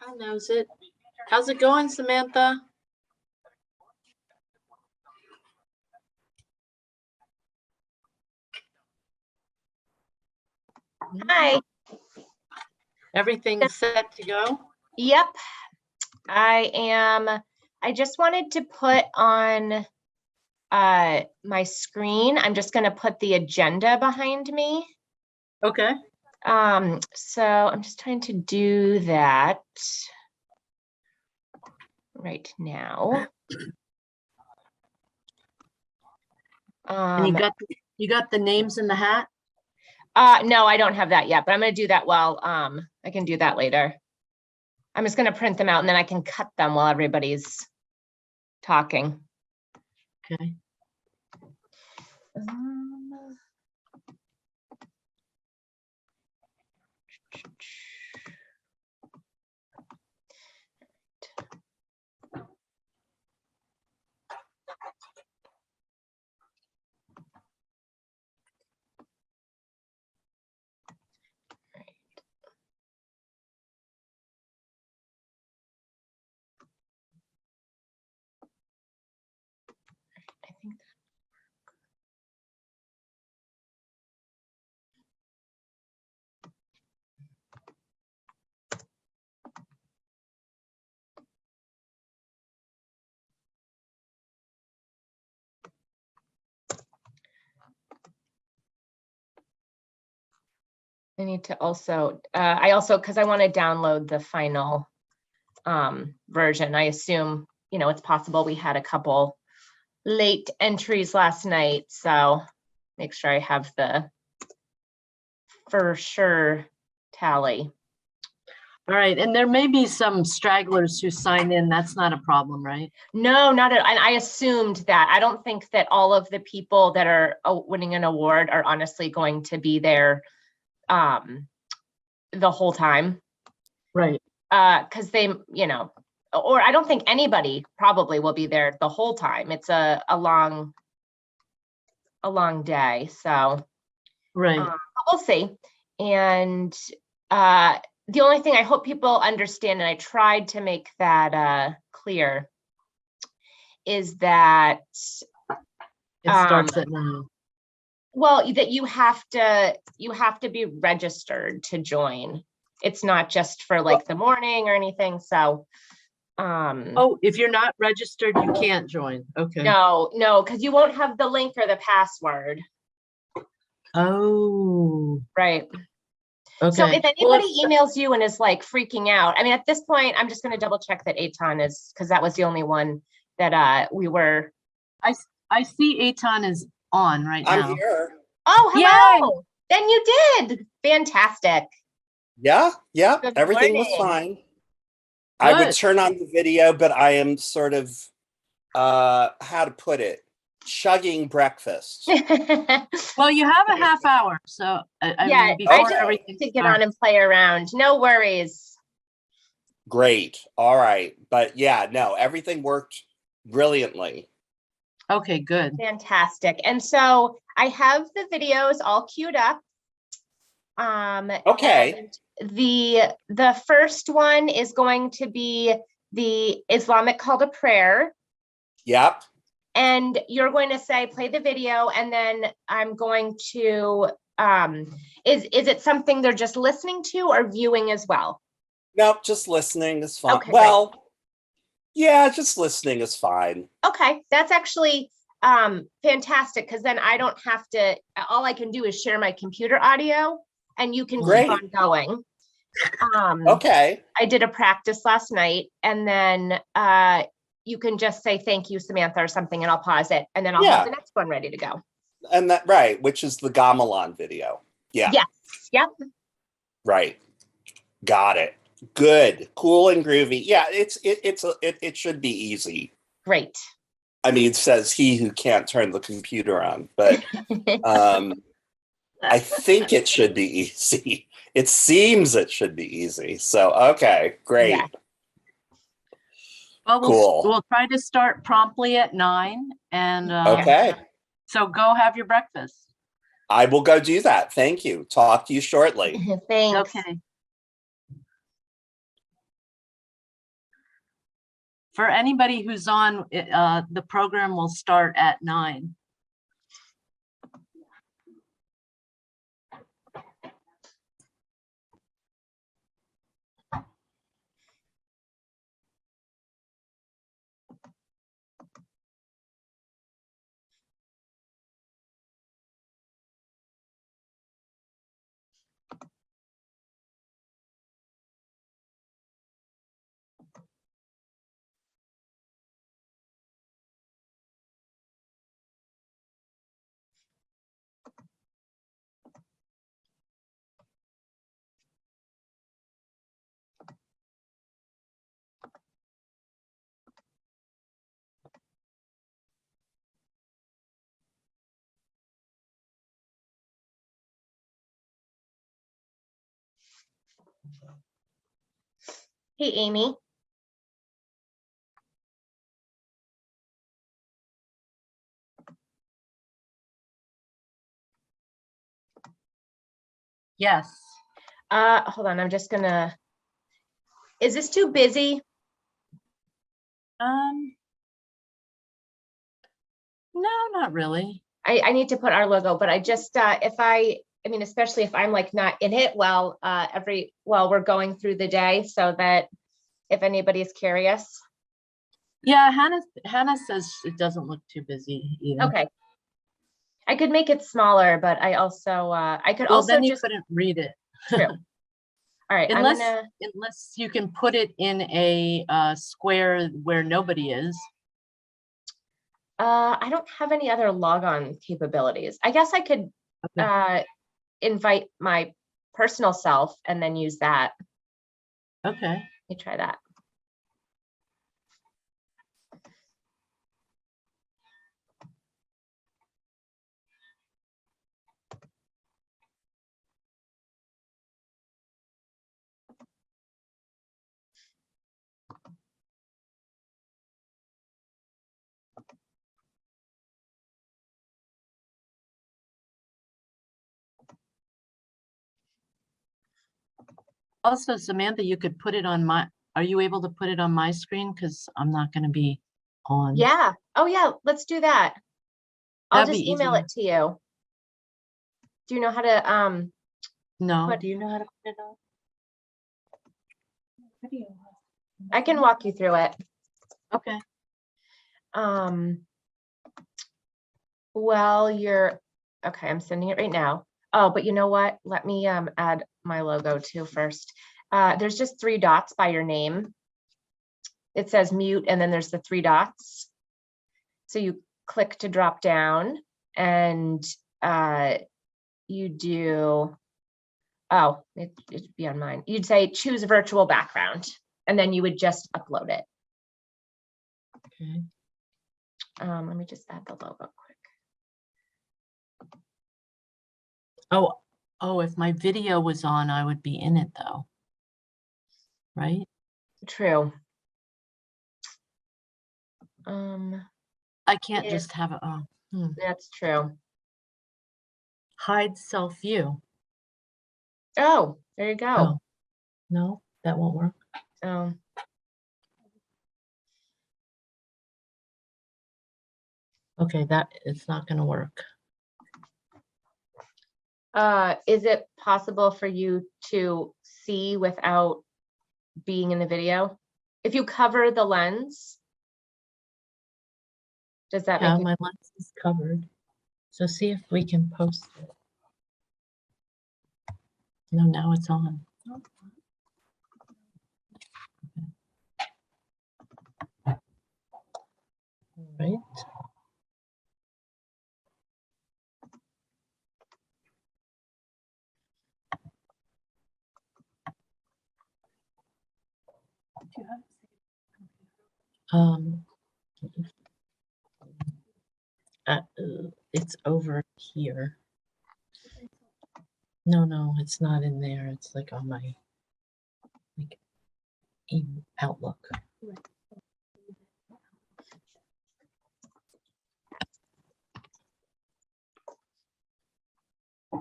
I knows it. How's it going, Samantha? Hi. Everything's set to go? Yep. I just wanted to put on my screen. I'm just going to put the agenda behind me. Okay. So I'm just trying to do that right now. And you got the names in the hat? No, I don't have that yet, but I'm going to do that while I can do that later. I'm just going to print them out and then I can cut them while everybody's talking. Okay. I think I need to also, because I want to download the final version. I assume, it's possible we had a couple late entries last night. So make sure I have the for sure tally. All right. And there may be some stragglers who sign in. That's not a problem, right? No, not at all. And I assumed that. I don't think that all of the people that are winning an award are honestly going to be there the whole time. Right. Because they, or I don't think anybody probably will be there the whole time. It's a long day. So right. We'll see. And the only thing I hope people understand, and I tried to make that clear, is that it starts at 9. Well, that you have to be registered to join. It's not just for like the morning or anything. So oh, if you're not registered, you can't join. Okay. No, because you won't have the link or the password. Oh. Right. Okay. So if anybody emails you and is like freaking out, I mean, at this point, I'm just going to double check that Etan is, because that was the only one that we were. I see Etan is on right now. I'm here. Oh, hello. Yay! Then you did. Fantastic. Yeah. Good Everything was morning. fine. I would turn on the video, but I am sort of, how to put it, chugging breakfast. Well, you have a half hour, so I mean, before I just everything to get on and play around. No worries. Great. All right. But yeah, no, everything worked brilliantly. Okay, good. Fantastic. And so I have the videos all queued up. Okay. The first one is going to be the Islamic call to prayer. Yep. And you're going to say, play the video, and then I'm going to, is it something they're just listening to or viewing as well? Nope, just listening is fine. Okay, well, great. Yeah, just listening is fine. Okay, that's actually fantastic, because then I don't have to, all I can do is share my computer audio and you can keep on going. Okay. I did a practice last night, and then you can just say thank you, Samantha, or something, and I'll pause it, and then I'll have the next one ready to go. And that, right, which is the gamelan video. Yeah. Yes. Yep. Right. Got it. Good. Cool and groovy. Yeah, it should be easy. Great. I mean, it says he who can't turn the computer on, but I think it should be easy. It seems it should be easy. So, okay, great. Yeah. Well, cool. We'll try to start promptly at 9. And okay. So go have your breakfast. I will go do that. Thank you. Talk to you shortly. Thanks. Okay. For anybody who's on, the program will start at 9. Hey, Amy. Yes. Hold on, I'm just gonna, is this too busy? No, not really. I need to put our logo, but I just, if I mean, especially if I'm like not in it while we're going through the day, so that if anybody's curious. Yeah, Hannah says it doesn't look too busy either. Okay. I could make it smaller, but I also, I could Well, also then you just, couldn't read it. true. All right, Unless, I'm gonna, unless you can put it in a square where nobody is. I don't have any other logon capabilities. I guess I could invite my personal self and then use that. Okay. Let me try that. Also, Samantha, you could put it on my, are you able to put it on my screen? Because I'm not going to be on. Yeah. Oh yeah, let's do that. I'll That'd just be email easier. it to you. Do you know how to No, What- do you know how to put it on? I can walk you through it. Okay. Well, you're okay, I'm sending it right now. Oh, but you know what? Let me add my logo too first. There's just 3 dots by your name. It says mute, and then there's the 3 dots. So you click to drop down, and you do, oh, it'd be on mine. You'd say choose virtual background, and then you would just upload it. Okay. Let me just add the logo quick. Oh, if my video was on, I would be in it though. Right? True. I can't Yeah. just have it. Oh, That's true. hide self view. Oh, there you go. Oh, no, that won't work. Okay, that is not going to work. Is it possible for you to see without being in the video? If you cover the lens, does that Yeah, make you? my lens is covered. So see if we can post it. No, now it's on. All right. It's over here. No, it's not in there. It's like on my Outlook. I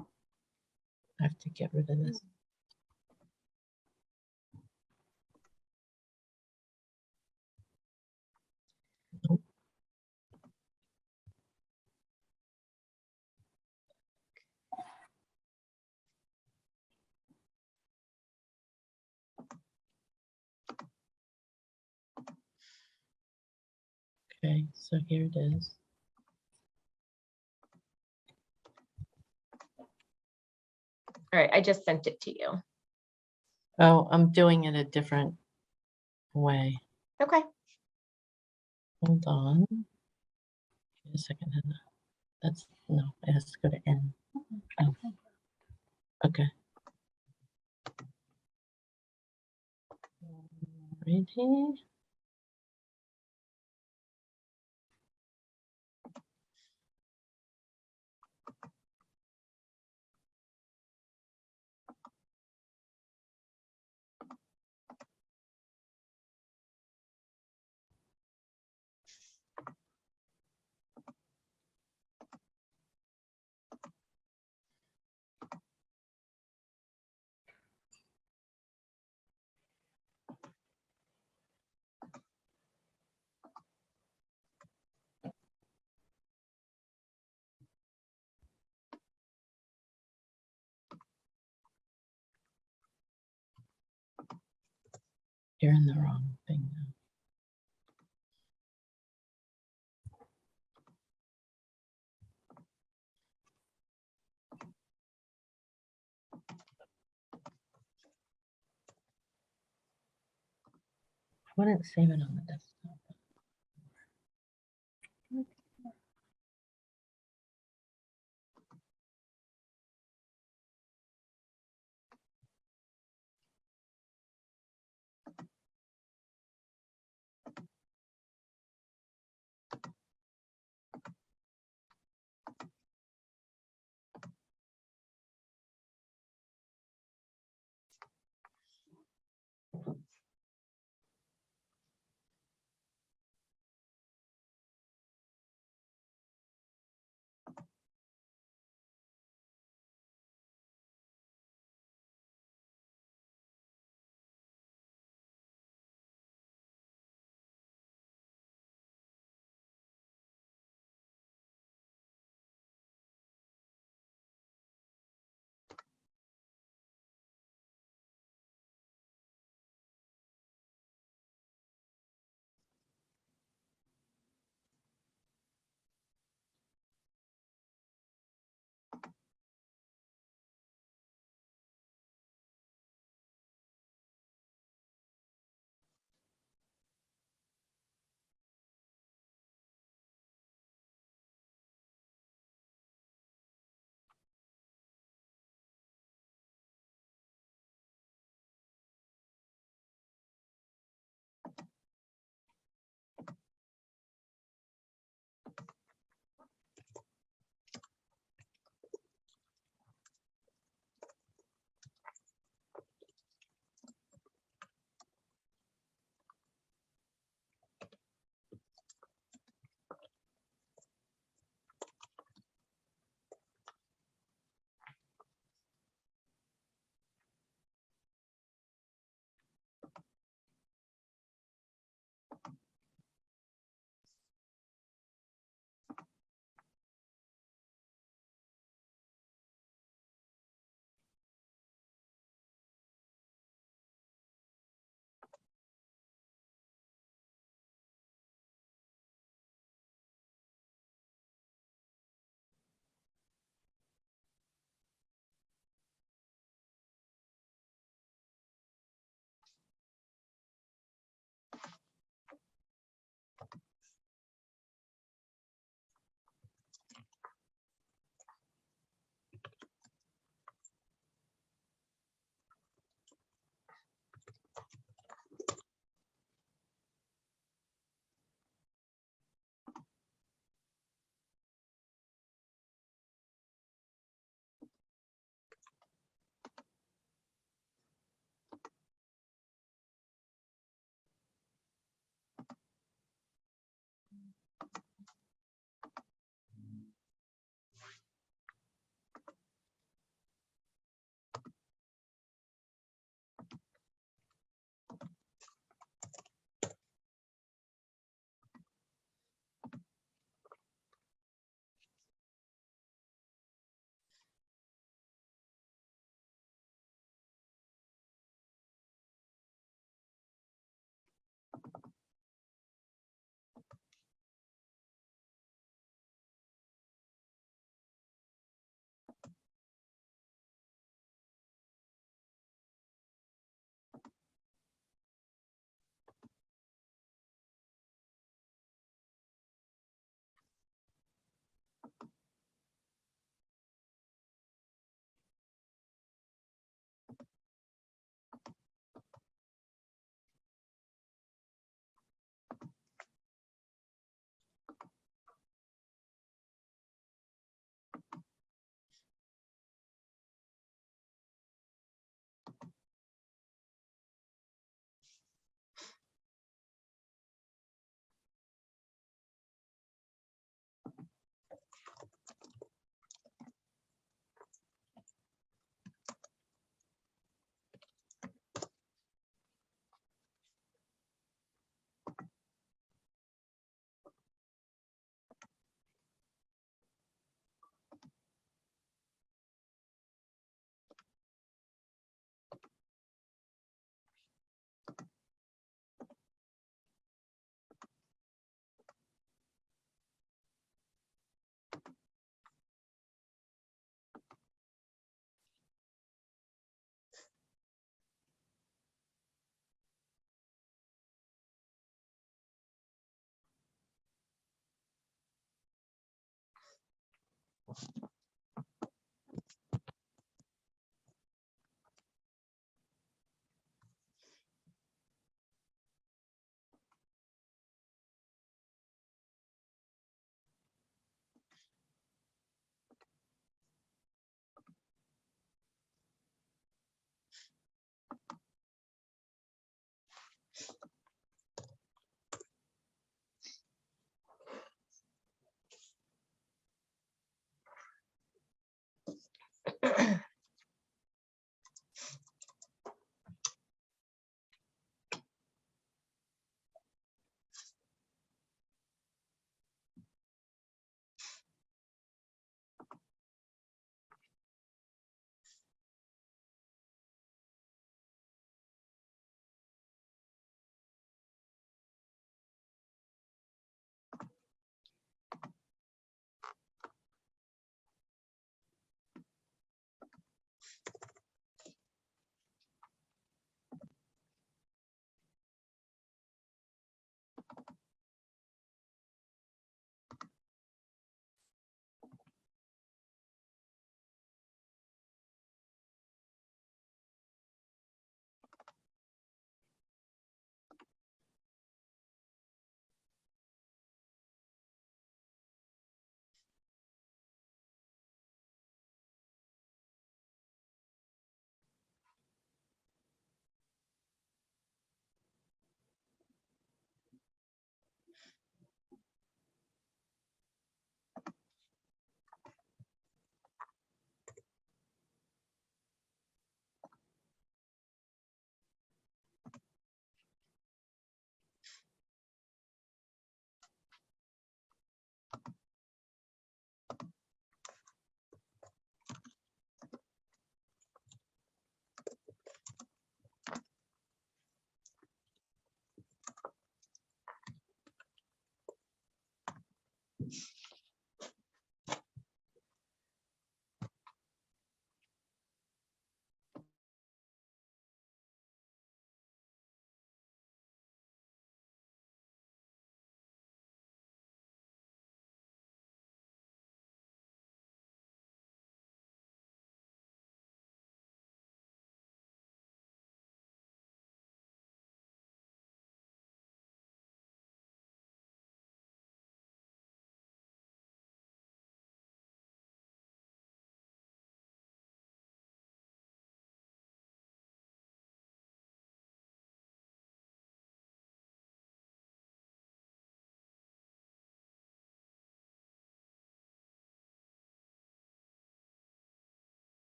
have to get rid of this. Okay, so here it is. All right, I just sent it to you. Oh, I'm doing it a different way. Okay. Hold on. Wait a second, Hannah. That's, no, it has to go to N. Oh. Okay. Ready? You're in the wrong thing now. I wouldn't save it on the desktop.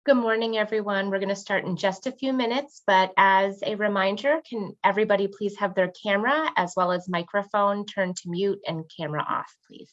Good morning, everyone. We're going to start in just a few minutes, but as a reminder, can everybody please have their camera as well as microphone turned to mute and camera off, please.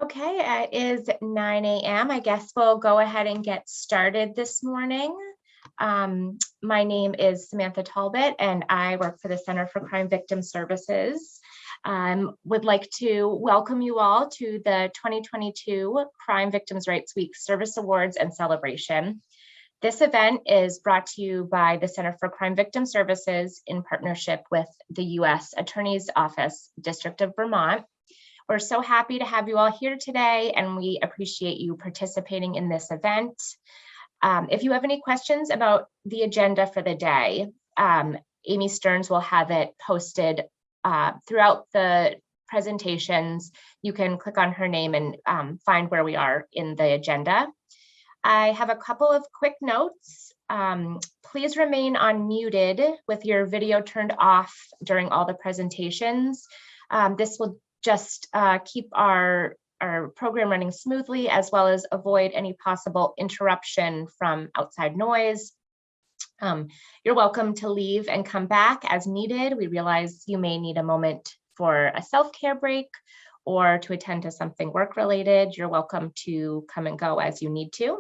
Okay, it is 9 a.m. I guess we'll go ahead and get started this morning. My name is Samantha Talbot, and I work for the Center for Crime Victim Services. Would like to welcome you all to the 2022 Crime Victims' Rights Week Service Awards and Celebration. This event is brought to you by the Center for Crime Victim Services in partnership with the U.S. Attorney's Office, District of Vermont. We're so happy to have you all here today, and we appreciate you participating in this event. If you have any questions about the agenda for the day, Amy Stearns will have it posted throughout the presentations. You can click on her name and find where we are in the agenda. I have a couple of quick notes. Please remain unmuted with your video turned off during all the presentations. This will just keep our program running smoothly, as well as avoid any possible interruption from outside noise. You're welcome to leave and come back as needed. We realize you may need a moment for a self-care break or to attend to something work-related. You're welcome to come and go as you need to.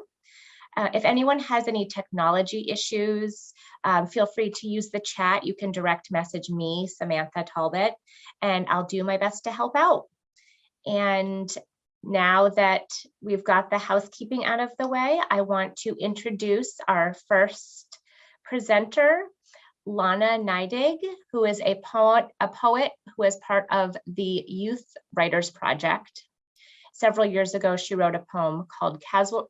If anyone has any technology issues, feel free to use the chat. You can direct message me, Samantha Talbot, and I'll do my best to help out. And now that we've got the housekeeping out of the way, I want to introduce our first presenter, Lonna Neidig, who is a poet who is part of the Youth Writers Project. Several years ago, she wrote a poem called Casual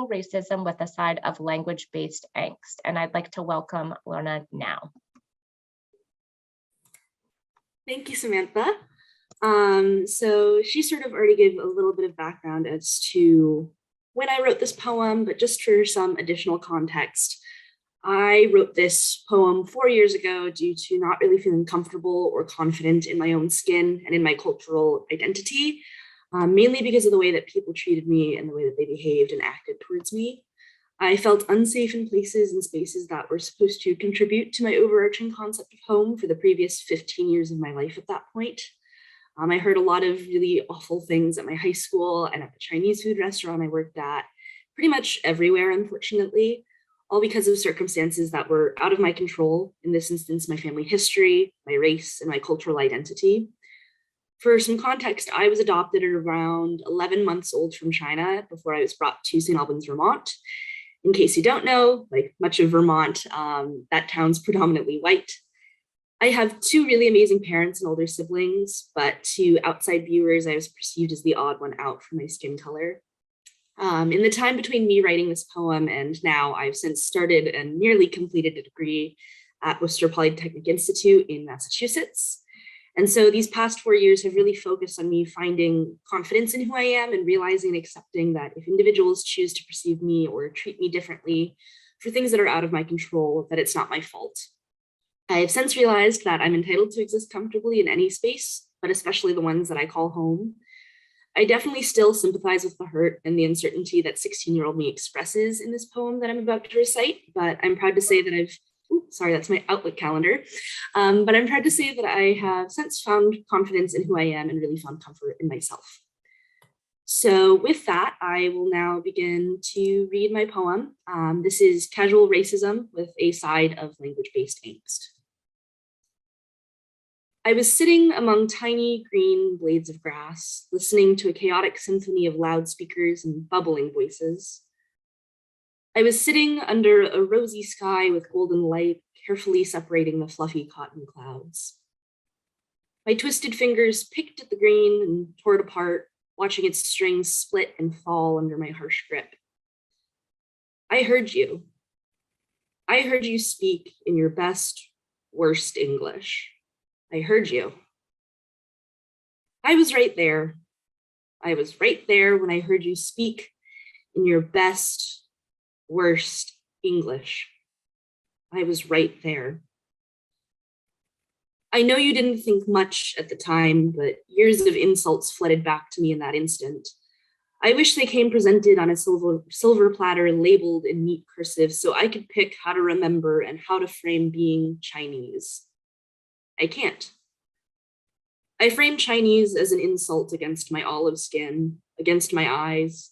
Racism with a Side of Language-Based Angst. And I'd like to welcome Lonna now. Thank you, Samantha. So she sort of already gave a little bit of background as to when I wrote this poem, but just for some additional context, I wrote this poem 4 years ago due to not really feeling comfortable or confident in my own skin and in my cultural identity, mainly because of the way that people treated me and the way that they behaved and acted towards me. I felt unsafe in places and spaces that were supposed to contribute to my overarching concept of home for the previous 15 years of my life at that point. I heard a lot of really awful things at my high school and at the Chinese food restaurant I worked at, pretty much everywhere, unfortunately, all because of circumstances that were out of my control, in this instance, my family history, my race, and my cultural identity. For some context, I was adopted at around 11 months old from China before I was brought to St. Albans, Vermont. In case you don't know, like much of Vermont, that town's predominantly white. I have two really amazing parents and older siblings, but to outside viewers, I was perceived as the odd one out for my skin color. In the time between me writing this poem and now, I've since started and nearly completed a degree at Worcester Polytechnic Institute in Massachusetts. And so these past 4 years have really focused on me finding confidence in who I am and realizing and accepting that if individuals choose to perceive me or treat me differently for things that are out of my control, that it's not my fault. I have since realized that I'm entitled to exist comfortably in any space, but especially the ones that I call home. I definitely still sympathize with the hurt and the uncertainty that 16-year-old me expresses in this poem that I'm about to recite, but I'm proud to say that sorry, that's my Outlook calendar. But I'm proud to say that I have since found confidence in who I am and really found comfort in myself. So with that, I will now begin to read my poem. This is Casual Racism with a Side of Language-Based Angst. I was sitting among tiny green blades of grass, listening to a chaotic symphony of loudspeakers and bubbling voices. I was sitting under a rosy sky with golden light, carefully separating the fluffy cotton clouds. My twisted fingers picked at the green and tore it apart, watching its strings split and fall under my harsh grip. I heard you. I heard you speak in your best, worst English. I heard you. I was right there. I was right there when I heard you speak in your best, worst English. I was right there. I know you didn't think much at the time, but years of insults flooded back to me in that instant. I wish they came presented on a silver platter labeled in neat cursive so I could pick how to remember and how to frame being Chinese. I can't. I frame Chinese as an insult against my olive skin, against my eyes,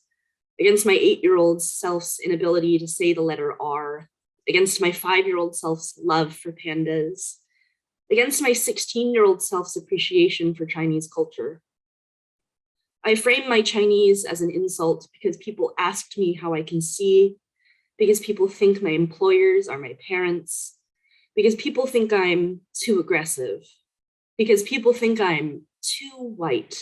against my 8-year-old self's inability to say the letter R, against my 5-year-old self's love for pandas, against my 16-year-old self's appreciation for Chinese culture. I frame my Chinese as an insult because people asked me how I can see, because people think my employers are my parents, because people think I'm too aggressive, because people think I'm too white.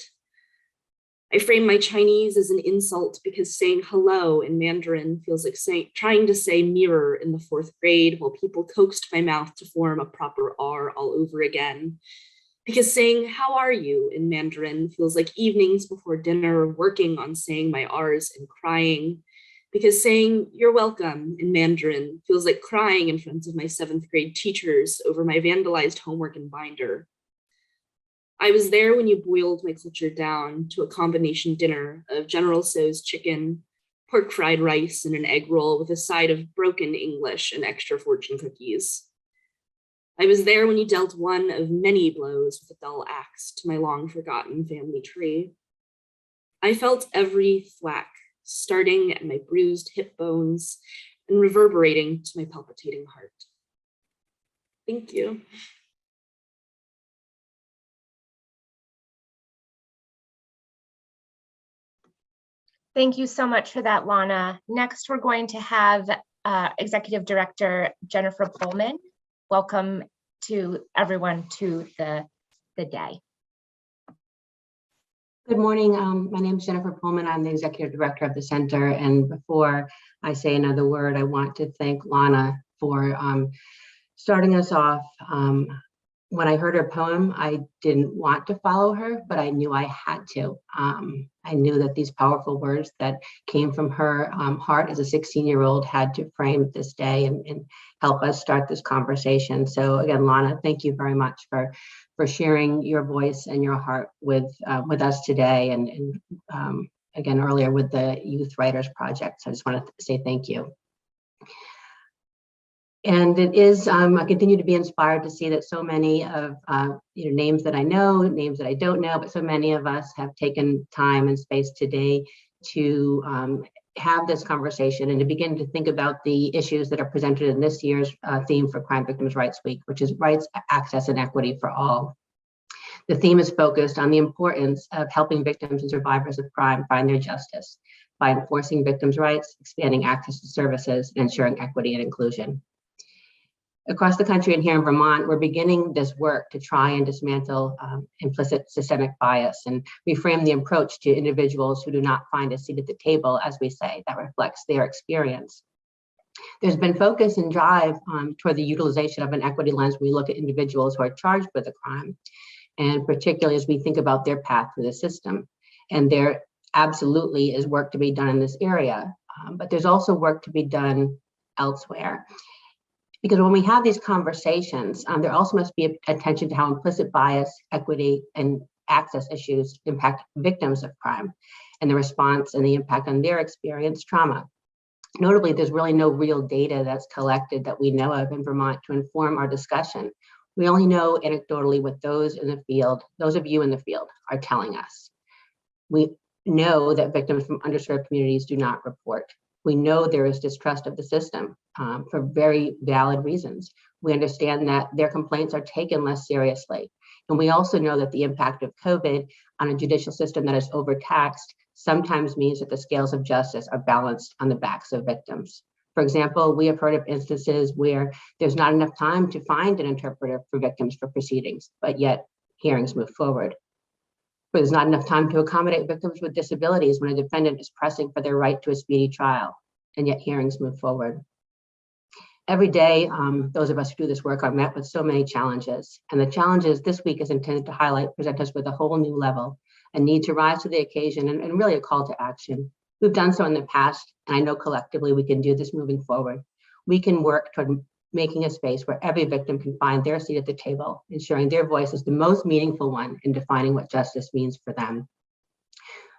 I frame my Chinese as an insult because saying hello in Mandarin feels like trying to say mirror in the 4th grade while people coaxed my mouth to form a proper R all over again. Because saying how are you in Mandarin feels like evenings before dinner working on saying my R's and crying. Because saying you're welcome in Mandarin feels like crying in front of my 7th grade teachers over my vandalized homework and binder. I was there when you boiled my culture down to a combination dinner of General Tso's chicken, pork fried rice, and an egg roll with a side of broken English and extra fortune cookies. I was there when you dealt one of many blows with a dull axe to my long forgotten family tree. I felt every thwack, starting at my bruised hip bones and reverberating to my palpitating heart. Thank you. Thank you so much for that, Lonna. Next, we're going to have Executive Director Jennifer Poehlmann welcome to everyone to the day. Good morning. My name is Jennifer Poehlmann. I'm the executive director of the center. And before I say another word, I want to thank Lonna for starting us off. When I heard her poem, I didn't want to follow her, but I knew I had to. I knew that these powerful words that came from her heart as a 16-year-old had to frame this day and help us start this conversation. So again, Lonna, thank you very much for sharing your voice and your heart with us today, and again earlier with the Youth Writers Project. So I just want to say thank you. And it is, I continue to be inspired to see that so many of names that I know, names that I don't know, but so many of us have taken time and space today to have this conversation and to begin to think about the issues that are presented in this year's theme for Crime Victims' Rights Week, which is rights, access, and equity for all. The theme is focused on the importance of helping victims and survivors of crime find their justice by enforcing victims' rights, expanding access to services, and ensuring equity and inclusion. Across the country and here in Vermont, we're beginning this work to try and dismantle implicit systemic bias and reframe the approach to individuals who do not find a seat at the table, as we say, that reflects their experience. There's been focus and drive toward the utilization of an equity lens when we look at individuals who are charged with a crime, and particularly as we think about their path through the system. And there absolutely is work to be done in this area, but there's also work to be done elsewhere. Because when we have these conversations, there also must be attention to how implicit bias, equity, and access issues impact victims of crime and the response and the impact on their experienced trauma. Notably, there's really no real data that's collected that we know of in Vermont to inform our discussion. We only know anecdotally what those in the field, those of you in the field, are telling us. We know that victims from underserved communities do not report. We know there is distrust of the system for very valid reasons. We understand that their complaints are taken less seriously. And we also know that the impact of COVID on a judicial system that is overtaxed sometimes means that the scales of justice are balanced on the backs of victims. For example, we have heard of instances where there's not enough time to find an interpreter for victims for proceedings, but yet hearings move forward. Where there's not enough time to accommodate victims with disabilities when a defendant is pressing for their right to a speedy trial, and yet hearings move forward. Every day, those of us who do this work are met with so many challenges, and the challenges this week is intended to present us with a whole new level, a need to rise to the occasion, and really a call to action. We've done so in the past, and I know collectively we can do this moving forward. We can work toward making a space where every victim can find their seat at the table, ensuring their voice is the most meaningful one in defining what justice means for them.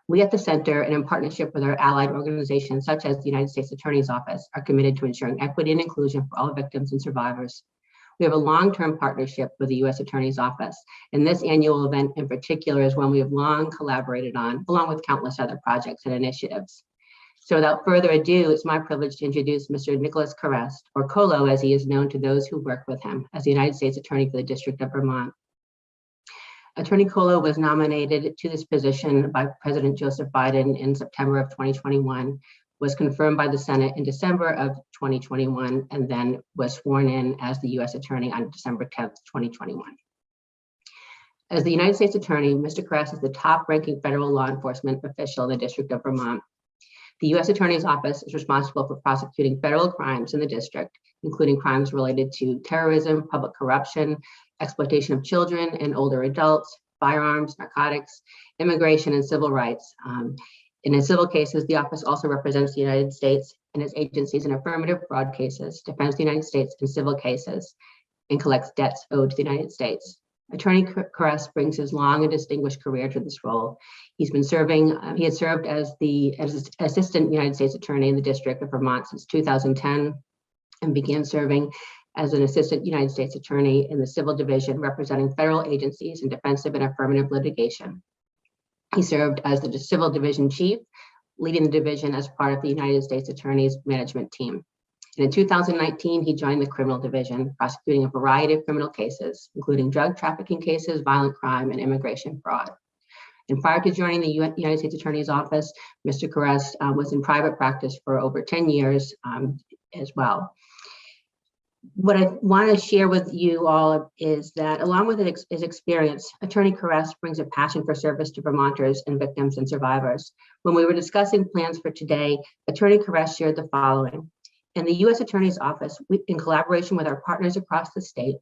We at the center, and in partnership with our allied organizations such as the United States Attorney's Office, are committed to ensuring equity and inclusion for all victims and survivors. We have a long-term partnership with the U.S. Attorney's Office, and this annual event in particular is one we have long collaborated on, along with countless other projects and initiatives. So without further ado, it's my privilege to introduce Mr. Nikolas Kerest, or Colo as he is known to those who work with him, as the United States Attorney for the District of Vermont. Attorney Colo was nominated to this position by President Joseph Biden in September of 2021, was confirmed by the Senate in December of 2021, and then was sworn in as the U.S. Attorney on December 10th, 2021. As the United States Attorney, Mr. Kerest is the top-ranking federal law enforcement official in the District of Vermont. The U.S. Attorney's Office is responsible for prosecuting federal crimes in the district, including crimes related to terrorism, public corruption, exploitation of children and older adults, firearms, narcotics, immigration, and civil rights. In civil cases, the office also represents the United States and its agencies in affirmative fraud cases, defends the United States in civil cases, and collects debts owed to the United States. Attorney Kerest brings his long and distinguished career to this role. He's been serving, he has served as the Assistant United States Attorney in the District of Vermont since 2010 and began serving as an Assistant United States Attorney in the Civil Division representing federal agencies in defensive and affirmative litigation. He served as the Civil Division Chief, leading the division as part of the United States Attorney's management team. And in 2019, he joined the Criminal Division, prosecuting a variety of criminal cases, including drug trafficking cases, violent crime, and immigration fraud. And prior to joining the United States Attorney's Office, Mr. Kerest was in private practice for over 10 years as well. What I want to share with you all is that along with his experience, Attorney Kerest brings a passion for service to Vermonters and victims and survivors. When we were discussing plans for today, Attorney Kerest shared the following. In the U.S. Attorney's Office, in collaboration with our partners across the state,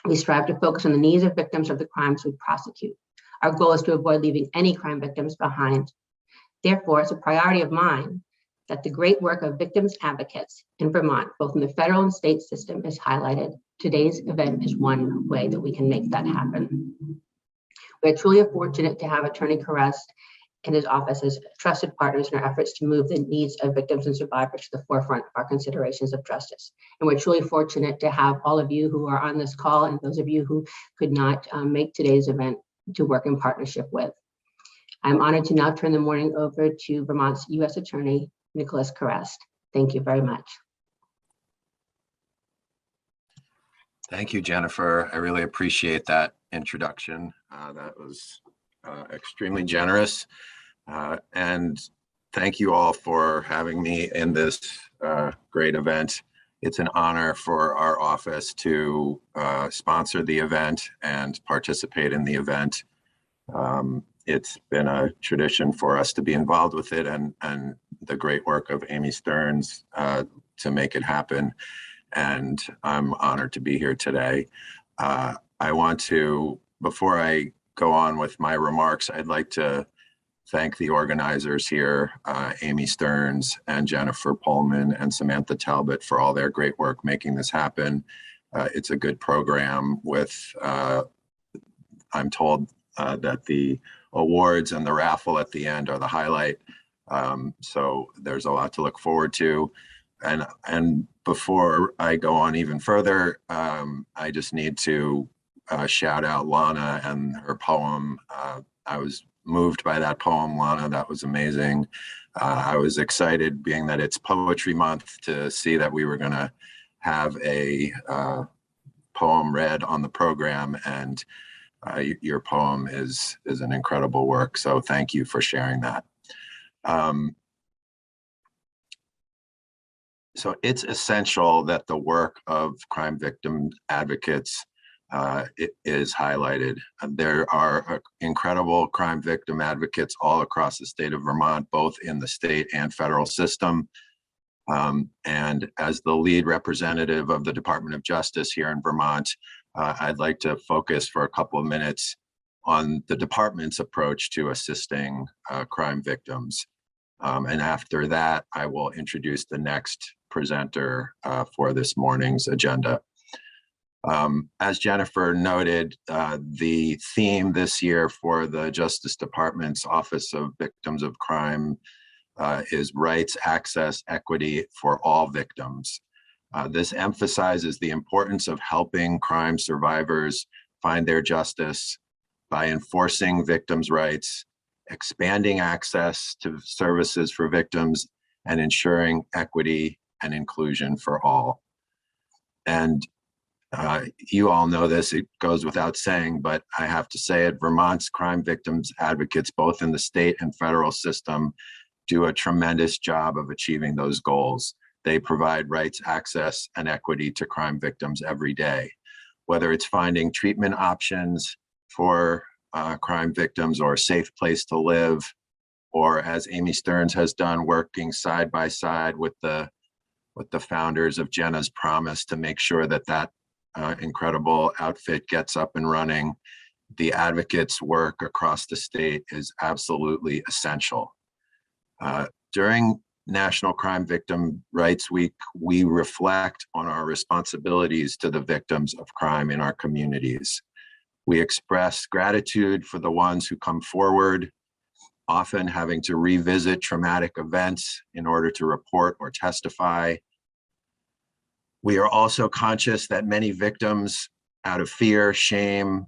we strive to focus on the needs of victims of the crimes we prosecute. Our goal is to avoid leaving any crime victims behind. Therefore, it's a priority of mine that the great work of victims advocates in Vermont, both in the federal and state system, is highlighted. Today's event is one way that we can make that happen. We're truly fortunate to have Attorney Kerest and his office as trusted partners in our efforts to move the needs of victims and survivors to the forefront of our considerations of justice. And we're truly fortunate to have all of you who are on this call and those of you who could not make today's event to work in partnership with. I'm honored to now turn the morning over to Vermont's U.S. Attorney, Nikolas Kerest. Thank you very much. Thank you, Jennifer. I really appreciate that introduction. That was extremely generous. And thank you all for having me in this great event. It's an honor for our office to sponsor the event and participate in the event. It's been a tradition for us to be involved with it and the great work of Amy Stearns to make it happen. And I'm honored to be here today. I want to, before I go on with my remarks, I'd like to thank the organizers here, Amy Stearns and Jennifer Poehlmann and Samantha Talbot, for all their great work making this happen. It's a good program with, I'm told that the awards and the raffle at the end are the highlight. So there's a lot to look forward to. And before I go on even further, I just need to shout out Lonna and her poem. I was moved by that poem, Lonna. That was amazing. I was excited, being that it's Poetry Month, to see that we were going to have a poem read on the program, and your poem is an incredible work. So thank you for sharing that. So it's essential that the work of crime victim advocates is highlighted. There are incredible crime victim advocates all across the state of Vermont, both in the state and federal system. And as the lead representative of the Department of Justice here in Vermont, I'd like to focus for a couple of minutes on the department's approach to assisting crime victims. And after that, I will introduce the next presenter for this morning's agenda. As Jennifer noted, the theme this year for the Justice Department's Office of Victims of Crime is rights, access, equity for all victims. This emphasizes the importance of helping crime survivors find their justice by enforcing victims' rights, expanding access to services for victims, and ensuring equity and inclusion for all. And you all know this, it goes without saying, but I have to say it, Vermont's crime victims advocates, both in the state and federal system, do a tremendous job of achieving those goals. They provide rights, access, and equity to crime victims every day, whether it's finding treatment options for crime victims or a safe place to live, or as Amy Stearns has done, working side by side with the founders of Jenna's Promise to make sure that that incredible outfit gets up and running. The advocates' work across the state is absolutely essential. During National Crime Victim Rights Week, we reflect on our responsibilities to the victims of crime in our communities. We express gratitude for the ones who come forward, often having to revisit traumatic events in order to report or testify. We are also conscious that many victims, out of fear, shame,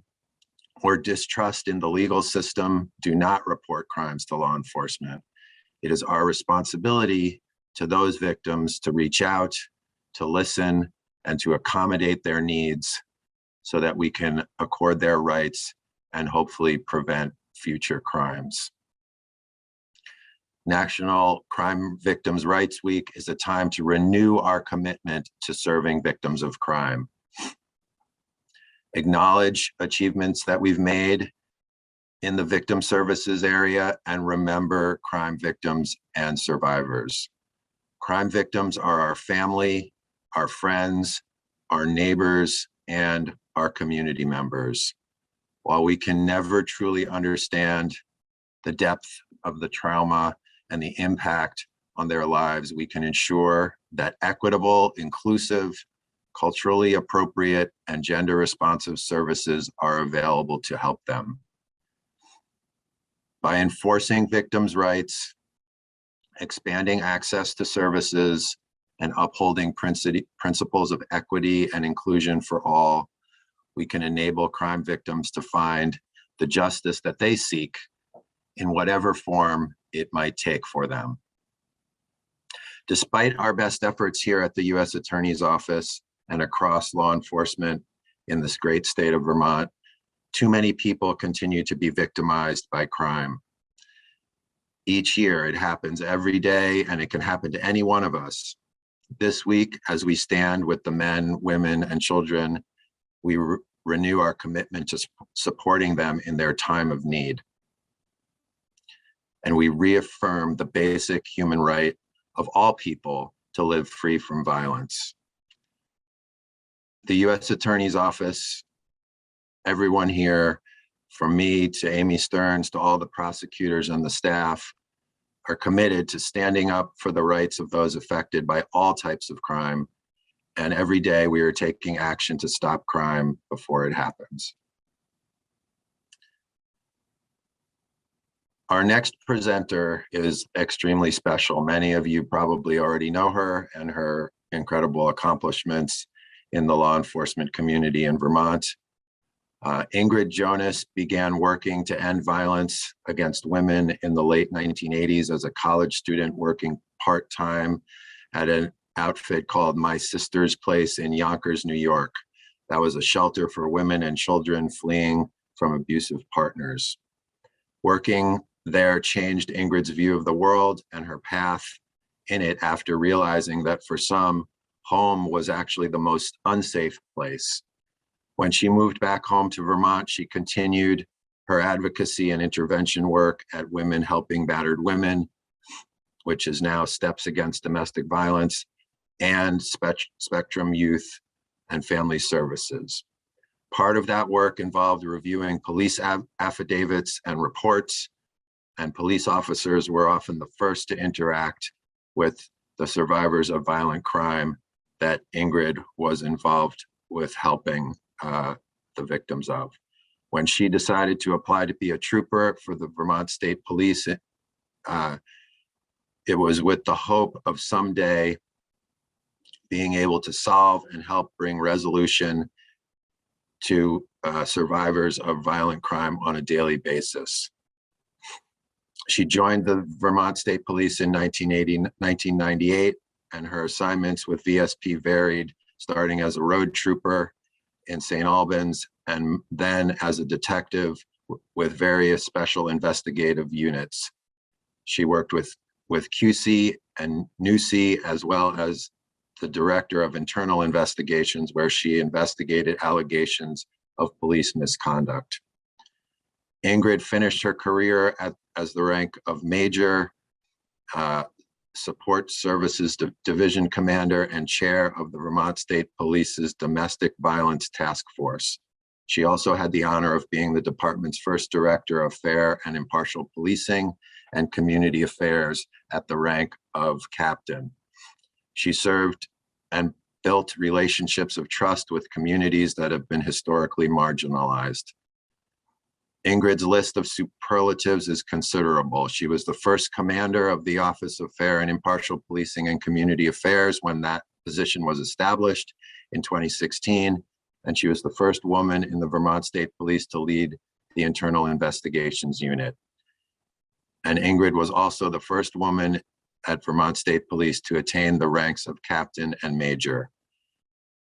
or distrust in the legal system, do not report crimes to law enforcement. It is our responsibility to those victims to reach out, to listen, and to accommodate their needs so that we can accord their rights and hopefully prevent future crimes. National Crime Victims' Rights Week is a time to renew our commitment to serving victims of crime. Acknowledge achievements that we've made in the victim services area and remember crime victims and survivors. Crime victims are our family, our friends, our neighbors, and our community members. While we can never truly understand the depth of the trauma and the impact on their lives, we can ensure that equitable, inclusive, culturally appropriate, and gender responsive services are available to help them. By enforcing victims' rights, expanding access to services, and upholding principles of equity and inclusion for all, we can enable crime victims to find the justice that they seek in whatever form it might take for them. Despite our best efforts here at the U.S. Attorney's Office and across law enforcement in this great state of Vermont, too many people continue to be victimized by crime. Each year, it happens every day, and it can happen to any one of us. This week, as we stand with the men, women, and children, we renew our commitment to supporting them in their time of need. And we reaffirm the basic human right of all people to live free from violence. The U.S. Attorney's Office, everyone here, from me to Amy Stearns to all the prosecutors and the staff, are committed to standing up for the rights of those affected by all types of crime. And every day we are taking action to stop crime before it happens. Our next presenter is extremely special. Many of you probably already know her and her incredible accomplishments in the law enforcement community in Vermont. Ingrid Jonas began working to end violence against women in the late 1980s as a college student working part-time at an outfit called My Sister's Place in Yonkers, New York. That was a shelter for women and children fleeing from abusive partners. Working there changed Ingrid's view of the world and her path in it after realizing that for some, home was actually the most unsafe place. When she moved back home to Vermont, she continued her advocacy and intervention work at Women Helping Battered Women, which is now Steps Against Domestic Violence, and Spectrum Youth and Family Services. Part of that work involved reviewing police affidavits and reports, and police officers were often the first to interact with the survivors of violent crime that Ingrid was involved with helping the victims of. When she decided to apply to be a trooper for the Vermont State Police, it was with the hope of someday being able to solve and help bring resolution to survivors of violent crime on a daily basis. She joined the Vermont State Police in 1998, and her assignments with VSP varied, starting as a road trooper in St. Albans, and then as a detective with various special investigative units. She worked with QC and NUC, as well as the Director of Internal Investigations, where she investigated allegations of police misconduct. Ingrid finished her career as the rank of Major, Support Services Division Commander, and Chair of the Vermont State Police's Domestic Violence Task Force. She also had the honor of being the department's first Director of Fair and Impartial Policing and Community Affairs at the rank of Captain. She served and built relationships of trust with communities that have been historically marginalized. Ingrid's list of superlatives is considerable. She was the first commander of the Office of Fair and Impartial Policing and Community Affairs when that position was established in 2016, and she was the first woman in the Vermont State Police to lead the Internal Investigations Unit. And Ingrid was also the first woman at Vermont State Police to attain the ranks of Captain and Major.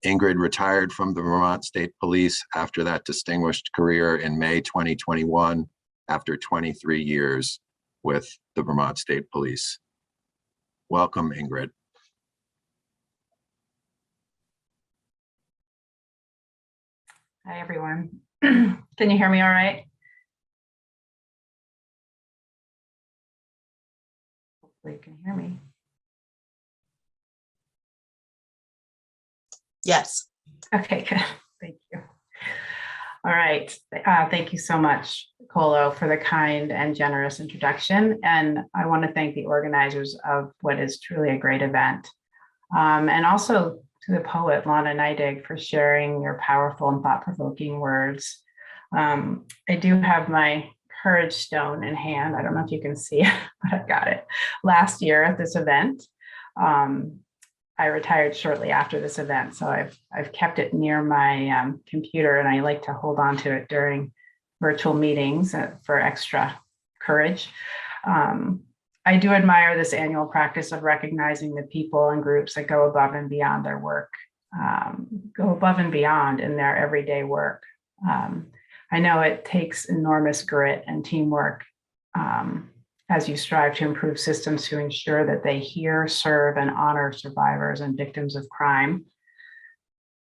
Ingrid retired from the Vermont State Police after that distinguished career in May 2021 after 23 years with the Vermont State Police. Welcome, Ingrid. Hi, everyone. Can you hear me all right? Hopefully you can hear me. Yes. Okay, good. Thank you. All right. Thank you so much, Colo, for the kind and generous introduction. And I want to thank the organizers of what is truly a great event. And also to the poet, Lonna Neidig, for sharing your powerful and thought-provoking words. I do have my courage stone in hand. I don't know if you can see it, but I've got it. Last year at this event, I retired shortly after this event, so I've kept it near my computer, and I like to hold on to it during virtual meetings for extra courage. I do admire this annual practice of recognizing the people and groups that go above and beyond their work, go above and beyond in their everyday work. I know it takes enormous grit and teamwork as you strive to improve systems to ensure that they hear, serve, and honor survivors and victims of crime.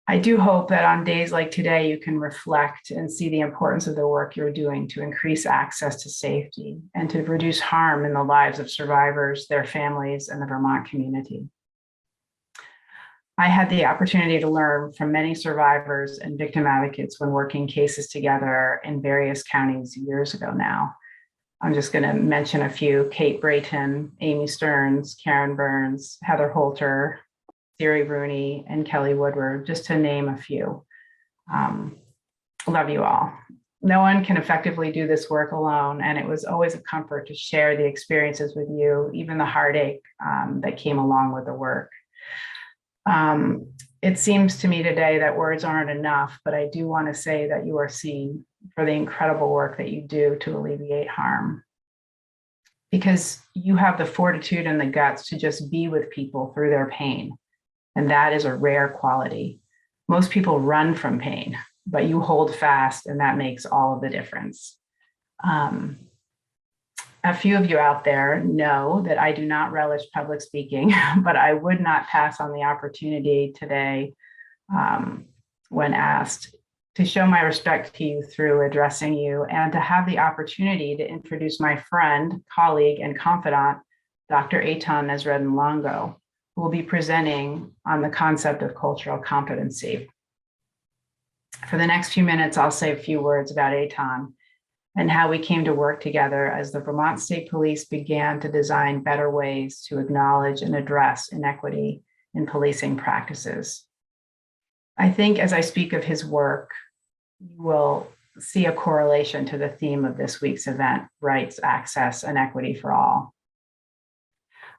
I do hope that on days like today, you can reflect and see the importance of the work you're doing to increase access to safety and to reduce harm in the lives of survivors, their families, and the Vermont community. I had the opportunity to learn from many survivors and victim advocates when working cases together in various counties years ago now. I'm just going to mention a few: Kate Brayton, Amy Stearns, Karen Burns, Heather Holter, Siri Rooney, and Kelly Woodward, just to name a few. Love you all. No one can effectively do this work alone, and it was always a comfort to share the experiences with you, even the heartache that came along with the work. It seems to me today that words aren't enough, but I do want to say that you are seen for the incredible work that you do to alleviate harm. Because you have the fortitude and the guts to just be with people through their pain. And that is a rare quality. Most people run from pain, but you hold fast, and that makes all of the difference. A few of you out there know that I do not relish public speaking, but I would not pass on the opportunity today when asked to show my respect to you through addressing you and to have the opportunity to introduce my friend, colleague, and confidant, Dr. Etan Nasreddin-Longo, who will be presenting on the concept of cultural competency. For the next few minutes, I'll say a few words about Etan and how we came to work together as the Vermont State Police began to design better ways to acknowledge and address inequity in policing practices. I think as I speak of his work, you will see a correlation to the theme of this week's event: rights, access, and equity for all.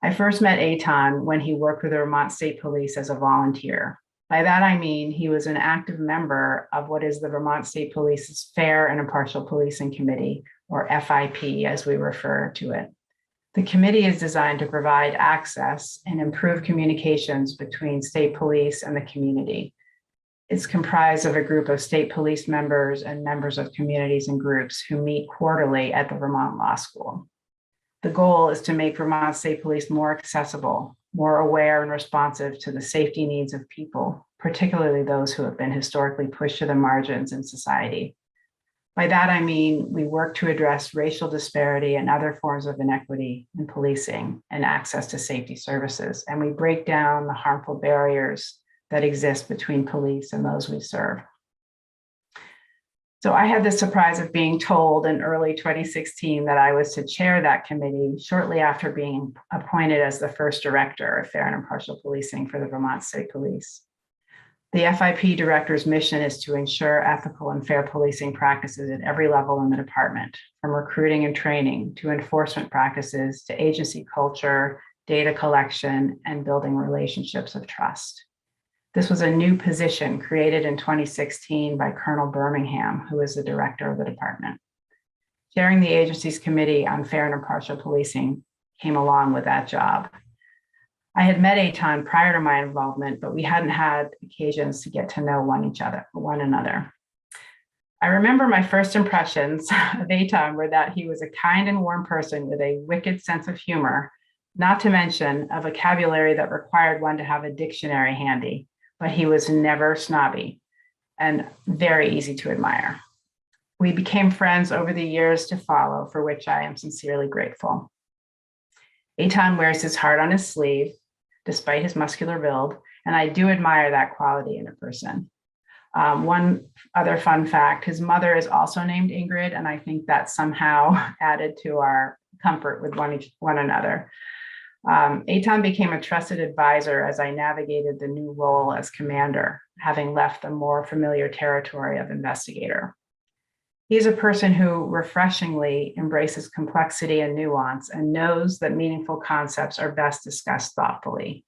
I first met Etan when he worked with the Vermont State Police as a volunteer. By that, I mean he was an active member of what is the Vermont State Police's Fair and Impartial Policing Committee, or FIP, as we refer to it. The committee is designed to provide access and improve communications between state police and the community. It's comprised of a group of state police members and members of communities and groups who meet quarterly at the Vermont Law School. The goal is to make Vermont State Police more accessible, more aware and responsive to the safety needs of people, particularly those who have been historically pushed to the margins in society. By that, I mean we work to address racial disparity and other forms of inequity in policing and access to safety services, and we break down the harmful barriers that exist between police and those we serve. So I had the surprise of being told in early 2016 that I was to chair that committee shortly after being appointed as the first director of Fair and Impartial Policing for the Vermont State Police. The FIP director's mission is to ensure ethical and fair policing practices at every level in the department, from recruiting and training to enforcement practices to agency culture, data collection, and building relationships of trust. This was a new position created in 2016 by Colonel Birmingham, who is the director of the department. Chairing the agency's committee on fair and impartial policing came along with that job. I had met Etan prior to my involvement, but we hadn't had occasions to get to know one another. I remember my first impressions of Etan were that he was a kind and warm person with a wicked sense of humor, not to mention a vocabulary that required one to have a dictionary handy, but he was never snobby and very easy to admire. We became friends over the years to follow, for which I am sincerely grateful. Etan wears his heart on his sleeve, despite his muscular build, and I do admire that quality in a person. One other fun fact, his mother is also named Ingrid, and I think that somehow added to our comfort with one another. Etan became a trusted advisor as I navigated the new role as commander, having left the more familiar territory of investigator. He's a person who refreshingly embraces complexity and nuance and knows that meaningful concepts are best discussed thoughtfully.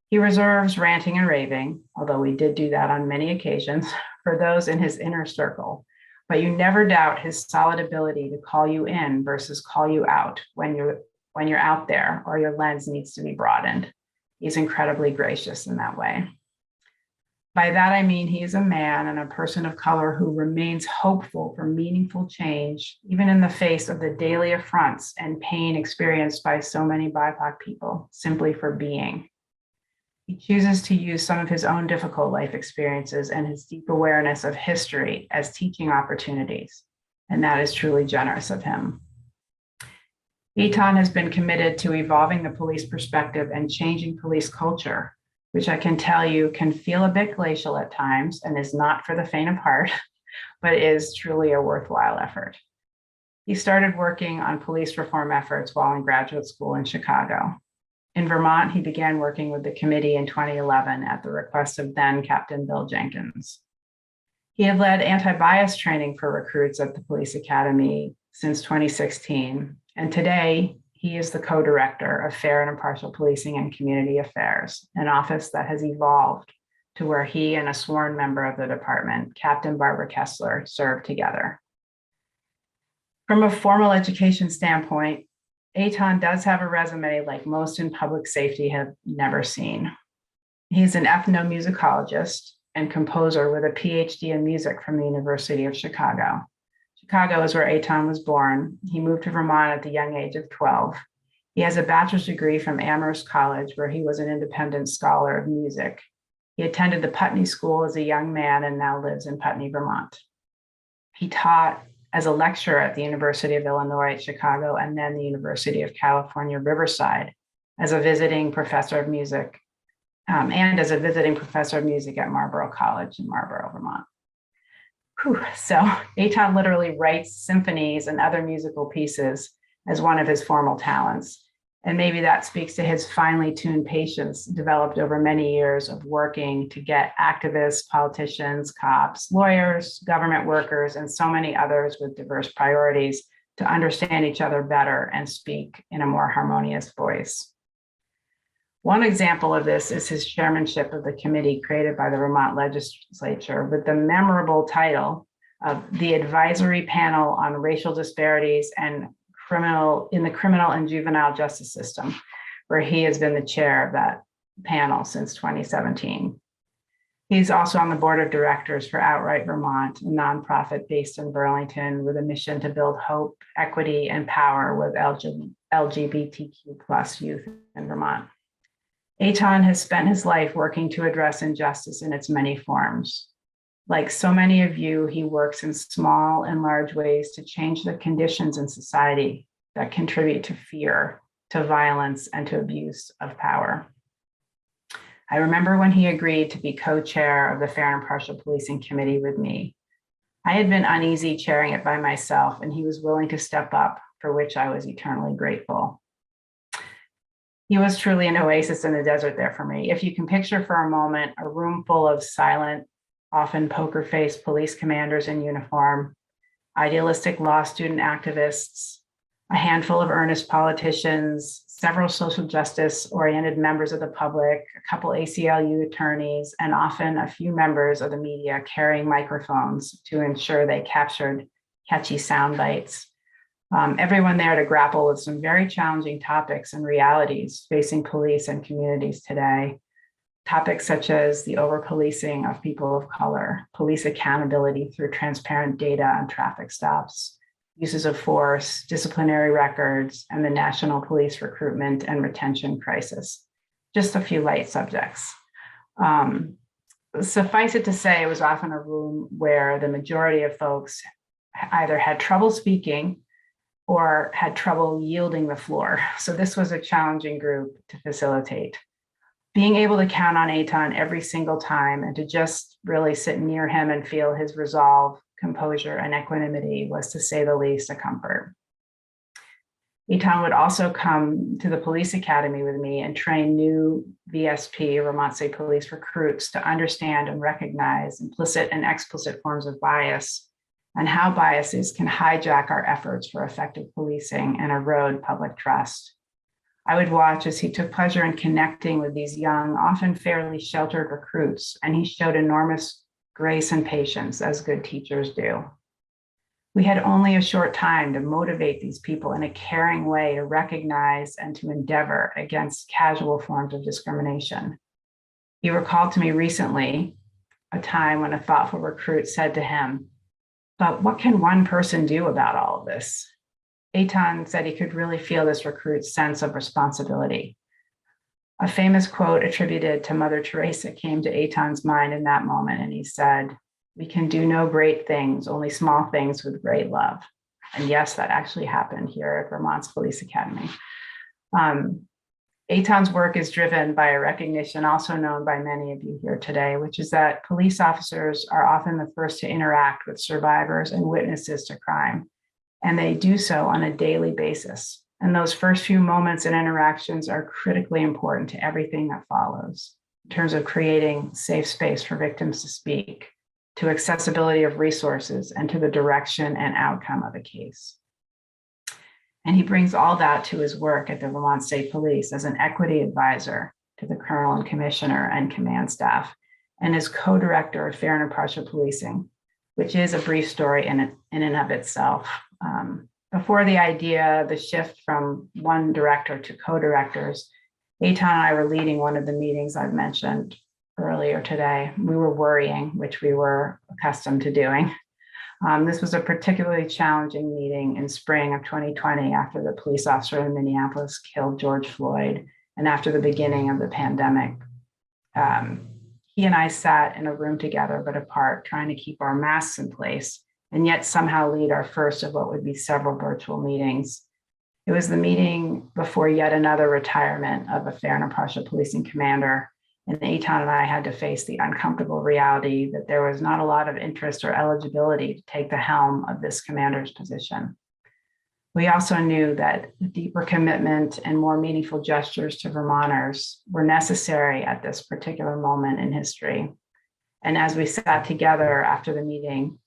He reserves ranting and raving, although we did do that on many occasions, for those in his inner circle, but you never doubt his solid ability to call you in versus call you out when you're out there or your lens needs to be broadened. He's incredibly gracious in that way. By that, I mean he is a man and a person of color who remains hopeful for meaningful change, even in the face of the daily affronts and pain experienced by so many BIPOC people, simply for being. He chooses to use some of his own difficult life experiences and his deep awareness of history as teaching opportunities, and that is truly generous of him. Etan has been committed to evolving the police perspective and changing police culture, which I can tell you can feel a bit glacial at times and is not for the faint of heart, but is truly a worthwhile effort. He started working on police reform efforts while in graduate school in Chicago. In Vermont, he began working with the committee in 2011 at the request of then Captain Bill Jenkins. He had led anti-bias training for recruits at the police academy since 2016, and today he is the co-director of Fair and Impartial Policing and Community Affairs, an office that has evolved to where he and a sworn member of the department, Captain Barbara Kessler, serve together. From a formal education standpoint, Etan does have a resume like most in public safety have never seen. He's an ethnomusicologist and composer with a Ph.D. in music from the University of Chicago. Chicago is where Etan was born. He moved to Vermont at the young age of 12. He has a bachelor's degree from Amherst College, where he was an independent scholar of music. He attended the Putney School as a young man and now lives in Putney, Vermont. He taught as a lecturer at the University of Illinois at Chicago and then the University of California, Riverside, as a visiting professor of music and as a visiting professor of music at Marlborough College in Marlborough, Vermont. So Etan literally writes symphonies and other musical pieces as one of his formal talents. And maybe that speaks to his finely tuned patience developed over many years of working to get activists, politicians, cops, lawyers, government workers, and so many others with diverse priorities to understand each other better and speak in a more harmonious voice. One example of this is his chairmanship of the committee created by the Vermont legislature with the memorable title of the Advisory Panel on Racial Disparities and in the criminal and juvenile justice system, where he has been the chair of that panel since 2017. He's also on the board of directors for Outright Vermont, a nonprofit based in Burlington with a mission to build hope, equity, and power with LGBTQ+ youth in Vermont. Etan has spent his life working to address injustice in its many forms. Like so many of you, he works in small and large ways to change the conditions in society that contribute to fear, to violence, and to abuse of power. I remember when he agreed to be co-chair of the Fair and Impartial Policing Committee with me. I had been uneasy chairing it by myself, and he was willing to step up, for which I was eternally grateful. He was truly an oasis in the desert there for me. If you can picture for a moment a room full of silent, often poker-faced police commanders in uniform, idealistic law student activists, a handful of earnest politicians, several social justice-oriented members of the public, a couple ACLU attorneys, and often a few members of the media carrying microphones to ensure they captured catchy sound bites. Everyone there to grapple with some very challenging topics and realities facing police and communities today. Topics such as the over-policing of people of color, police accountability through transparent data on traffic stops, uses of force, disciplinary records, and the national police recruitment and retention crisis. Just a few light subjects. Suffice it to say, it was often a room where the majority of folks either had trouble speaking or had trouble yielding the floor. So this was a challenging group to facilitate. Being able to count on Etan every single time and to just really sit near him and feel his resolve, composure, and equanimity was, to say the least, a comfort. Etan would also come to the police academy with me and train new VSP, Vermont State Police recruits, to understand and recognize implicit and explicit forms of bias and how biases can hijack our efforts for effective policing and erode public trust. I would watch as he took pleasure in connecting with these young, often fairly sheltered recruits, and he showed enormous grace and patience, as good teachers do. We had only a short time to motivate these people in a caring way to recognize and to endeavor against casual forms of discrimination. He recalled to me recently a time when a thoughtful recruit said to him, "But what can one person do about all of this?" Etan said he could really feel this recruit's sense of responsibility. A famous quote attributed to Mother Teresa came to Etan's mind in that moment, and he said, "We can do no great things, only small things with great love." And yes, that actually happened here at Vermont's Police Academy. Etan's work is driven by a recognition also known by many of you here today, which is that police officers are often the first to interact with survivors and witnesses to crime, and they do so on a daily basis. And those first few moments and interactions are critically important to everything that follows in terms of creating safe space for victims to speak, to accessibility of resources, and to the direction and outcome of a case. And he brings all that to his work at the Vermont State Police as an equity advisor to the Colonel and Commissioner and command staff, and as co-director of Fair and Impartial Policing, which is a brief story in and of itself. Before the shift from one director to co-directors, Etan and I were leading one of the meetings I've mentioned earlier today. We were worrying, which we were accustomed to doing. This was a particularly challenging meeting in spring of 2020 after the police officer in Minneapolis killed George Floyd and after the beginning of the pandemic. He and I sat in a room together but apart, trying to keep our masks in place and yet somehow lead our first of what would be several virtual meetings. It was the meeting before yet another retirement of a Fair and Impartial Policing commander, and Etan and I had to face the uncomfortable reality that there was not a lot of interest or eligibility to take the helm of this commander's position. We also knew that a deeper commitment and more meaningful gestures to Vermonters were necessary at this particular moment in history. And as we sat together after the meeting,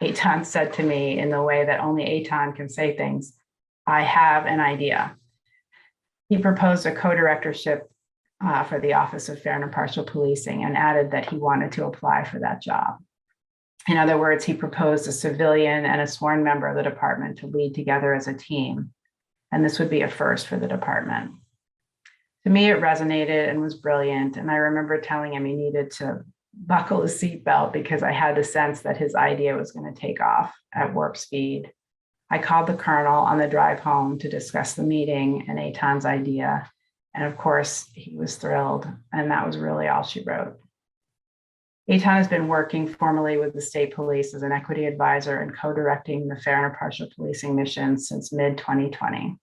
Etan said to me in the way that only Etan can say things, "I have an idea." He proposed a co-directorship for the Office of Fair and Impartial Policing and added that he wanted to apply for that job. In other words, he proposed a civilian and a sworn member of the department to lead together as a team, and this would be a first for the department. To me, it resonated and was brilliant, and I remember telling him he needed to buckle his seatbelt because I had the sense that his idea was going to take off at warp speed. I called the colonel on the drive home to discuss the meeting and Etan's idea, and of course, he was thrilled, and that was really all she wrote. Etan has been working formally with the state police as an equity advisor and co-directing the Fair and Impartial Policing mission since mid-2020.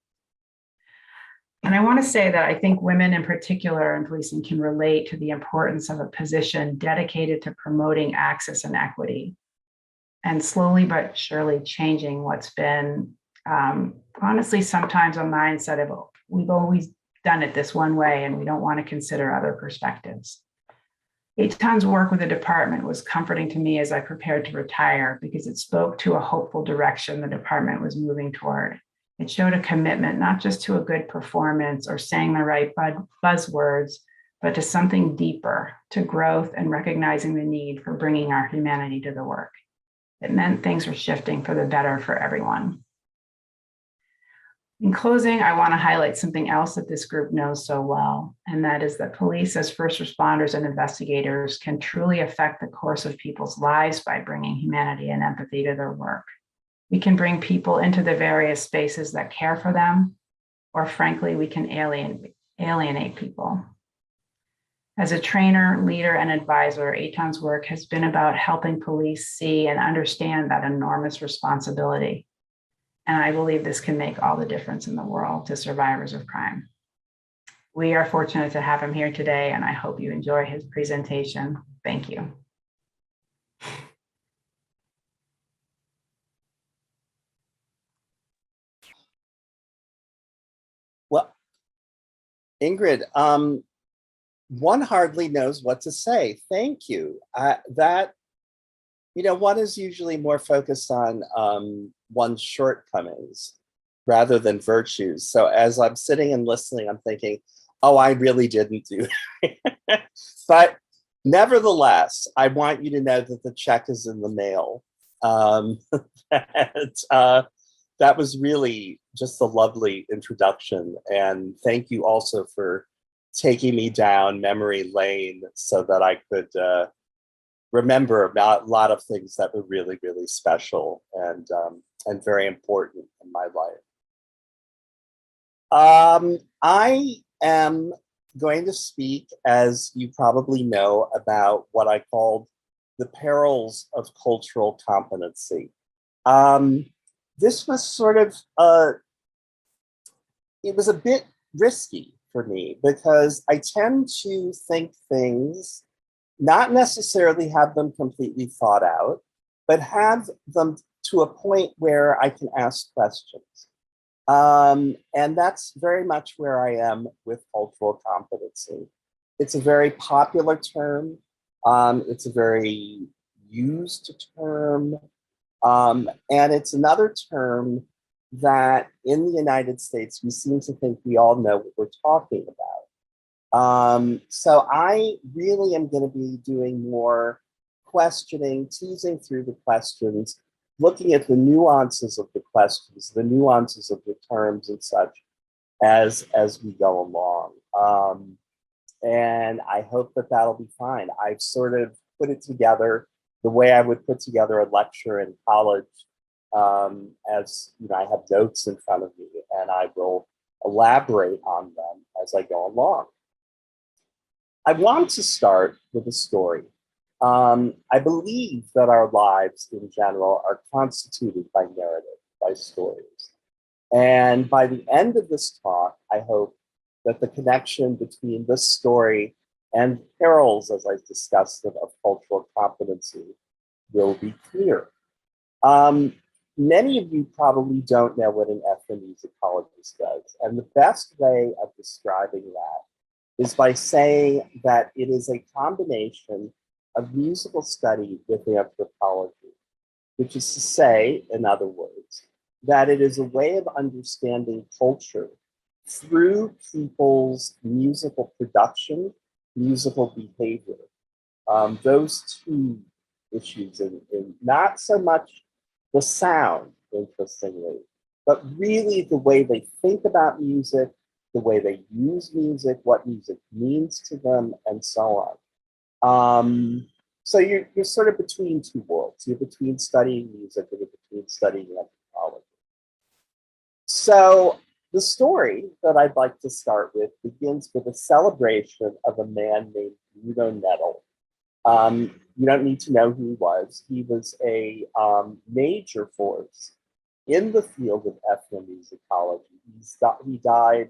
And I want to say that I think women in particular in policing can relate to the importance of a position dedicated to promoting access and equity, and slowly but surely changing what's been, honestly, sometimes a mindset of we've always done it this one way and we don't want to consider other perspectives. Etan's work with the department was comforting to me as I prepared to retire because it spoke to a hopeful direction the department was moving toward. It showed a commitment not just to a good performance or saying the right buzzwords, but to something deeper, to growth and recognizing the need for bringing our humanity to the work. It meant things were shifting for the better for everyone. In closing, I want to highlight something else that this group knows so well, and that is that police as first responders and investigators can truly affect the course of people's lives by bringing humanity and empathy to their work. We can bring people into the various spaces that care for them, or frankly, we can alienate people. As a trainer, leader, and advisor, Etan's work has been about helping police see and understand that enormous responsibility. And I believe this can make all the difference in the world to survivors of crime. We are fortunate to have him here today, and I hope you enjoy his presentation. Thank you. Well, Ingrid, one hardly knows what to say. Thank you. One is usually more focused on one's shortcomings rather than virtues. So as I'm sitting and listening, I'm thinking, oh, I really didn't do it. But nevertheless, I want you to know that the check is in the mail. That was really just a lovely introduction. And thank you also for taking me down memory lane so that I could remember a lot of things that were really, really special and very important in my life. I am going to speak, as you probably know, about what I called the perils of cultural competency. This was sort of, it was a bit risky for me because I tend to think things, not necessarily have them completely thought out, but have them to a point where I can ask questions. And that's very much where I am with cultural competency. It's a very popular term. It's a very used term. And it's another term that in the United States, we seem to think we all know what we're talking about. So I really am going to be doing more questioning, teasing through the questions, looking at the nuances of the questions, the nuances of the terms and such as we go along. And I hope that that'll be fine. I've sort of put it together the way I would put together a lecture in college. As you know, I have notes in front of me and I will elaborate on them as I go along. I want to start with a story. I believe that our lives in general are constituted by narrative, by stories. And by the end of this talk, I hope that the connection between this story and perils, as I discussed them, of cultural competency will be clear. Many of you probably don't know what an ethnomusicologist does. And the best way of describing that is by saying that it is a combination of musical study with anthropology, which is to say, in other words, that it is a way of understanding culture through people's musical production, musical behavior. Those two issues, in not so much the sound, interestingly, but really the way they think about music, the way they use music, what music means to them, and so on. So you're sort of between two worlds. You're between studying music and you're between studying anthropology. So the story that I'd like to start with begins with a celebration of a man named Bruno Nettle. You don't need to know who he was. He was a major force in the field of ethnomusicology. He died,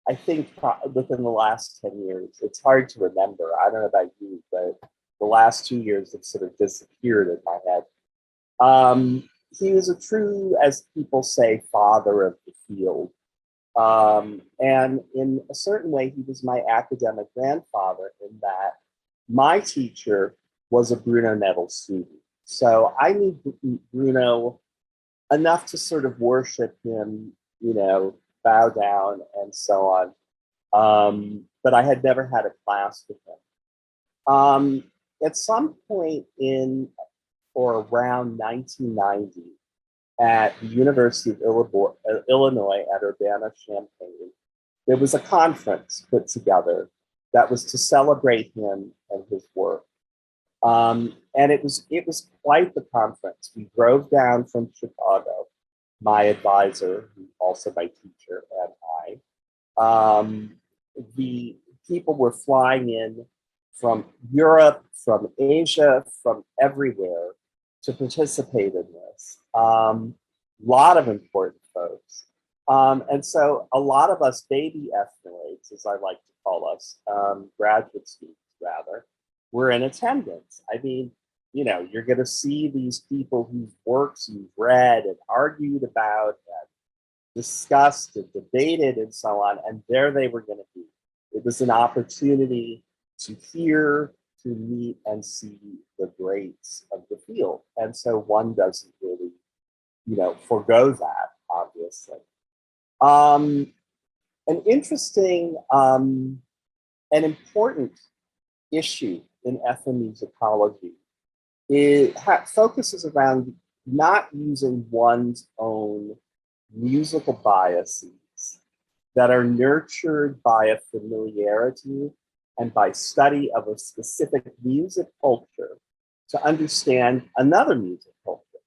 I think, within the last 10 years. It's hard to remember. I don't know about you, but the last 2 years have sort of disappeared in my head. He was a true, as people say, father of the field. And in a certain way, he was my academic grandfather in that my teacher was a Bruno Nettle student. So I knew Bruno enough to sort of worship him, you know, bow down and so on. But I had never had a class with him. At some point in or around 1990, at the University of Illinois at Urbana-Champaign, there was a conference put together that was to celebrate him and his work. And it was quite the conference. We drove down from Chicago, my advisor, also my teacher, and I. The people were flying in from Europe, from Asia, from everywhere to participate in this. Lot of important folks. And so a lot of us baby ethnoids, as I like to call us, graduate students rather, were in attendance. I mean, you know, you're going to see these people whose works you've read and argued about and discussed and debated and so on, and there they were going to be. It was an opportunity to hear, to meet, and see the greats of the field. And so one doesn't really, you know, forego that, obviously. An interesting and important issue in ethnomusicology focuses around not using one's own musical biases that are nurtured by a familiarity and by study of a specific music culture to understand another music culture,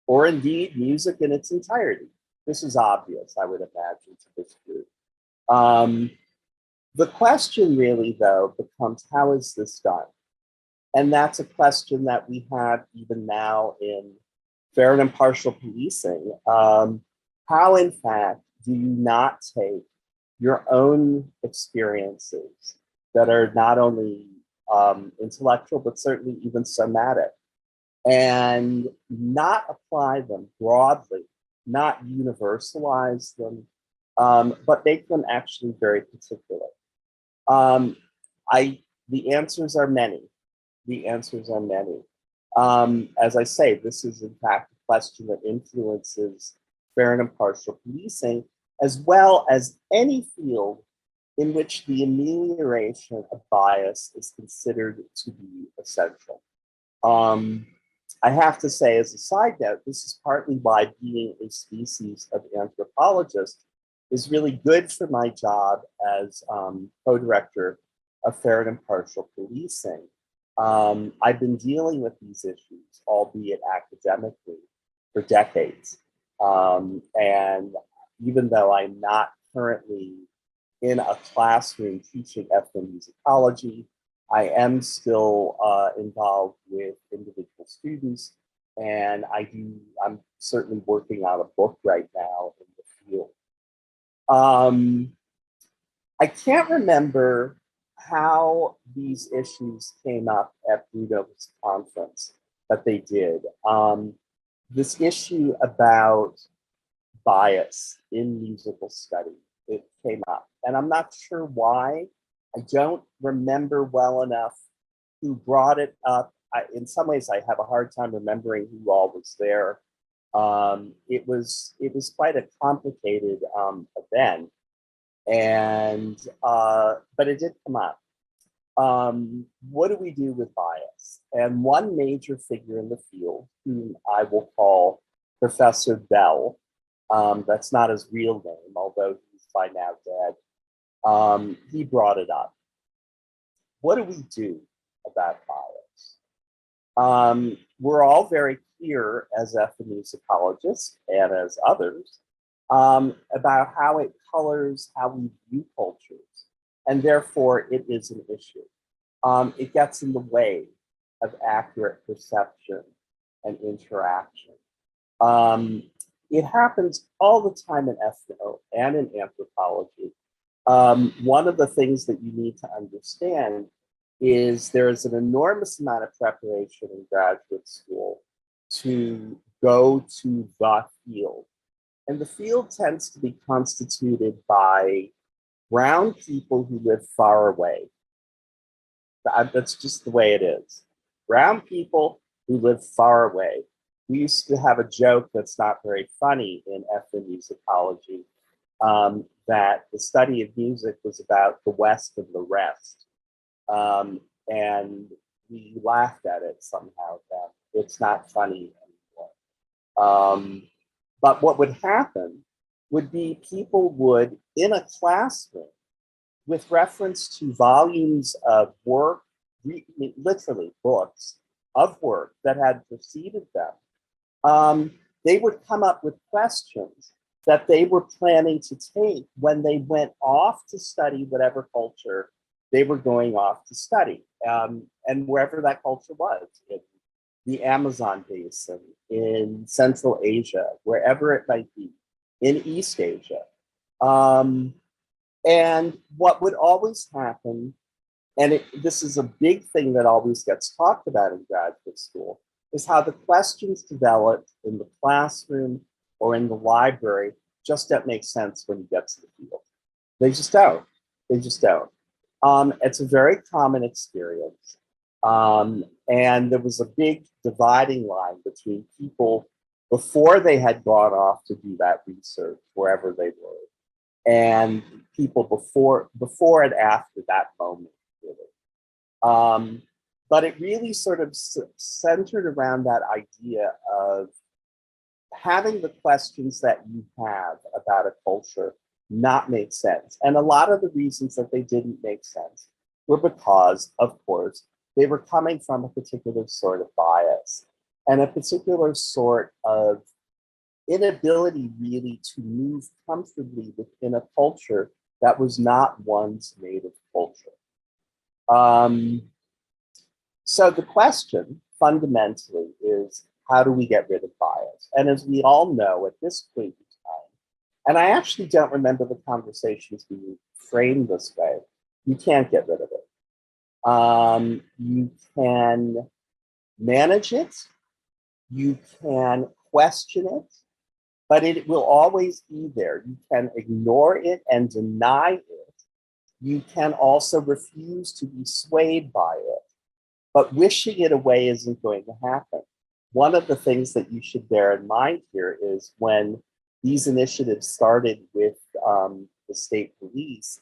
or indeed music in its entirety. This is obvious, I would imagine, to this group. The question really, though, becomes how is this done? And that's a question that we have even now in fair and impartial policing. How, in fact, do you not take your own experiences that are not only intellectual, but certainly even somatic, and not apply them broadly, not universalize them, but make them actually very particular? The answers are many. The answers are many. As I say, this is in fact a question that influences fair and impartial policing, as well as any field in which the amelioration of bias is considered to be essential. I have to say, as a side note, this is partly why being a species of anthropologist is really good for my job as co-director of fair and impartial policing. I've been dealing with these issues, albeit academically, for decades. And even though I'm not currently in a classroom teaching ethnomusicology, I am still involved with individual students, and I'm certainly working on a book right now in the field. I can't remember how these issues came up at Bruno's conference, but they did. This issue about bias in musical study, it came up, and I'm not sure why. I don't remember well enough who brought it up. In some ways, I have a hard time remembering who all was there. It was quite a complicated event, and but it did come up. What do we do with bias? And one major figure in the field, whom I will call Professor Bell, that's not his real name, although he's by now dead, he brought it up. What do we do about bias? We're all very clear as ethnomusicologists and as others about how it colors how we view cultures, and therefore it is an issue. It gets in the way of accurate perception and interaction. It happens all the time in ethno and in anthropology. One of the things that you need to understand is there is an enormous amount of preparation in graduate school to go to the field. And the field tends to be constituted by brown people who live far away. That's just the way it is. Brown people who live far away. We used to have a joke that's not very funny in ethnomusicology, that the study of music was about the West and the rest. And we laughed at it somehow. That it's not funny anymore. But what would happen would be people would, in a classroom, with reference to volumes of work, literally books of work that had preceded them, they would come up with questions that they were planning to take when they went off to study whatever culture they were going off to study, and wherever that culture was, in the Amazon basin, in Central Asia, wherever it might be, in East Asia. And what would always happen, and this is a big thing that always gets talked about in graduate school, is how the questions developed in the classroom or in the library just don't make sense when you get to the field. They just don't. They just don't. It's a very common experience. And there was a big dividing line between people before they had gone off to do that research, wherever they were, and people before and after that moment, really. But it really sort of centered around that idea of having the questions that you have about a culture not make sense. And a lot of the reasons that they didn't make sense were because, of course, they were coming from a particular sort of bias and a particular sort of inability really to move comfortably within a culture that was not one's native culture. So the question fundamentally is, how do we get rid of bias? And as we all know at this point in time, and I actually don't remember the conversations being framed this way, you can't get rid of it. You can manage it, you can question it, but it will always be there. You can ignore it and deny it. You can also refuse to be swayed by it, but wishing it away isn't going to happen. One of the things that you should bear in mind here is when these initiatives started with the state police,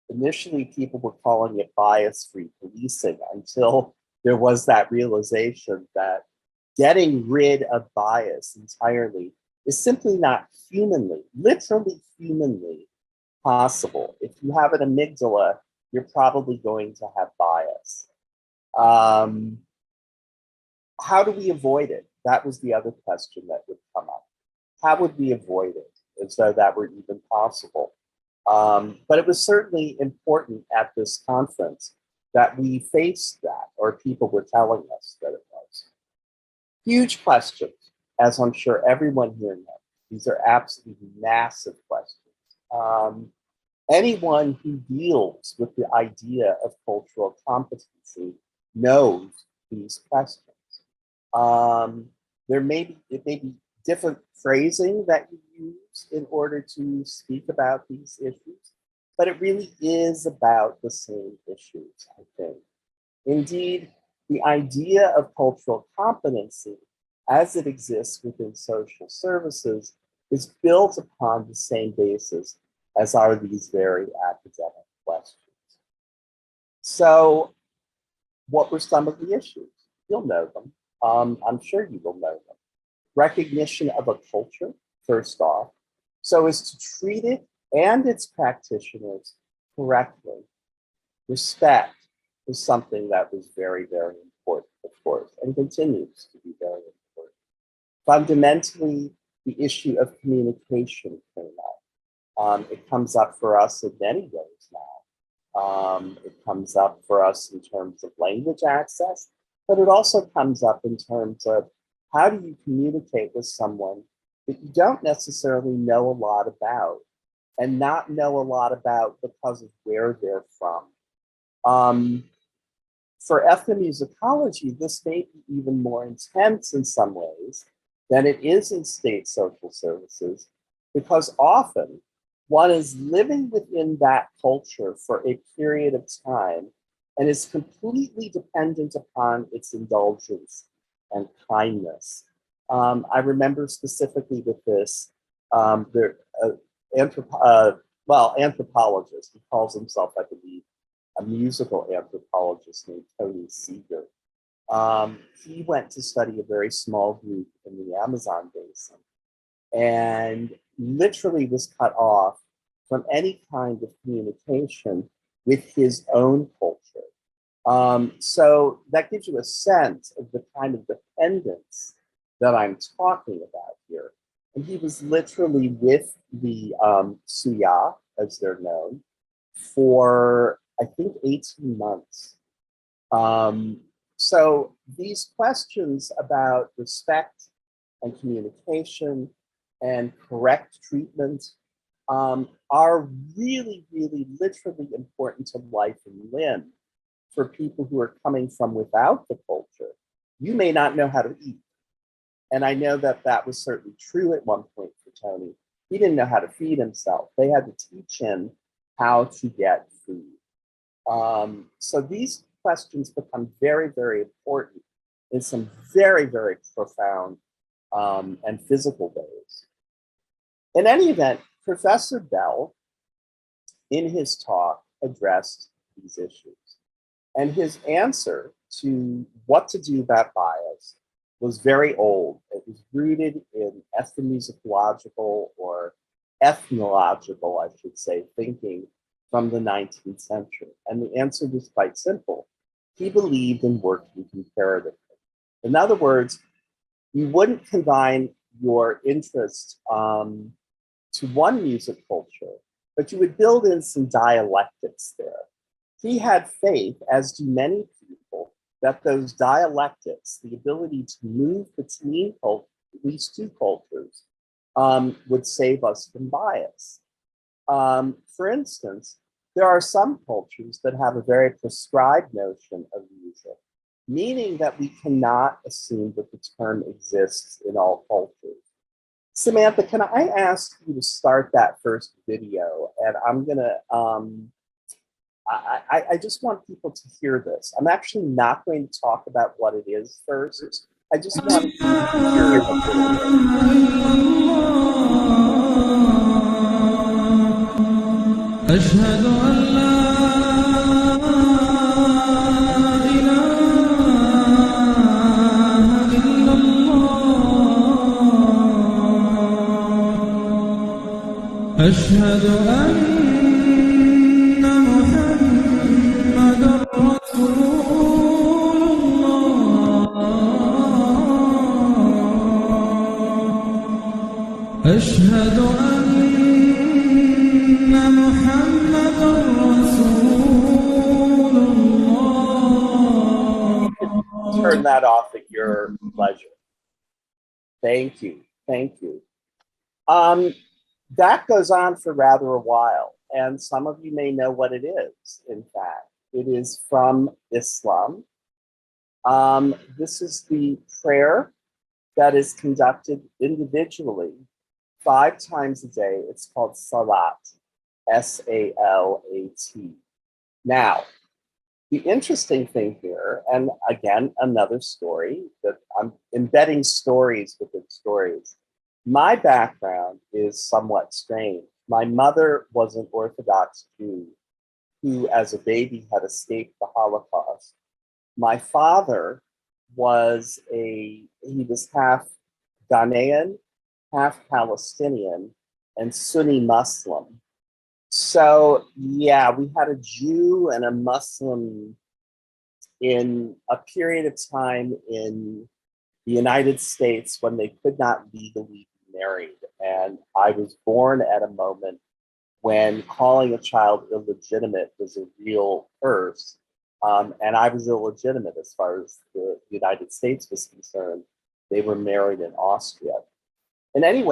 initially people were calling it bias-free policing until there was that realization that getting rid of bias entirely is simply not humanly, literally humanly possible. If you have an amygdala, you're probably going to have bias. How do we avoid it? That was the other question that would come up. How would we avoid it as though that were even possible? But it was certainly important at this conference that we faced that, or people were telling us that it was. Huge questions, as I'm sure everyone here knows. These are absolutely massive questions. Anyone who deals with the idea of cultural competency knows these questions. It may be different phrasing that you use in order to speak about these issues, but it really is about the same issues, I think. Indeed, the idea of cultural competency as it exists within social services is built upon the same basis as are these very academic questions. So what were some of the issues? You'll know them. I'm sure you will know them. Recognition of a culture, first off, so as to treat it and its practitioners correctly. Respect is something that was very, very important, of course, and continues to be very important. Fundamentally, the issue of communication came up. It comes up for us in many ways now. It comes up for us in terms of language access, but it also comes up in terms of how do you communicate with someone that you don't necessarily know a lot about, and not know a lot about because of where they're from. For ethnomusicology, this may be even more intense in some ways than it is in state social services, because often one is living within that culture for a period of time and is completely dependent upon its indulgence and kindness. I remember specifically with this, anthropologist, he calls himself, I believe, a musical anthropologist named Tony Seeger. He went to study a very small group in the Amazon basin. and literally was cut off from any kind of communication with his own culture. So that gives you a sense of the kind of dependence that I'm talking about here. And he was literally with the Suya, as they're known, for I think 18 months. So these questions about respect and communication and correct treatment are really, really literally important to life and limb for people who are coming from without the culture. You may not know how to eat. And I know that that was certainly true at one point for Tony. He didn't know how to feed himself. They had to teach him how to get food. So these questions become very, very important in some very, very profound and physical ways. In any event, Professor Bell, in his talk, addressed these issues. And his answer to what to do about bias was very old. It was rooted in ethnomusicological or ethnological, I should say, thinking from the 19th century. And the answer was quite simple. He believed in working comparatively. In other words, you wouldn't combine your interest to one music culture, but you would build in some dialectics there. He had faith, as do many people, that those dialectics, the ability to move between these two cultures, would save us from bias. For instance, there are some cultures that have a very prescribed notion of music, meaning that we cannot assume that the term exists in all cultures. Samantha, can I ask you to start that first video? And I'm gonna, I just want people to hear this. I'm actually not going to talk about what it is first. I just want you to hear it a little bit. أشهد أن لا إله إلا الله أشهد أن محمدا رسول الله أشهد Turn that off at your leisure. Thank you. Thank you. That goes on for rather a while, and some of you may know what it is, in fact. It is from Islam. This is the prayer that is conducted individually 5 times a day. It's called Salat, S-A-L-A-T. Now, the interesting thing here, and again, another story, that I'm embedding stories within stories. My background is somewhat strange. My mother was an Orthodox Jew who, as a baby, had escaped the Holocaust. My father was he was half Ghanaian, half Palestinian, and Sunni Muslim. So yeah, we had a Jew and a Muslim in a period of time in the United States when they could not legally be married. And I was born at a moment when calling a child illegitimate was a real curse. And I was illegitimate as far as the United States was concerned. They were married in Austria. In any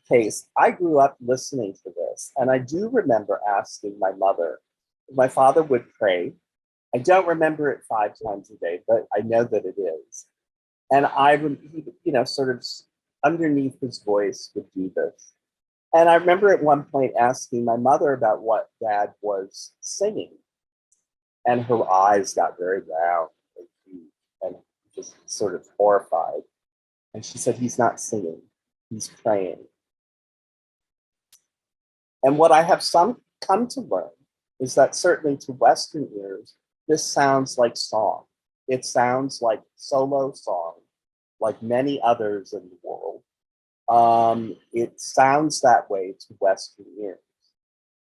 case, I grew up listening to this, and I do remember asking my mother. My father would pray. I don't remember it 5 times a day, but I know that it is. And he, sort of underneath his voice would do this. And I remember at one point asking my mother about what Dad was singing, and her eyes got very round and huge and just sort of horrified. And she said, "He's not singing, he's praying." And what I have come to learn is that certainly to Western ears, this sounds like song. It sounds like solo song, like many others in the world. It sounds that way to Western ears.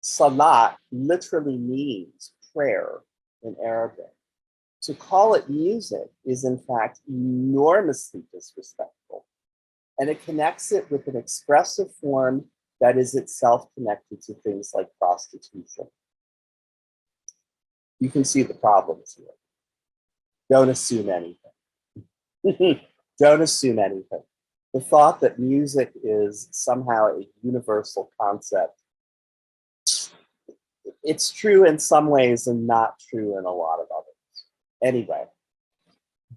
Salat literally means prayer in Arabic. To call it music is in fact enormously disrespectful, and it connects it with an expressive form that is itself connected to things like prostitution. You can see the problems here. Don't assume anything. Don't assume anything. The thought that music is somehow a universal concept, it's true in some ways and not true in a lot of others. Anyway,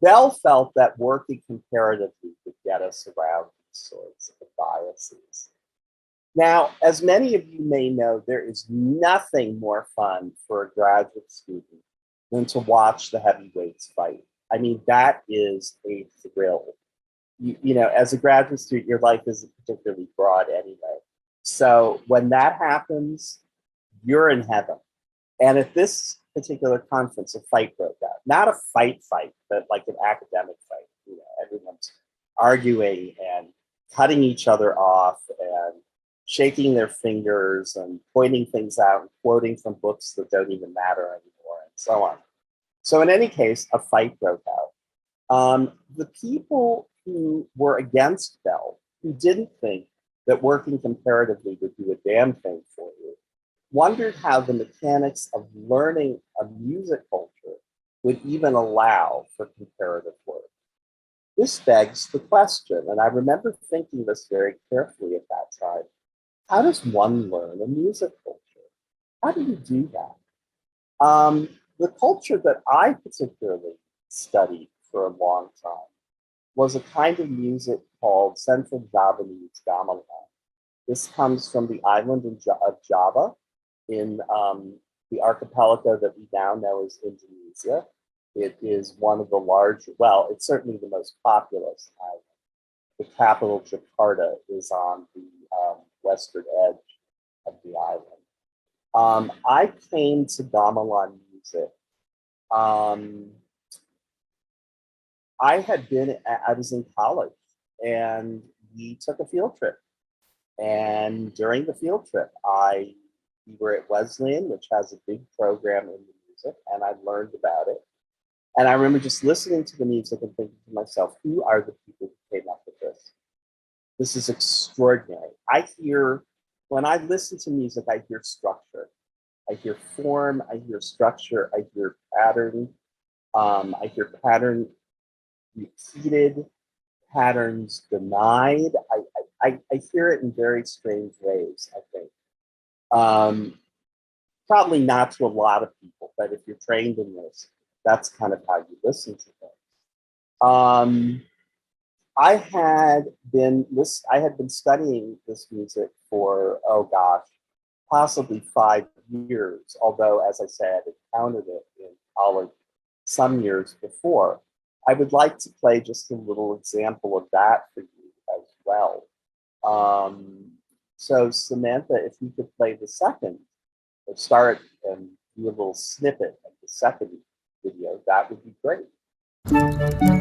Bell felt that working comparatively would get us around these sorts of biases. Now, as many of you may know, there is nothing more fun for a graduate student than to watch the heavyweights fight. I mean, that is a thrill. You know, as a graduate student, your life isn't particularly broad anyway. So when that happens, you're in heaven. And at this particular conference, a fight broke out. Not a fight, but like an academic fight. You know, everyone's arguing and cutting each other off and shaking their fingers and pointing things out and quoting from books that don't even matter anymore and so on. So in any case, a fight broke out. The people who were against Bell, who didn't think that working comparatively would do a damn thing for you, wondered how the mechanics of learning a music culture would even allow for comparative work. This begs the question, and I remember thinking this very carefully at that time, how does one learn a music culture? How do you do that? The culture that I particularly studied for a long time was a kind of music called Central Javanese gamelan. This comes from the island of Java in the archipelago that we now know as Indonesia. It is one of the large, well, it's certainly the most populous island. The capital, Jakarta, is on the western edge of the island. I came to gamelan music. I was in college and we took a field trip. And during the field trip, we were at Wesleyan, which has a big program in the music, and I learned about it. And I remember just listening to the music and thinking to myself, who are the people who came up with this? This is extraordinary. When I listen to music, I hear structure. I hear form, I hear structure, I hear pattern. I hear pattern repeated, patterns denied. I hear it in very strange ways, I think. Probably not to a lot of people, but if you're trained in this, that's kind of how you listen to things. I had been studying this music for, possibly 5 years, although, as I said, I encountered it in college some years before. I would like to play just a little example of that for you as well. So Samantha, if you could play the second, or start and do a little snippet of the second video, that would be great.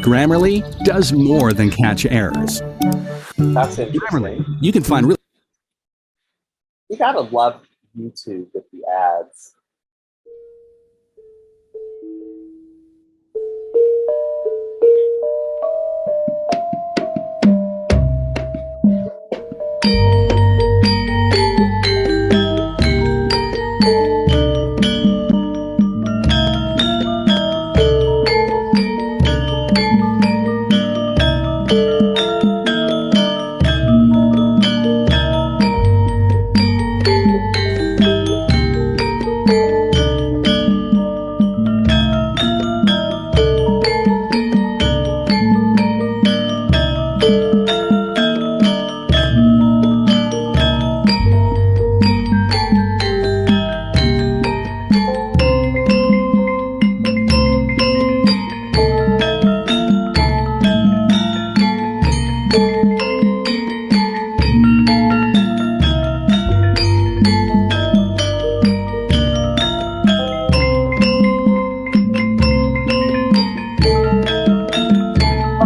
Grammarly does more than catch errors. That's interesting. Grammarly, you can find really. You gotta love YouTube with the ads.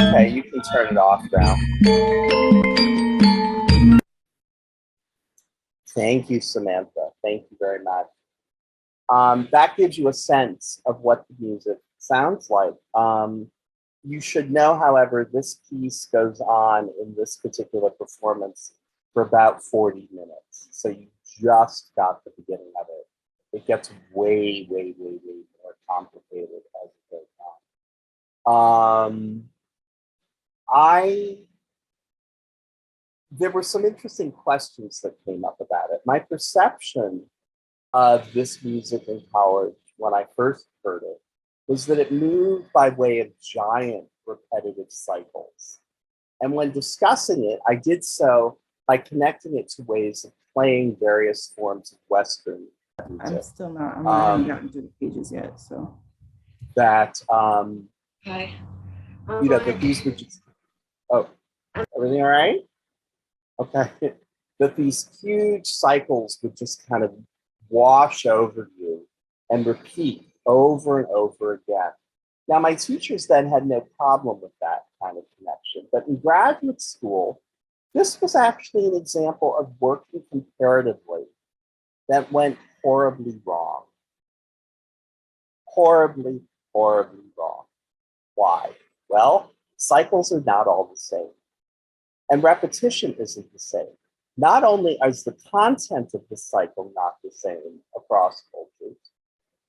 Okay, you can turn it off now. Thank you, Samantha. Thank you very much. That gives you a sense of what the music sounds like. You should know, however, this piece goes on in this particular performance for about 40 minutes. So you just got the beginning of it. It gets way, way, way, way more complicated as it goes on. There were some interesting questions that came up about it. My perception of this music in college when I first heard it was that it moved by way of giant repetitive cycles. And when discussing it, I did so by connecting it to ways of playing various forms of Western music. I'm still not, I haven't gotten to the pages yet, so. That, Hi. you know, that these were just, oh, everything all right? Okay. That these huge cycles would just kind of wash over you and repeat over and over again. Now, my teachers then had no problem with that kind of connection, but in graduate school, this was actually an example of working comparatively that went horribly wrong. Horribly, horribly wrong. Why? Well, cycles are not all the same. And repetition isn't the same. Not only is the content of the cycle not the same across cultures,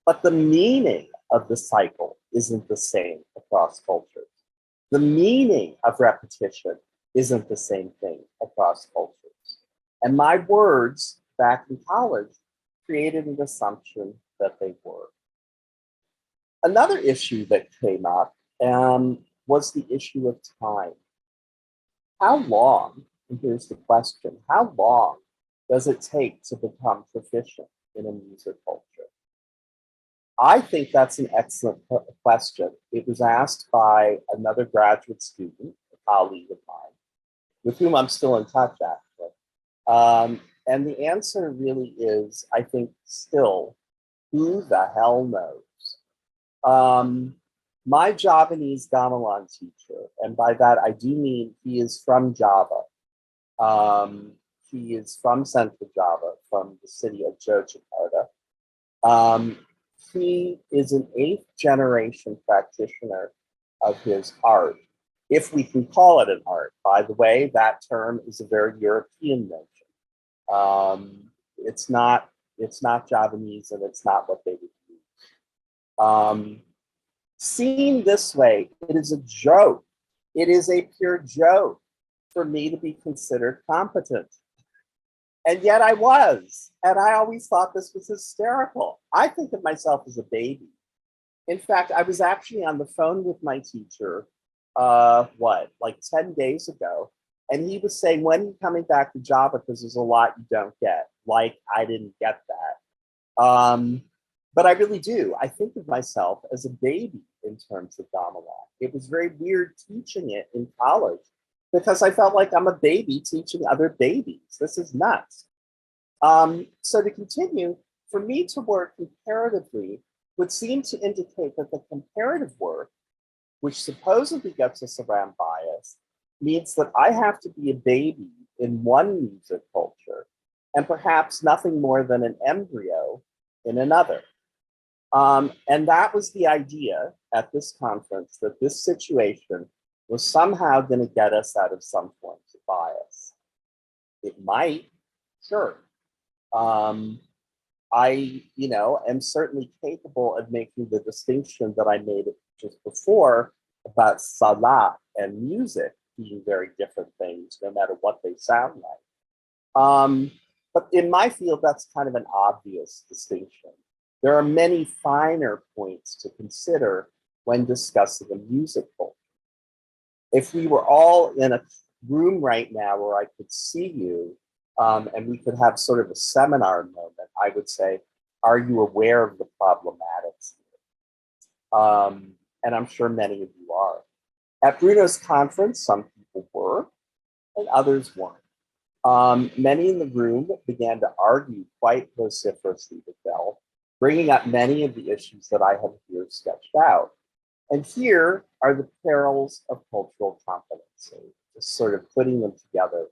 but the meaning of the cycle isn't the same across cultures. The meaning of repetition isn't the same thing across cultures. And my words back in college created an assumption that they were. Another issue that came up was the issue of time. How long, and here's the question, how long does it take to become proficient in a music culture? I think that's an excellent question. It was asked by another graduate student, a colleague of mine, with whom I'm still in touch, actually. And the answer really is, I think, still, who the hell knows? My Javanese gamelan teacher, and by that I do mean he is from Java. He is from Central Java, from the city of Yogyakarta. He is an 8th generation practitioner of his art, if we can call it an art. By the way, that term is a very European notion. It's not Javanese, and it's not what they would use. Seen this way, it is a joke. It is a pure joke for me to be considered competent. And yet I was, and I always thought this was hysterical. I think of myself as a baby. In fact, I was actually on the phone with my teacher, like 10 days ago, and he was saying, when are you coming back to Java? Because there's a lot you don't get. Like, I didn't get that. But I really do. I think of myself as a baby in terms of gamelan. It was very weird teaching it in college because I felt like I'm a baby teaching other babies. This is nuts. So to continue, for me to work comparatively would seem to indicate that the comparative work, which supposedly gets us around bias, means that I have to be a baby in one music culture and perhaps nothing more than an embryo in another. And that was the idea at this conference, that this situation was somehow going to get us out of some forms of bias. It might, sure. I, am certainly capable of making the distinction that I made just before about salat and music being very different things, no matter what they sound like. But in my field, that's kind of an obvious distinction. There are many finer points to consider when discussing a music culture. If we were all in a room right now where I could see you and we could have sort of a seminar moment, I would say, are you aware of the problematics here? And I'm sure many of you are. At Bruno's conference, some people were and others weren't. Many in the room began to argue quite vociferously with Bell, bringing up many of the issues that I have here sketched out. And here are the perils of cultural competency, just sort of putting them together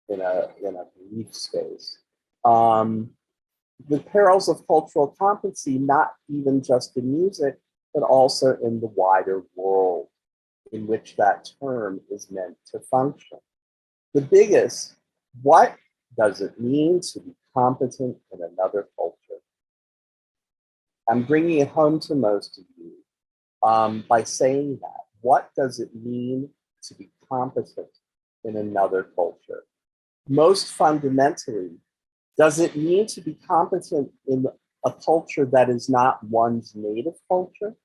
in a brief space. The perils of cultural competency, not even just in music, but also in the wider world in which that term is meant to function. The biggest, what does it mean to be competent in another culture? I'm bringing it home to most of you by saying that. What does it mean to be competent in another culture? Most fundamentally, does it mean to be competent in a culture that is not one's native culture?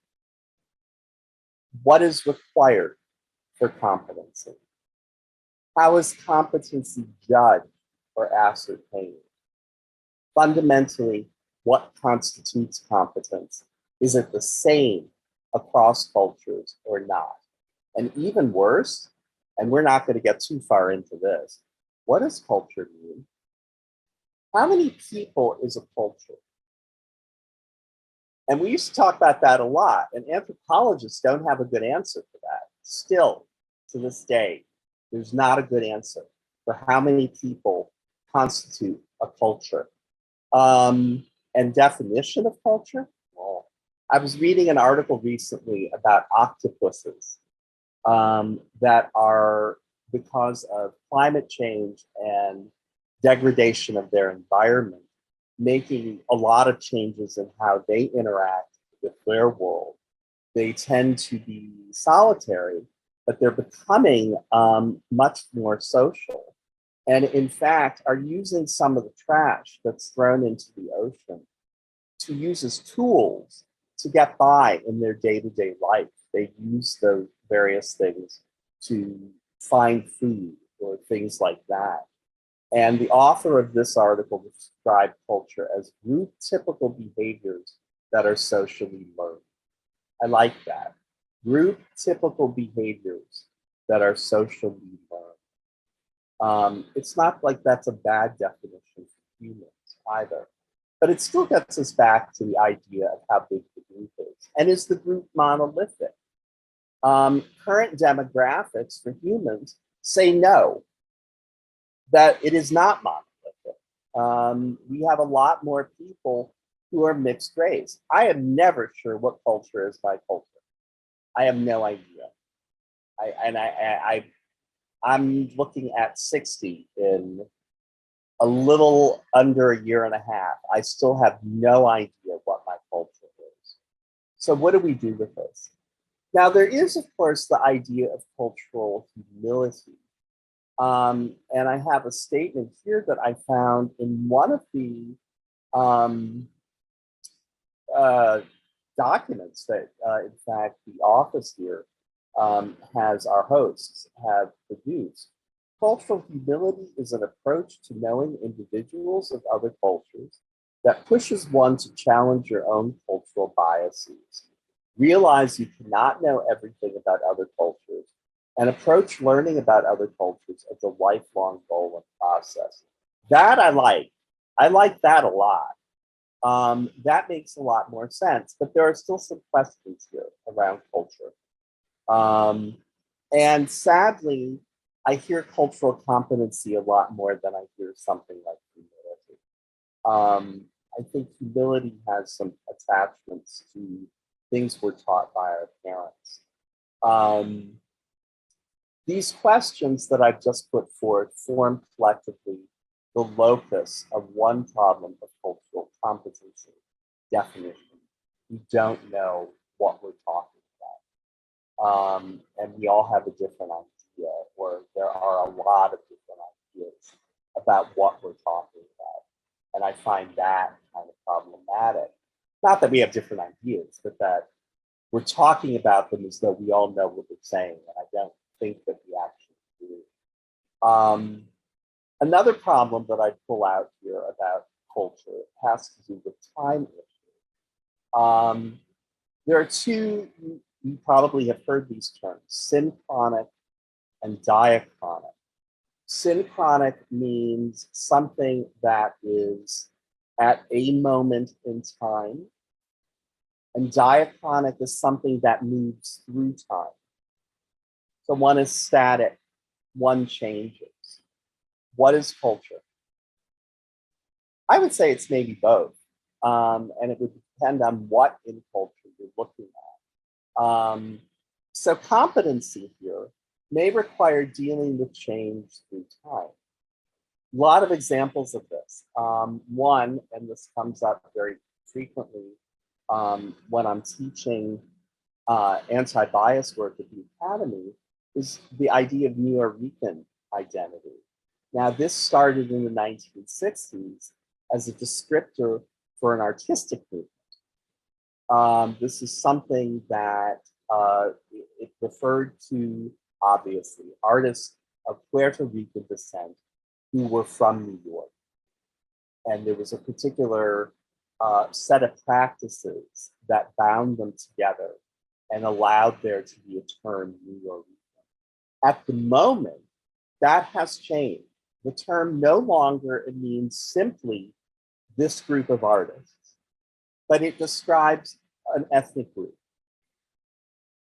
What is required for competency? How is competency judged or ascertained? Fundamentally, what constitutes competence? Is it the same across cultures or not? And even worse, and we're not going to get too far into this, what does culture mean? How many people is a culture? And we used to talk about that a lot, and anthropologists don't have a good answer for that. Still, to this day, there's not a good answer for how many people constitute a culture. And definition of culture? Well, I was reading an article recently about octopuses that are, because of climate change and degradation of their environment, making a lot of changes in how they interact with their world. They tend to be solitary, but they're becoming much more social. And in fact, are using some of the trash that's thrown into the ocean to use as tools to get by in their day-to-day life. They use those various things to find food or things like that. And the author of this article described culture as group typical behaviors that are socially learned. I like that. Group typical behaviors that are socially learned. It's not like that's a bad definition for humans either, but it still gets us back to the idea of how big the group is. And is the group monolithic? Current demographics for humans say no, that it is not monolithic. We have a lot more people who are mixed race. I am never sure what culture is my culture. I have no idea. I'm looking at 60 in a little under a year and a half. I still have no idea what my culture is. So what do we do with this? Now, there is, of course, the idea of cultural humility. And I have a statement here that I found in one of the documents that, in fact, the office here has our hosts have produced. Cultural humility is an approach to knowing individuals of other cultures that pushes one to challenge your own cultural biases. Realize you cannot know everything about other cultures and approach learning about other cultures as a lifelong goal and process. That I like. I like that a lot. That makes a lot more sense, but there are still some questions here around culture. And sadly, I hear cultural competency a lot more than I hear something like humility. I think humility has some attachments to things we're taught by our parents. These questions that I've just put forth form collectively the locus of one problem of cultural competency definition. We don't know what we're talking about. And we all have a different idea, or there are a lot of different ideas about what we're talking about. And I find that kind of problematic. Not that we have different ideas, but that we're talking about them as though we all know what they're saying, and I don't think that we actually do. Another problem that I pull out here about culture has to do with time issues. There are two, you probably have heard these terms, synchronic and diachronic. Synchronic means something that is at a moment in time, and diachronic is something that moves through time. So one is static, one changes. What is culture? I would say it's maybe both. And it would depend on what in culture you're looking at. So competency here may require dealing with change through time. A lot of examples of this. One, and this comes up very frequently when I'm teaching anti-bias work at the Academy, is the idea of Nuyorican identity. Now, this started in the 1960s as a descriptor for an artistic movement. This is something that it referred to, obviously, artists of Puerto Rican descent who were from New York. And there was a particular set of practices that bound them together and allowed there to be a term New York. At the moment, that has changed. The term no longer means simply this group of artists, but it describes an ethnic group.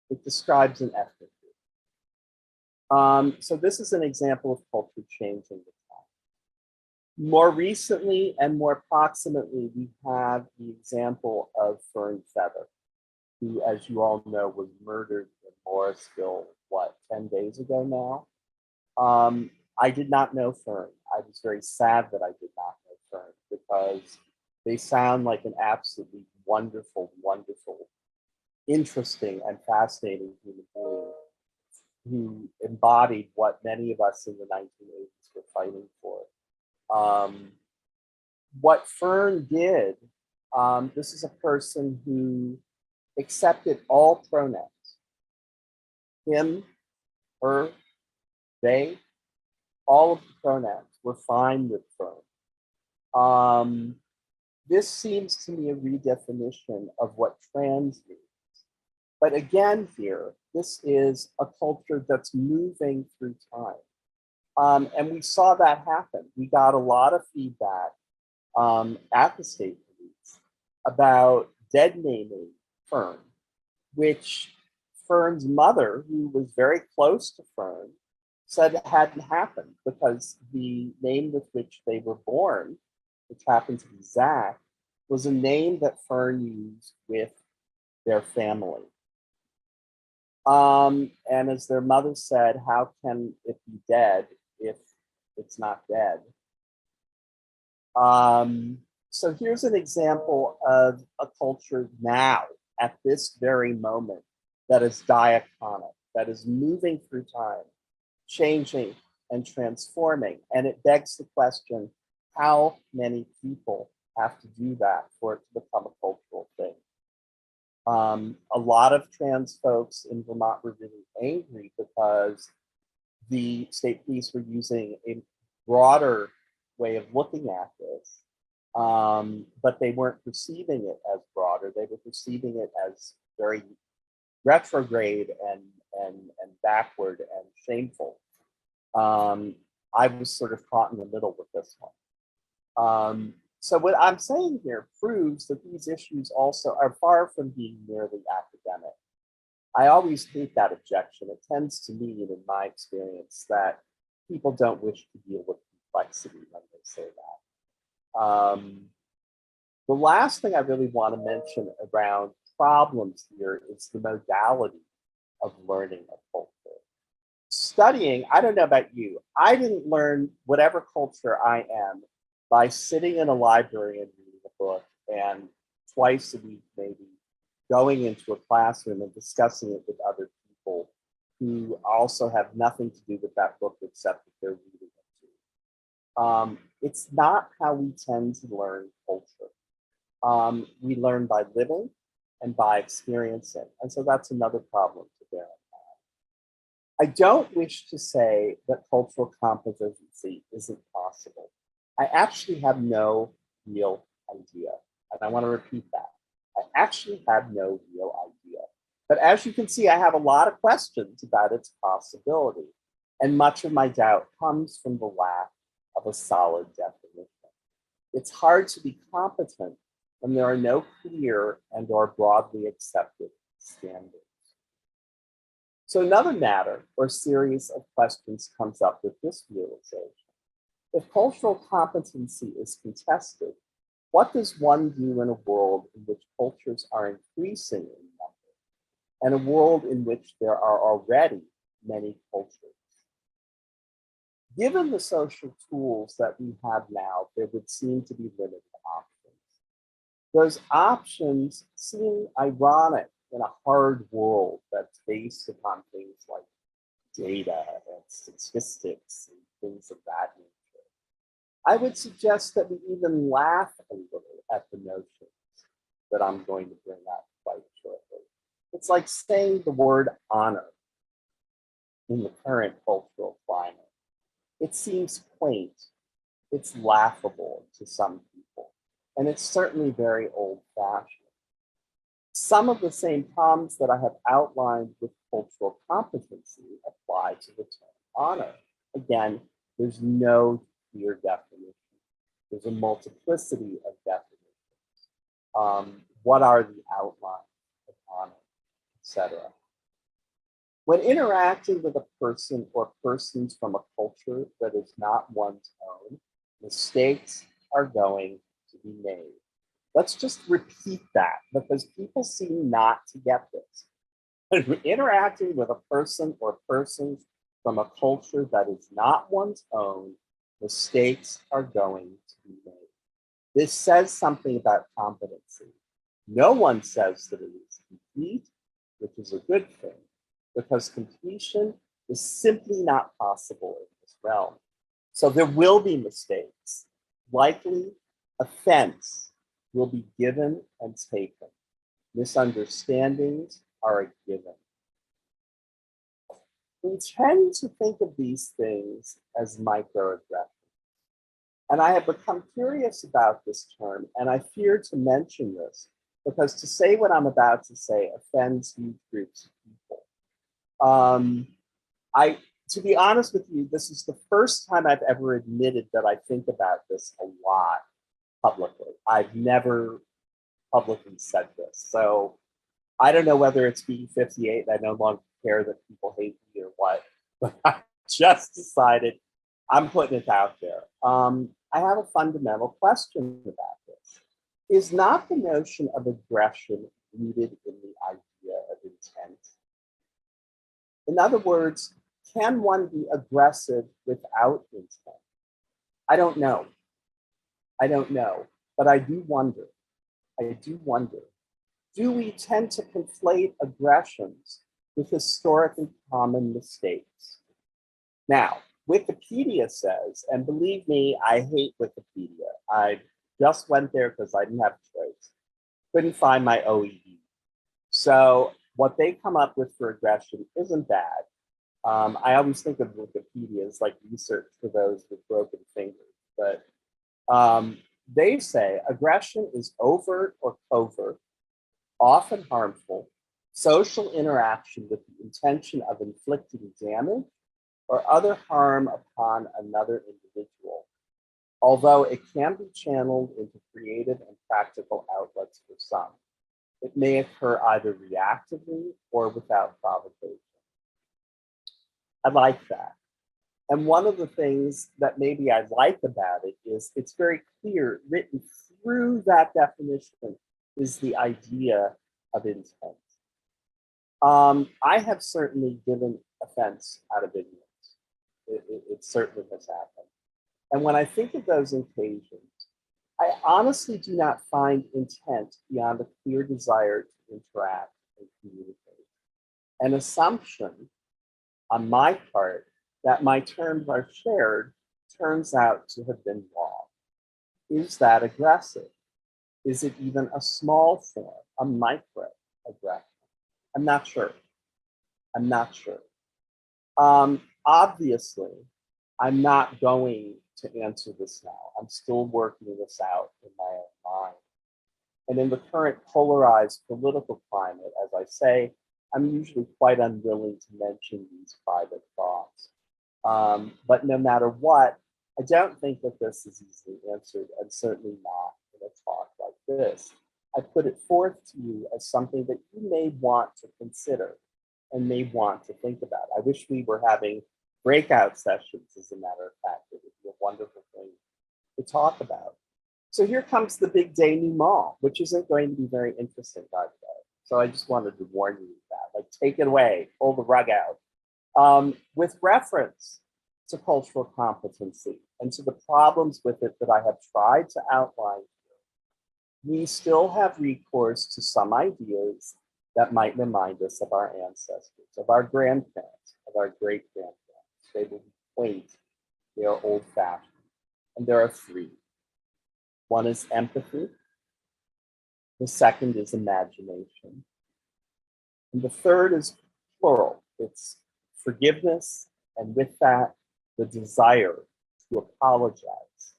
It describes an ethnic group. So this is an example of culture changing the time. More recently and more proximately, we have the example of Fern Feather, who, as you all know, was murdered in Morrisville, 10 days ago now? I did not know Fern. I was very sad that I did not know Fern because they sound like an absolutely wonderful, wonderful, interesting, and fascinating human being who embodied what many of us in the 1980s were fighting for. What Fern did, this is a person who accepted all pronouns. Him, her, they, all of the pronouns were fine with Fern. This seems to me a redefinition of what trans means. But again here, this is a culture that's moving through time. And we saw that happen. We got a lot of feedback at the state police about dead naming Fern, which Fern's mother, who was very close to Fern, said it hadn't happened because the name with which they were born, which happened to be Zach, was a name that Fern used with their family. And as their mother said, how can it be dead if it's not dead? So here's an example of a culture now, at this very moment, that is diachronic, that is moving through time, changing and transforming. And it begs the question, how many people have to do that for it to become a cultural thing? A lot of trans folks in Vermont were really angry because the state police were using a broader way of looking at this, but they weren't perceiving it as broader. They were perceiving it as very retrograde and backward and shameful. I was sort of caught in the middle with this one. So what I'm saying here proves that these issues also are far from being merely academic. I always hate that objection. It tends to mean, in my experience, that people don't wish to deal with complexity when they say that. The last thing I really want to mention around problems here is the modality of learning a culture. Studying, I don't know about you, I didn't learn whatever culture I am by sitting in a library and reading a book and twice a week maybe going into a classroom and discussing it with other people who also have nothing to do with that book except that they're reading it too. It's not how we tend to learn culture. We learn by living and by experiencing. And so that's another problem to bear in mind. I don't wish to say that cultural competency isn't possible. I actually have no real idea. And I want to repeat that. I actually have no real idea. But as you can see, I have a lot of questions about its possibility. And much of my doubt comes from the lack of a solid definition. It's hard to be competent when there are no clear and or broadly accepted standards. So another matter or series of questions comes up with this realization. If cultural competency is contested, what does one do in a world in which cultures are increasing in number, and a world in which there are already many cultures? Given the social tools that we have now, there would seem to be limited options. Those options seem ironic in a hard world that's based upon things like data and statistics and things of that nature. I would suggest that we even laugh a little at the notions that I'm going to bring up quite shortly. It's like saying the word honor in the current cultural climate. It seems quaint, it's laughable to some people, and it's certainly very old-fashioned. Some of the same problems that I have outlined with cultural competency apply to the term honor. Again, there's no clear definition. There's a multiplicity of definitions. What are the outlines of honor, etc.? When interacting with a person or persons from a culture that is not one's own, mistakes are going to be made. Let's just repeat that because people seem not to get this. When interacting with a person or persons from a culture that is not one's own, mistakes are going to be made. This says something about competency. No one says that it is complete, which is a good thing, because completion is simply not possible in this realm. So there will be mistakes. Likely, offense will be given and taken. Misunderstandings are a given. We tend to think of these things as microaggressions. And I have become curious about this term, and I fear to mention this because to say what I'm about to say offends huge groups of people. To be honest with you, this is the first time I've ever admitted that I think about this a lot publicly. I've never publicly said this. So I don't know whether it's being 58. I no longer care that people hate me or what, but I just decided I'm putting it out there. I have a fundamental question about this. Is not the notion of aggression rooted in the idea of intent? In other words, can one be aggressive without intent? I don't know. I don't know, but I do wonder. I do wonder. Do we tend to conflate aggressions with historically common mistakes? Now, Wikipedia says, and believe me, I hate Wikipedia. I just went there because I didn't have a choice. Couldn't find my OED. So what they come up with for aggression isn't bad. I always think of Wikipedia as like research for those with broken fingers, but they say aggression is overt or covert, often harmful, social interaction with the intention of inflicting damage or other harm upon another individual, although it can be channeled into creative and practical outlets for some. It may occur either reactively or without provocation. I like that. And one of the things that maybe I like about it is it's very clear, written through that definition is the idea of intent. I have certainly given offense out of ignorance. It certainly has happened. And when I think of those occasions, I honestly do not find intent beyond a clear desire to interact and communicate. An assumption on my part that my terms are shared turns out to have been wrong. Is that aggressive? Is it even a small form, a microaggression? I'm not sure. I'm not sure. Obviously, I'm not going to answer this now. I'm still working this out in my own mind. And in the current polarized political climate, as I say, I'm usually quite unwilling to mention these private thoughts. But no matter what, I don't think that this is easily answered, and certainly not in a talk like this. I put it forth to you as something that you may want to consider and may want to think about. I wish we were having breakout sessions, as a matter of fact. It would be a wonderful thing to talk about. So here comes the big denouement, which isn't going to be very interesting, by the way. So I just wanted to warn you of that. Like, take it away, pull the rug out. With reference to cultural competency and to the problems with it that I have tried to outline here, we still have recourse to some ideas that might remind us of our ancestors, of our grandparents, of our great-grandparents. They will be quaint, they are old-fashioned, and there are three. One is empathy, the second is imagination, and the third is plural. It's forgiveness, and with that, the desire to apologize.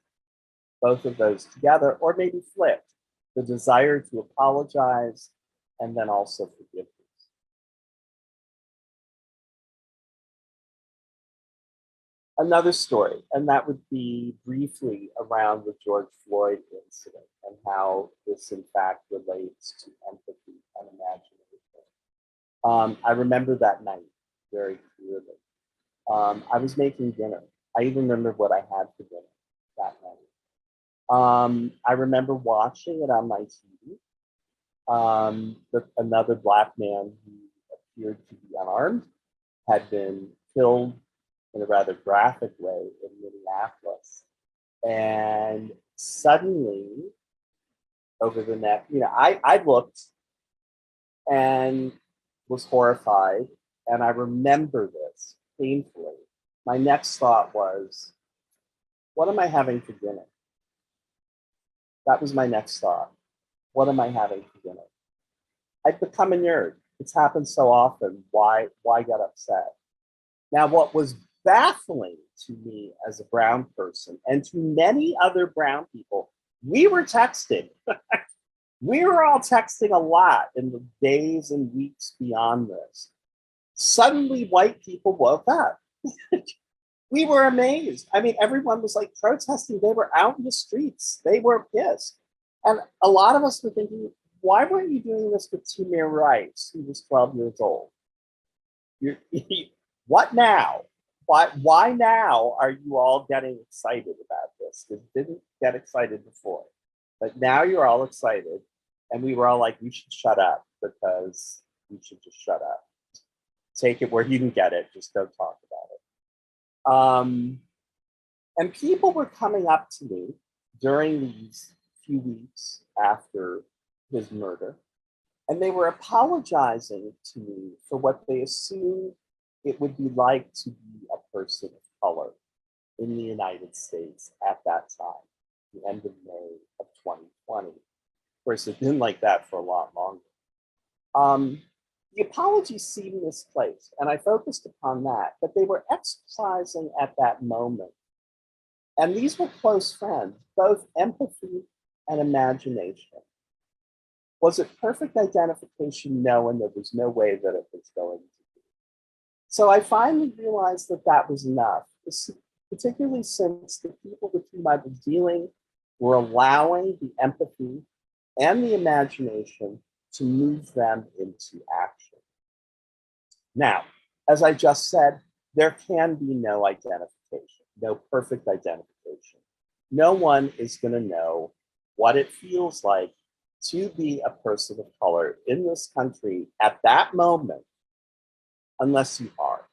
Both of those together, or maybe flipped, the desire to apologize and then also forgiveness. Another story, and that would be briefly around the George Floyd incident and how this in fact relates to empathy and imagination. I remember that night very clearly. I was making dinner. I even remember what I had for dinner that night. I remember watching it on my TV. Another Black man who appeared to be unarmed had been killed in a rather graphic way in Minneapolis. And suddenly, over the next, I looked and was horrified. And I remember this painfully. My next thought was, what am I having for dinner? That was my next thought. What am I having for dinner? I've become a nerd. It's happened so often. Why get upset? Now, what was baffling to me as a brown person and to many other brown people, we were texting. We were all texting a lot in the days and weeks beyond this. Suddenly, white people woke up. We were amazed. I mean, everyone was like protesting. They were out in the streets. They were pissed. And a lot of us were thinking, why weren't you doing this with Tamir Rice, who was 12 years old? What now? Why now are you all getting excited about this? You didn't get excited before, but now you're all excited. And we were all like, we should shut up, because we should just shut up. Take it where you can get it. Just don't talk about it. And people were coming up to me during these few weeks after his murder, and they were apologizing to me for what they assumed it would be like to be a person of color in the United States at that time, the end of May of 2020. Of course, it's been like that for a lot longer. The apologies seemed misplaced, and I focused upon that, but they were exercising at that moment. And these were close friends, both empathy and imagination. Was it perfect identification? No, and there was no way that it was going to be. So I finally realized that that was enough, particularly since the people with whom I was dealing were allowing the empathy and the imagination to move them into action. Now, as I just said, there can be no identification, no perfect identification. No one is going to know what it feels like to be a person of color in this country at that moment, unless you are.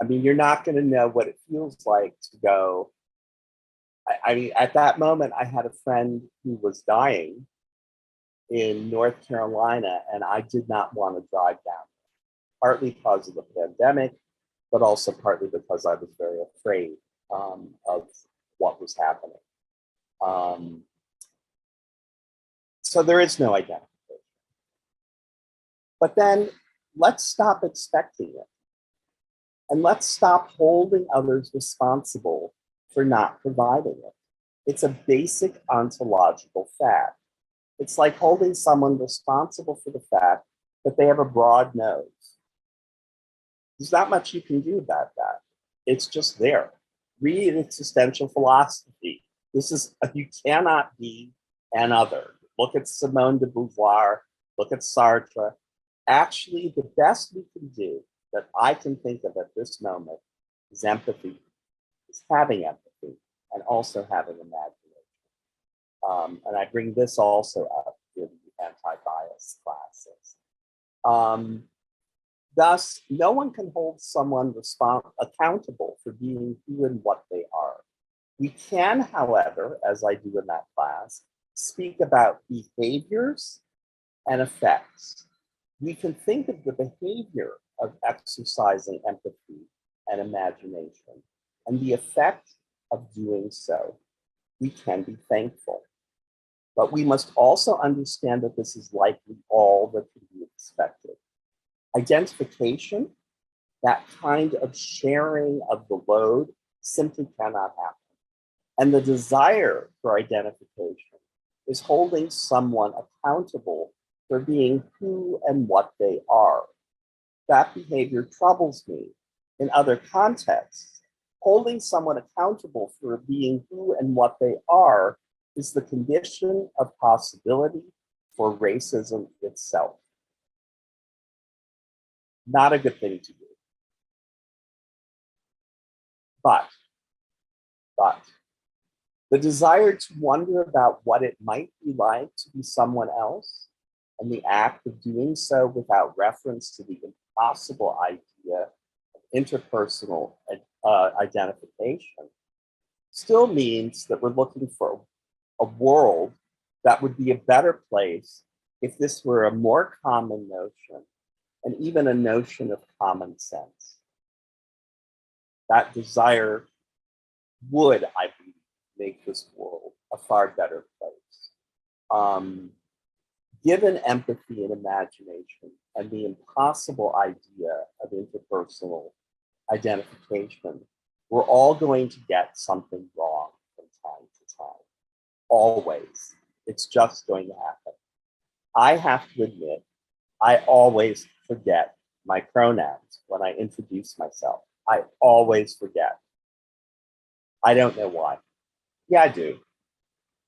I mean, you're not going to know what it feels like to go. I mean, at that moment, I had a friend who was dying in North Carolina, and I did not want to drive down, partly because of the pandemic, but also partly because I was very afraid of what was happening. So there is no identification. But then let's stop expecting it. And let's stop holding others responsible for not providing it. It's a basic ontological fact. It's like holding someone responsible for the fact that they have a broad nose. There's not much you can do about that. It's just there. Read existential philosophy. You cannot be an other. Look at Simone de Beauvoir, look at Sartre. Actually, the best we can do that I can think of at this moment is empathy, is having empathy, and also having imagination. And I bring this also up in the anti-bias classes. Thus, no one can hold someone accountable for being who and what they are. We can, however, as I do in that class, speak about behaviors and effects. We can think of the behavior of exercising empathy and imagination, and the effect of doing so. We can be thankful. But we must also understand that this is likely all that can be expected. Identification, that kind of sharing of the load, simply cannot happen. And the desire for identification is holding someone accountable for being who and what they are. That behavior troubles me. In other contexts, holding someone accountable for being who and what they are is the condition of possibility for racism itself. Not a good thing to do. But the desire to wonder about what it might be like to be someone else, and the act of doing so without reference to the impossible idea of interpersonal identification, still means that we're looking for a world that would be a better place if this were a more common notion, and even a notion of common sense. That desire would, I believe, make this world a far better place. Given empathy and imagination and the impossible idea of interpersonal identification, we're all going to get something wrong from time to time. Always. It's just going to happen. I have to admit, I always forget my pronouns when I introduce myself. I always forget. I don't know why. Yeah, I do.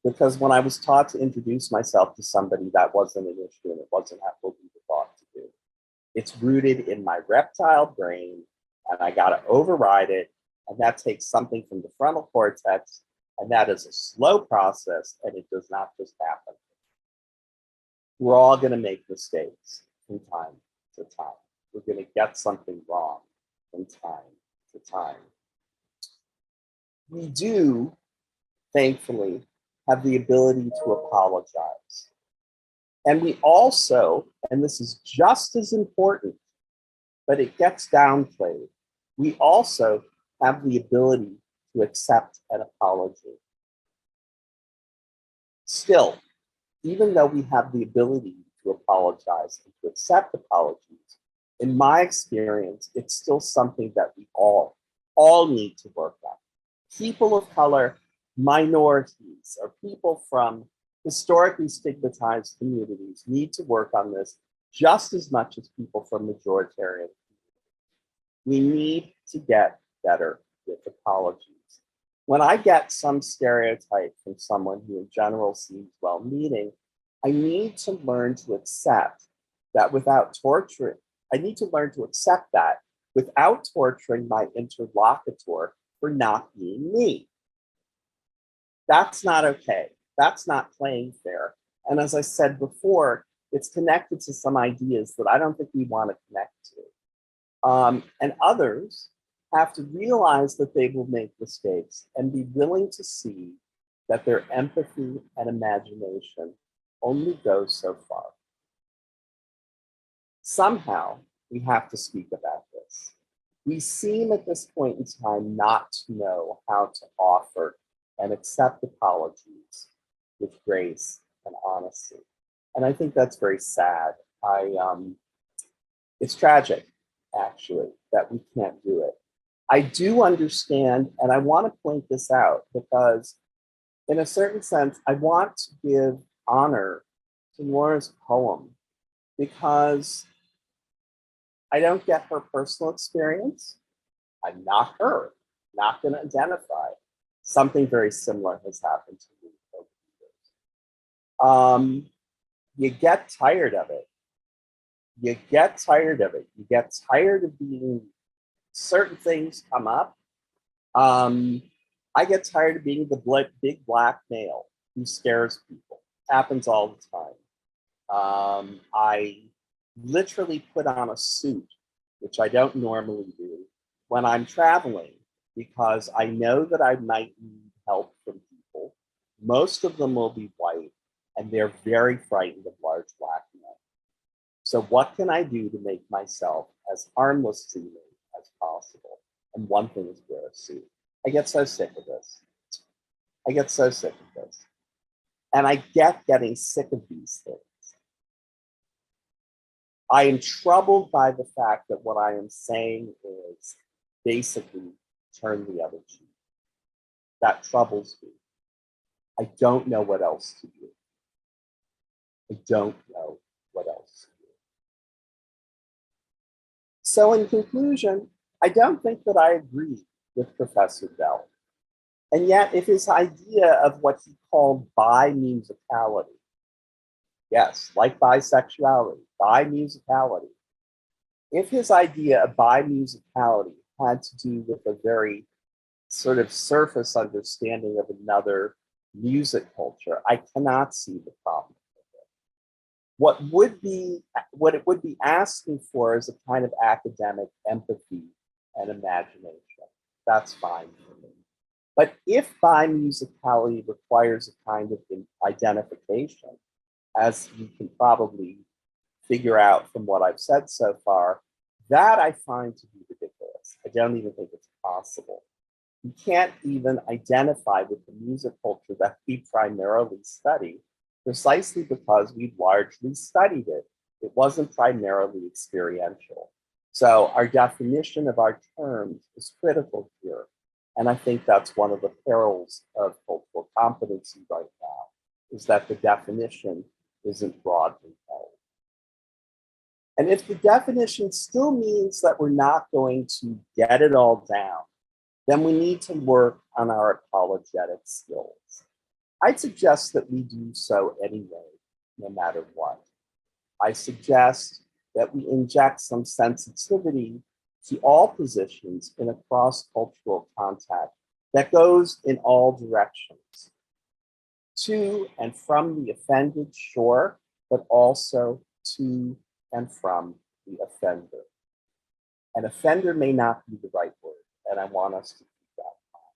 Because when I was taught to introduce myself to somebody, that wasn't an issue and it wasn't what we were taught to do. It's rooted in my reptile brain and I got to override it. And that takes something from the frontal cortex, and that is a slow process and it does not just happen. We're all going to make mistakes from time to time. We're going to get something wrong from time to time. We do, thankfully, have the ability to apologize. And we also, and this is just as important, but it gets downplayed, we also have the ability to accept an apology. Still, even though we have the ability to apologize and to accept apologies, in my experience, it's still something that we all need to work on. People of color, minorities, or people from historically stigmatized communities need to work on this just as much as people from majoritarian communities. We need to get better with apologies. When I get some stereotype from someone who in general seems well-meaning, I need to learn to accept that without torturing, I need to learn to accept that without torturing my interlocutor for not being me. That's not okay. That's not playing fair. And as I said before, it's connected to some ideas that I don't think we want to connect to. And others have to realize that they will make mistakes and be willing to see that their empathy and imagination only goes so far. Somehow, we have to speak about this. We seem at this point in time not to know how to offer and accept apologies with grace and honesty. And I think that's very sad. It's tragic, actually, that we can't do it. I do understand, and I want to point this out because in a certain sense, I want to give honor to Laura's poem because I don't get her personal experience. I'm not her, not going to identify. Something very similar has happened to me over the years. You get tired of it. you get tired of it. You get tired of being, certain things come up. I get tired of being the big black male who scares people. Happens all the time. I literally put on a suit, which I don't normally do, when I'm traveling, because I know that I might need help from people. Most of them will be white, and they're very frightened of large black men. So what can I do to make myself as harmless to me as possible? And one thing is wear a suit. I get so sick of this. I get so sick of this. And I get getting sick of these things. I am troubled by the fact that what I am saying is basically turn the other cheek. That troubles me. I don't know what else to do. I don't know what else to do. So in conclusion, I don't think that I agree with Professor Bell. And yet, if his idea of what he called bi-musicality, yes, like bisexuality, bi-musicality, if his idea of bi-musicality had to do with a very sort of surface understanding of another music culture, I cannot see the problem with it. What it would be asking for is a kind of academic empathy and imagination. That's fine for me. But if bi-musicality requires a kind of identification, as you can probably figure out from what I've said so far, that I find to be ridiculous. I don't even think it's possible. You can't even identify with the music culture that we primarily study, precisely because we've largely studied it. It wasn't primarily experiential. So our definition of our terms is critical here. And I think that's one of the perils of cultural competency right now, is that the definition isn't broadly held. And if the definition still means that we're not going to get it all down, then we need to work on our apologetic skills. I'd suggest that we do so anyway, no matter what. I suggest that we inject some sensitivity to all positions in a cross-cultural contact that goes in all directions. To and from the offended, sure, but also to and from the offender. An offender may not be the right word, and I want us to keep that in mind.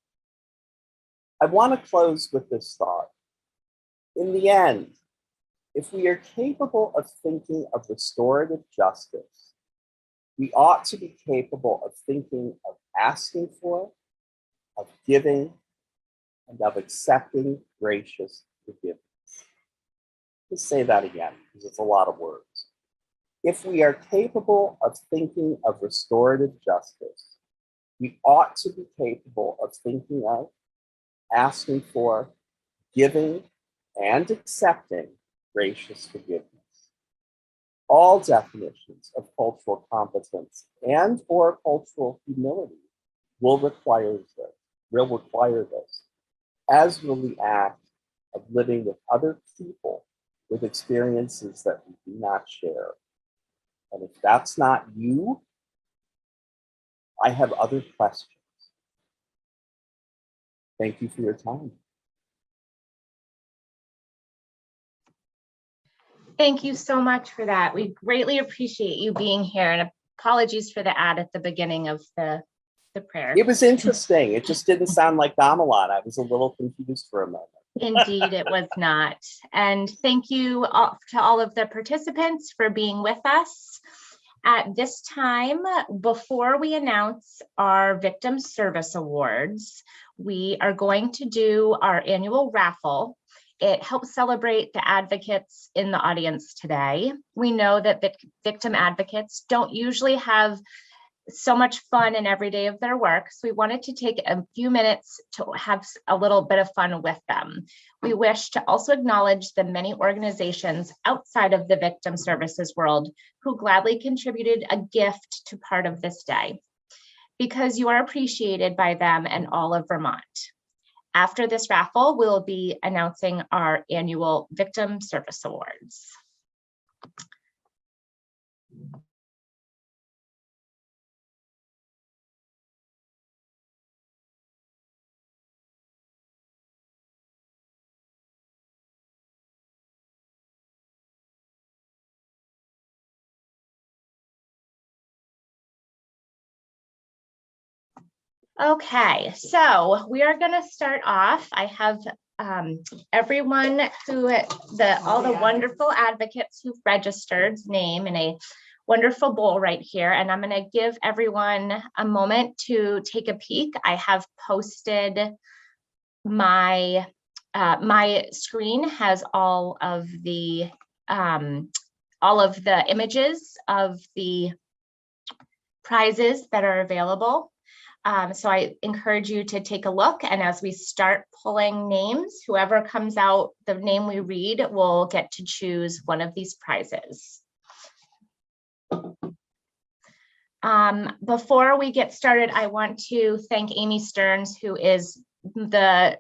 I want to close with this thought. In the end, if we are capable of thinking of restorative justice, we ought to be capable of thinking of asking for, of giving, and of accepting gracious forgiveness. Let's say that again, because it's a lot of words. If we are capable of thinking of restorative justice, we ought to be capable of thinking of, asking for, giving, and accepting gracious forgiveness. All definitions of cultural competence and or cultural humility will require this, as will the act of living with other people with experiences that we do not share. And if that's not you, I have other questions. Thank you for your time. Thank you so much for that. We greatly appreciate you being here, and apologies for the ad at the beginning of the prayer. It was interesting. It just didn't sound like Gamelan. I was a little confused for a moment. Indeed, it was not. And thank you to all of the participants for being with us. At this time, before we announce our Victim Service Awards, we are going to do our annual raffle. It helps celebrate the advocates in the audience today. We know that victim advocates don't usually have so much fun in every day of their work, so we wanted to take a few minutes to have a little bit of fun with them. We wish to also acknowledge the many organizations outside of the victim services world who gladly contributed a gift to part of this day, because you are appreciated by them and all of Vermont. After this raffle, we'll be announcing our annual Victim Service Awards. Okay, so we are going to start off. I have everyone all the wonderful advocates who've registered's name in a wonderful bowl right here. And I'm going to give everyone a moment to take a peek. I have posted my screen has all of the images of the prizes that are available. So I encourage you to take a look, and as we start pulling names, whoever comes out, the name we read will get to choose one of these prizes. Before we get started, I want to thank Amy Stearns, who is the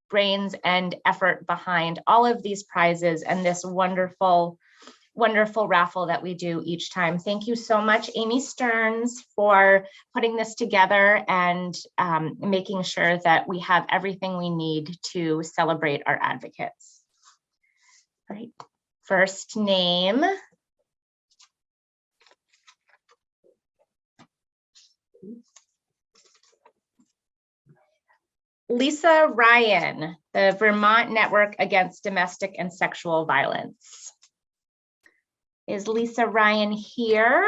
brains and effort behind all of these prizes and this wonderful raffle that we do each time. Thank you so much, Amy Stearns, for putting this together and making sure that we have everything we need to celebrate our advocates. All right, first name. Lisa Ryan, the Vermont Network Against Domestic and Sexual Violence. Is Lisa Ryan here?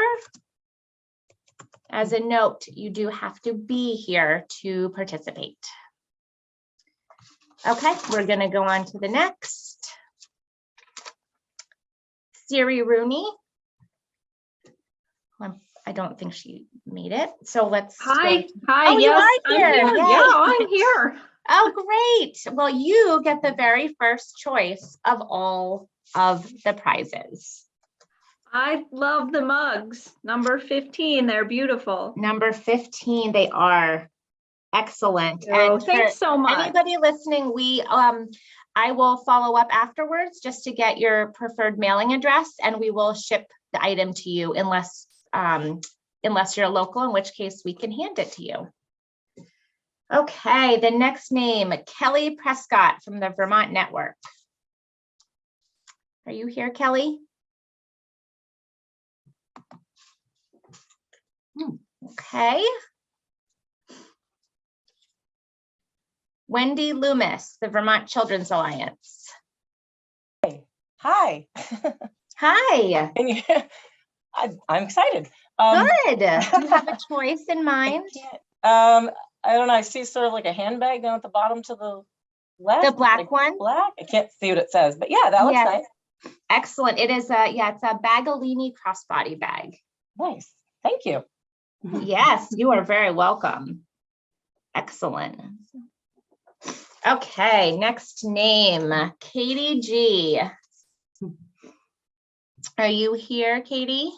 As a note, you do have to be here to participate. Okay, we're going to go on to the next. Siri Rooney. I don't think she made it. So let's. Hi. Oh, Yes, you are I'm here. here. Yay. Yeah, I'm here. Oh, great. Well, you get the very first choice of all of the prizes. I love the mugs. Number 15, they're beautiful. Number 15, they are excellent. Oh, And thanks so much. Anybody listening, I will follow up afterwards just to get your preferred mailing address, and we will ship the item to you unless you're local, in which case we can hand it to you. Okay, the next name, Kelly Prescott from the Vermont Network. Are you here, Kelly? Okay. Wendy Loomis, the Vermont Children's Alliance. Hi. Hi. I'm excited. Good. Do you have a choice in mind? I don't know. I see sort of like a handbag down at the bottom to the left. The black like one? Black. I can't see what it says, but yeah, that looks nice. Excellent. It is it's a Bagalini crossbody bag. Nice. Thank you. Yes, you are very welcome. Excellent. Okay, next name, Katie G. Are you here, Katie?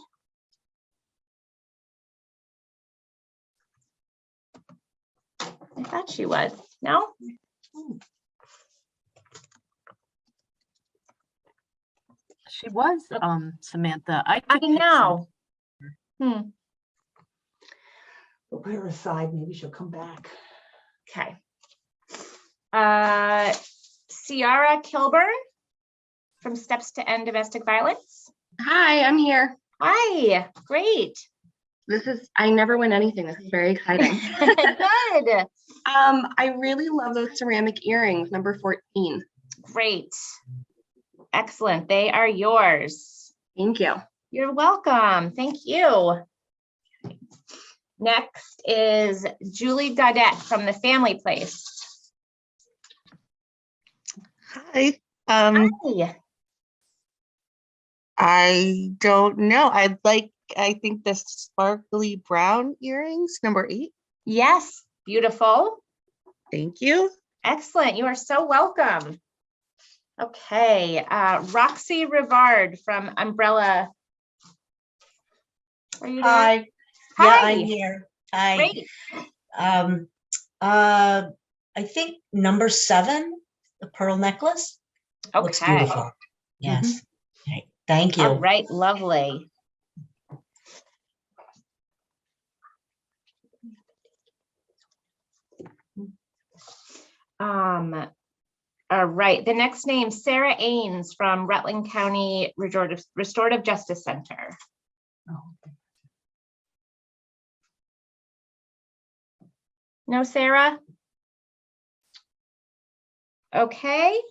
I thought she was. No? She was, Samantha. I know. We'll put her aside. Maybe she'll come back. Okay. Ciara Kilburn from Steps to End Domestic Violence. Hi, I'm here. Hi, great. I never win anything. This is very exciting. Good. I really love those ceramic earrings, number 14. Great. Excellent. They are yours. Thank you. You're welcome. Thank you. Next is Julie Gaudette from the Family Place. Hi. Hi. I don't know. I think the sparkly brown earrings, number 8. Yes, beautiful. Thank you. Excellent. You are so welcome. Okay, Roxy Rivard from Umbrella. Are you there? Hi. Hi. Yeah, I'm here. Hi. Great. I think number 7, the pearl necklace. Looks Okay. beautiful. Yes. Okay. Thank you. All right, lovely. All right, the next name, Sarah Ains from Rutland County Restorative Justice Center. No, Sarah? Okay.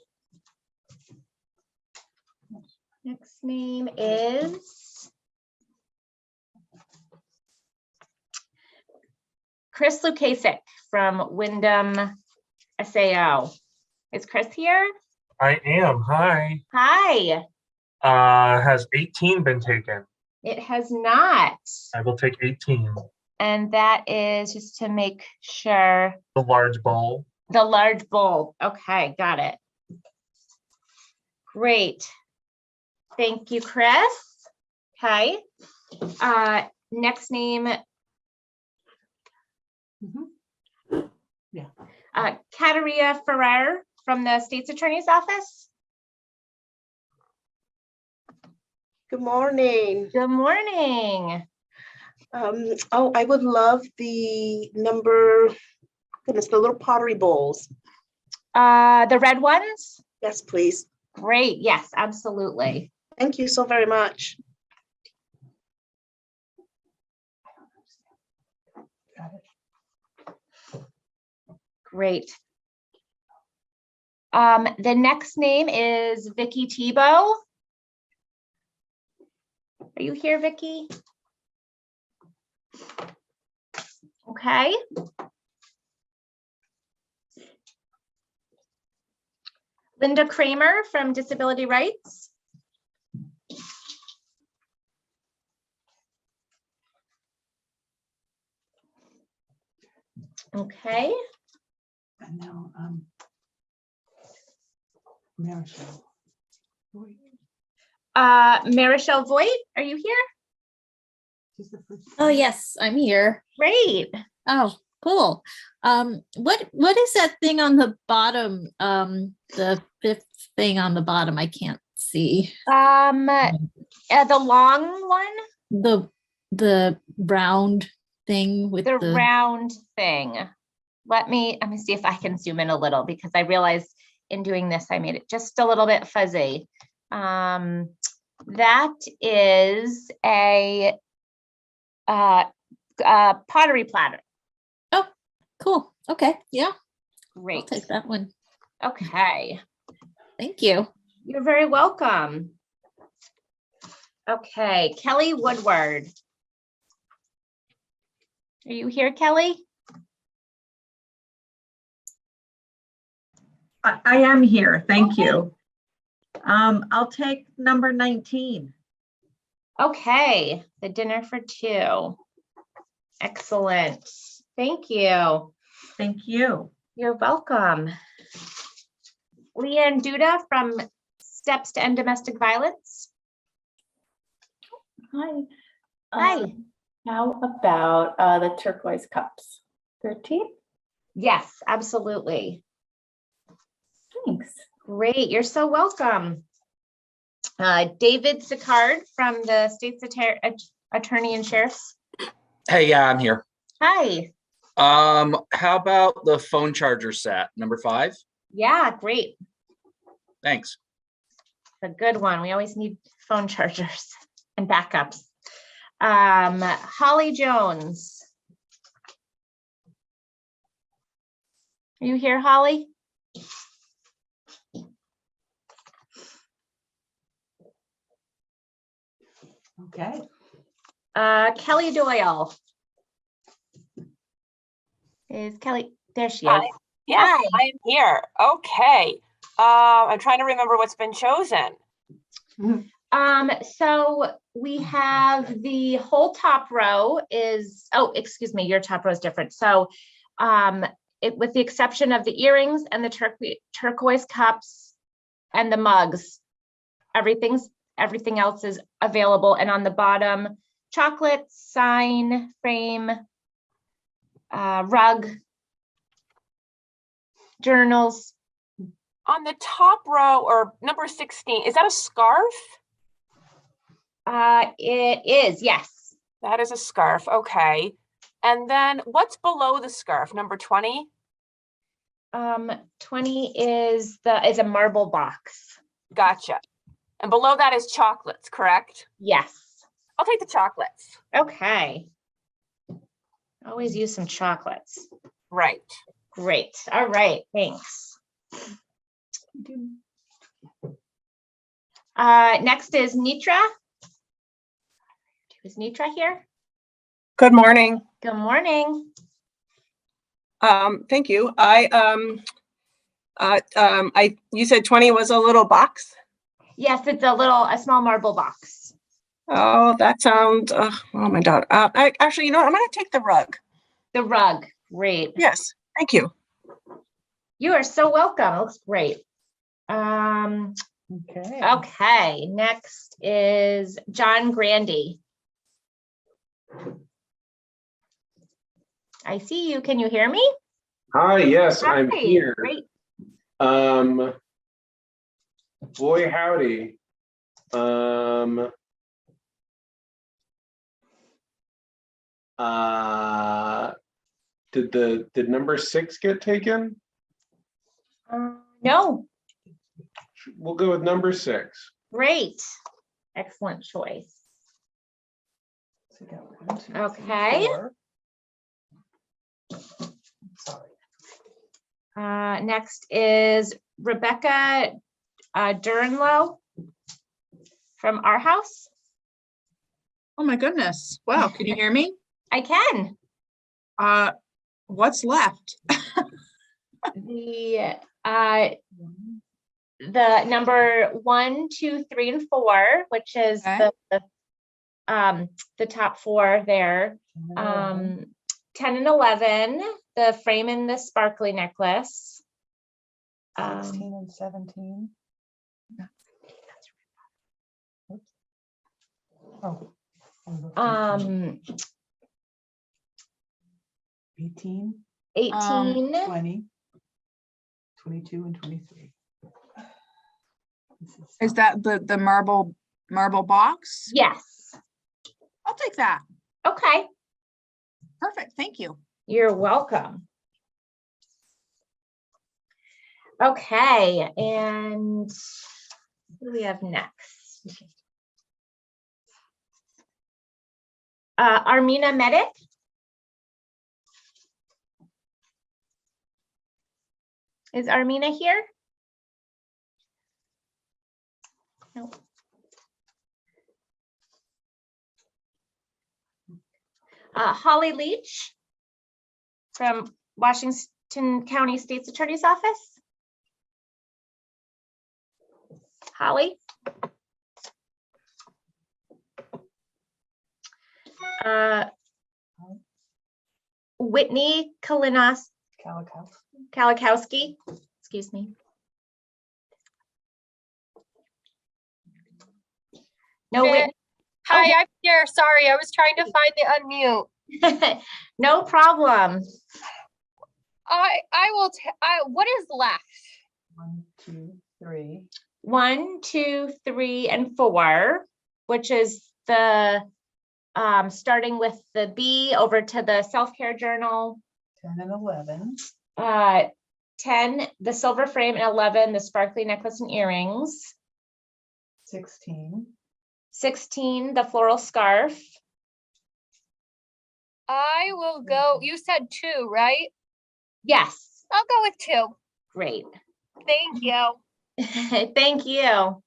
Next name is Chris Lukasik from Wyndham SAO. Is Chris here? I am. Hi. Hi. Has 18 been taken? It has not. I will take 18. And that is just to make sure. The large bowl. The large bowl. Okay, got it. Great. Thank you, Chris. Okay. Next name. Yeah. Kateria Ferrer from the State's Attorney's Office. Good morning. Good morning. Oh, I would love the the little pottery bowls. The red ones? Yes, please. Great. Yes, absolutely. Thank you so very much. Great. The next name is Vicki Tebow. Are you here, Vicki? Okay. Linda Kramer from Disability Rights. Okay. And now, Marichelle. Marichelle Voigt, are you here? Oh, yes, I'm here. Great. Oh, cool. What is that thing on the bottom? The fifth thing on the bottom, I can't see. The long one? The round thing with the round thing. Let me see if I can zoom in a little, because I realized in doing this, I made it just a little bit fuzzy. That is a pottery platter. Oh, cool. Okay. Yeah. Great. I'll take that one. Okay. Thank you. You're very welcome. Okay, Kelly Woodward. Are you here, Kelly? I am here. Thank you. I'll take number 19. Okay, the dinner for two. Excellent. Thank you. Thank you. You're welcome. Leanne Duda from Steps to End Domestic Violence. Hi. Hi. How about the turquoise cups? 13? Yes, absolutely. Thanks. Great. You're so welcome. David Sicard from the State's Attorney and Sheriff's. Hey, yeah, I'm here. Hi. How about the phone charger set, number 5? Yeah, great. Thanks. It's a good one. We always need phone chargers and backups. Holly Jones. Are you here, Holly? Okay. Kelly Doyle. Is Kelly, there she is. Hi. Yes, Hi. I am here. Okay. I'm trying to remember what's been chosen. So we have the whole top row is, oh, excuse me, your top row is different. So with the exception of the earrings and the turquoise cups and the mugs, everything else is available. And on the bottom, chocolate, sign, frame, rug, journals. On the top row, or number 16, is that a scarf? It is, yes. That is a scarf, okay. And then what's below the scarf, number 20? 20 is a marble box. Gotcha. And below that is chocolates, correct? Yes. I'll take the chocolates. Okay. Always use some chocolates. Right. Great. All right. Thanks. Next is Nitra. Is Nitra here? Good morning. Good morning. Thank you. You said 20 was a little box? Yes, it's a small marble box. Oh, that sounds, oh my God. Actually, you know what? I'm going to take the rug. The rug. Great. Yes. Thank you. You are so welcome. It looks great. Okay. Next is John Grandy. I see you. Can you hear me? Hi, yes, Hi, I'm here. Great. Boy, howdy. Did number 6 get taken? No. We'll go with number 6. Great. Excellent choice. Okay. Next is Rebecca Durenlow from our house. Oh my goodness. Wow. Can you hear me? I can. What's left? The number 1, 2, 3, and 4, which is the top 4 there. 10 and 11, the frame and the sparkly necklace. 16 and 17. Oh. 18. 20. 22 and 23. Is that the marble box? Yes. I'll take that. Okay. Perfect. Thank you. You're welcome. Okay, and who do we have next? Armina Medic. Is Armina here? No. Holly Leach from Washington County State's Attorney's Office. Holly. Whitney Kalikowski. Excuse me. No, Whitney. Hi, I'm here. Sorry, I was trying to find the unmute. No problem. I will. What is left? 1, 2, 3. 1, 2, 3, and 4, which is the starting with the B over to the self-care journal. 10 and 11. 10, the silver frame, and 11, the sparkly necklace and earrings. 16. 16, the floral scarf. I will go. You said 2, right? Yes. I'll go with 2. Great. Thank you. Thank you.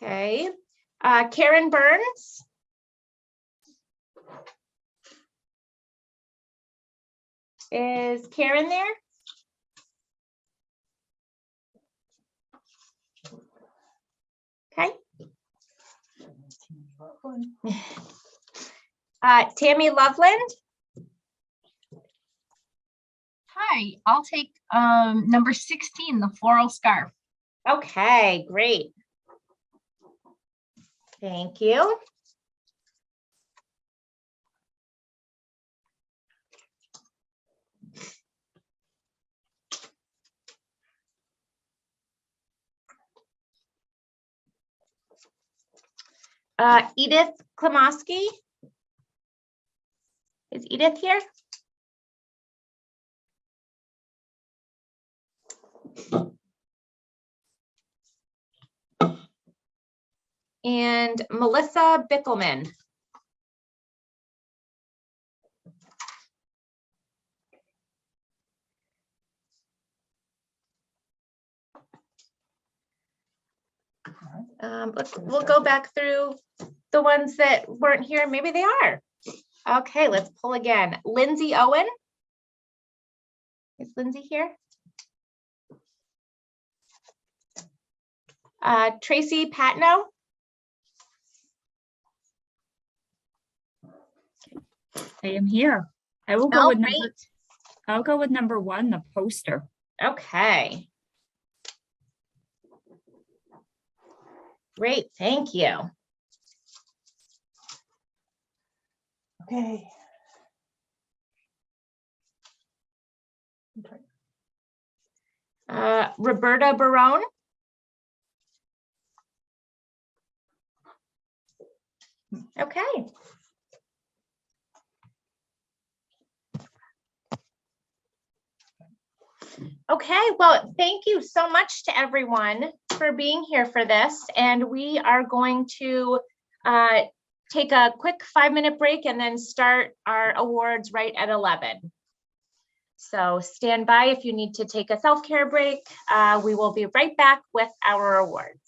Okay. Karen Burns. Is Karen there? Okay. Tammy Loveland. Hi, I'll take number 16, the floral scarf. Okay, great. Thank you. Edith Klamoski. Is Edith here? And Melissa Bickelman. We'll go back through the ones that weren't here. Maybe they are. Okay, let's pull again. Lindsay Owen. Is Lindsay here? Tracy Patno. I am here. I will go with number, I'll go with number 1, the poster. Okay. Great, thank you. Okay. Roberta Barone. Okay. Okay, well, thank you so much to everyone for being here for this. And we are going to take a quick 5-minute break and then start our awards right at 11. So stand by if you need to take a self-care break. We will be right back with our awards.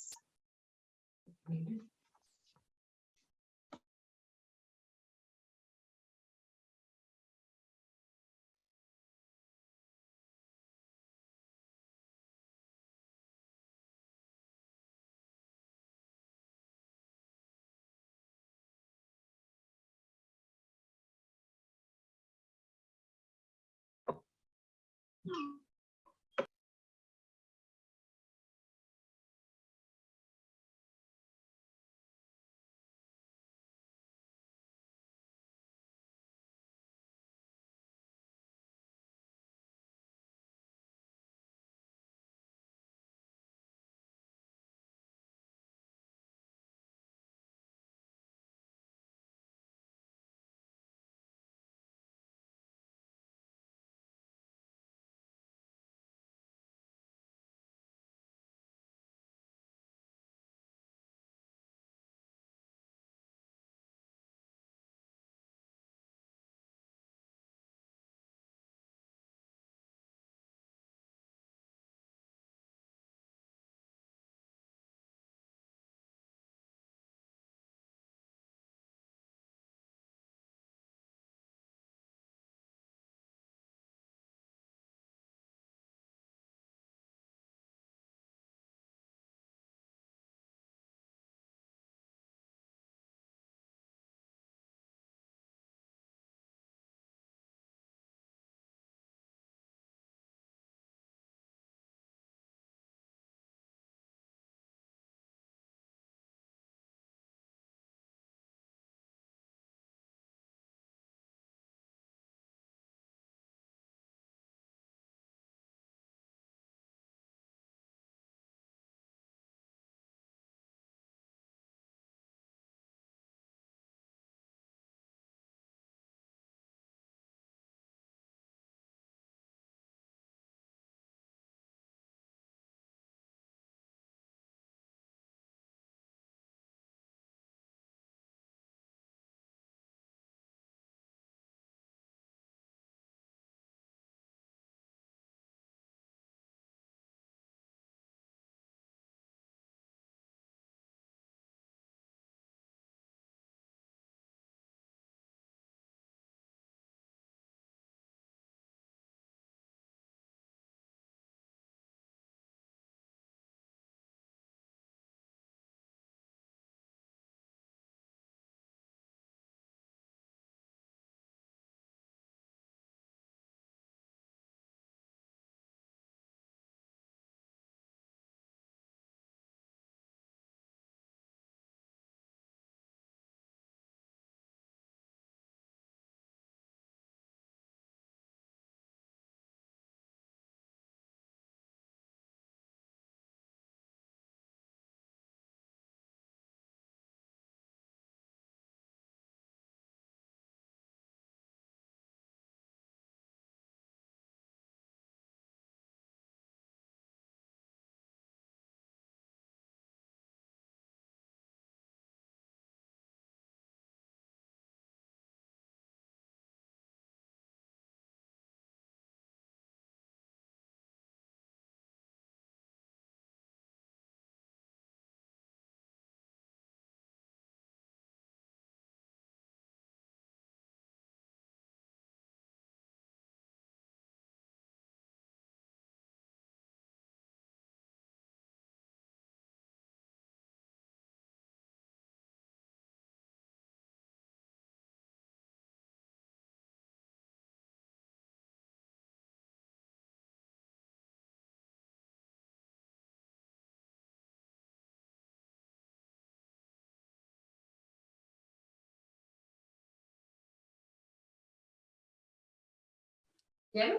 Jim?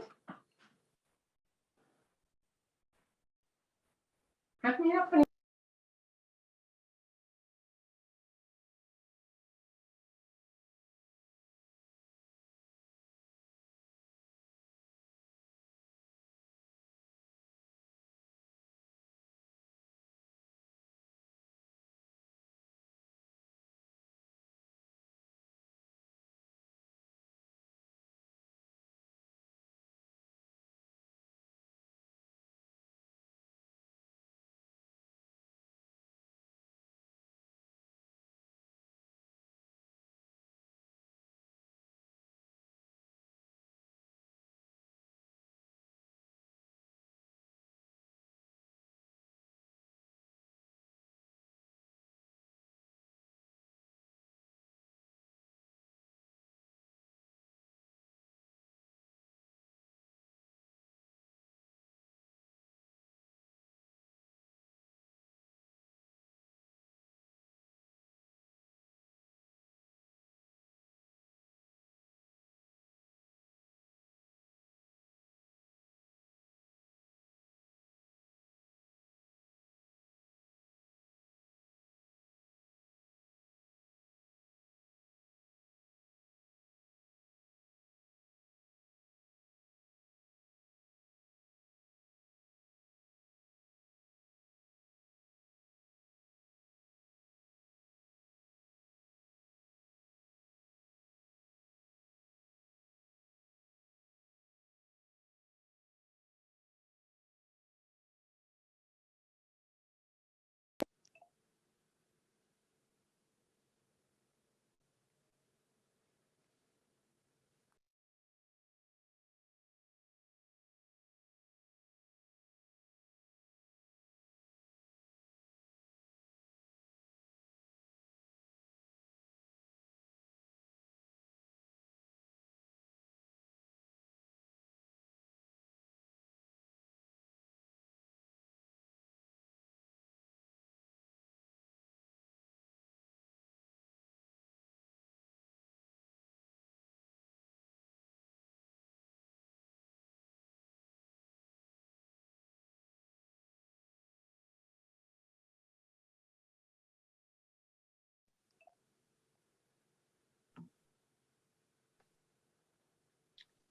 How come you're not putting?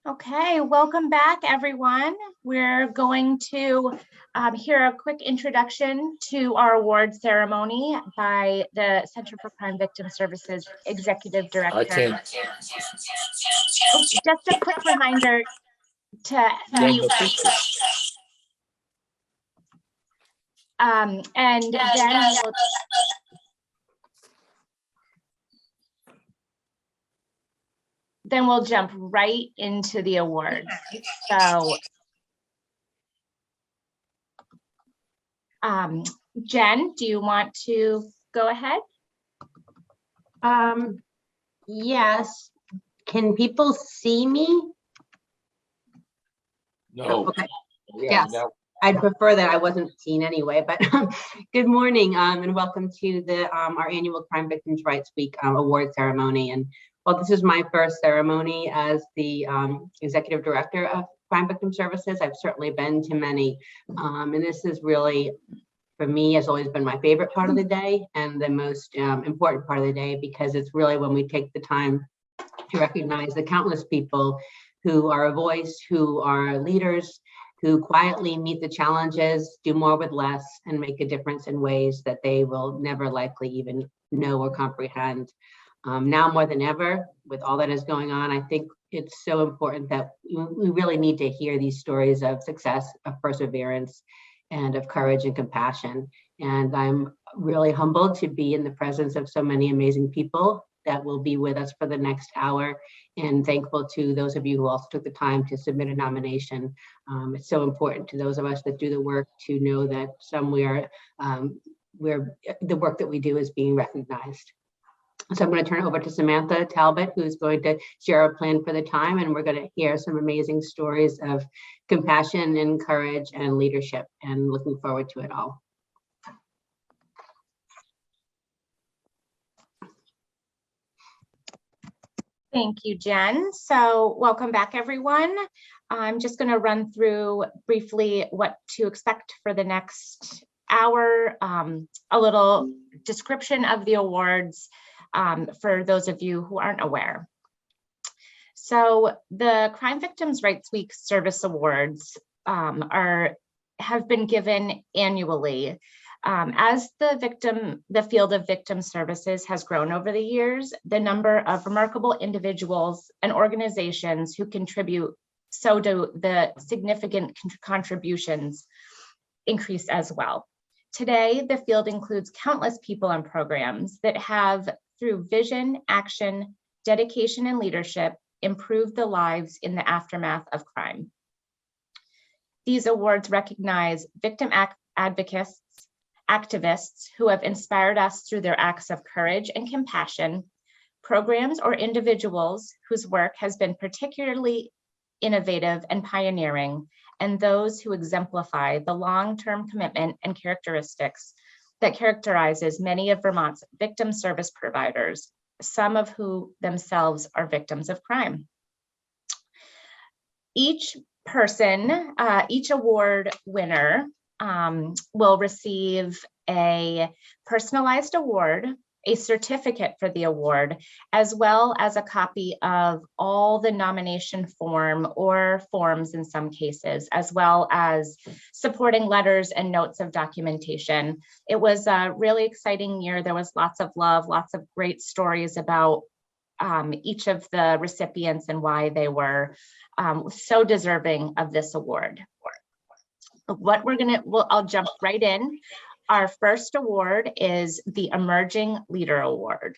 Okay, welcome back, everyone. We're going to hear a quick introduction to our award ceremony by the Center for Crime Victim Services Executive Director. I can't. Oh, just a quick reminder to mute. And then we'll jump right into the awards. So, Jen, do you want to go ahead? Yes. Can people see me? No. Okay. Yeah, Yes. no. I'd prefer that I wasn't seen anyway, but good morning and welcome to the our annual Crime Victims' Rights Week award ceremony. And while this is my first ceremony as the executive director of Crime Victim Services, I've certainly been to many. And this is really, for me, has always been my favorite part of the day and the most important part of the day, because it's really when we take the time to recognize the countless people who are a voice, who are leaders, who quietly meet the challenges, do more with less, and make a difference in ways that they will never likely even know or comprehend. Now more than ever, with all that is going on, I think it's so important that we really need to hear these stories of success, of perseverance, and of courage and compassion. And I'm really humbled to be in the presence of so many amazing people that will be with us for the next hour, and thankful to those of you who also took the time to submit a nomination. It's so important to those of us that do the work to know that somewhere where the work that we do is being recognized. So I'm going to turn it over to Samantha Talbot, who's going to share our plan for the time, and we're going to hear some amazing stories of compassion and courage and leadership, and looking forward to it all. Thank you, Jen. So welcome back, everyone. I'm just going to run through briefly what to expect for the next hour, a little description of the awards for those of you who aren't aware. So the Crime Victims' Rights Week Service Awards have been given annually. As the field of victim services has grown over the years, the number of remarkable individuals and organizations who contribute, so do the significant contributions increase as well. Today, the field includes countless people and programs that have, through vision, action, dedication, and leadership, improved the lives in the aftermath of crime. These awards recognize victim advocates, activists who have inspired us through their acts of courage and compassion, programs or individuals whose work has been particularly innovative and pioneering, and those who exemplify the long-term commitment and characteristics that characterizes many of Vermont's victim service providers, some of who themselves are victims of crime. Each person, each award winner will receive a personalized award, a certificate for the award, as well as a copy of all the nomination form or forms in some cases, as well as supporting letters and notes of documentation. It was a really exciting year. There was lots of love, lots of great stories about each of the recipients and why they were so deserving of this award. What I'll jump right in. Our first award is the Emerging Leader Award.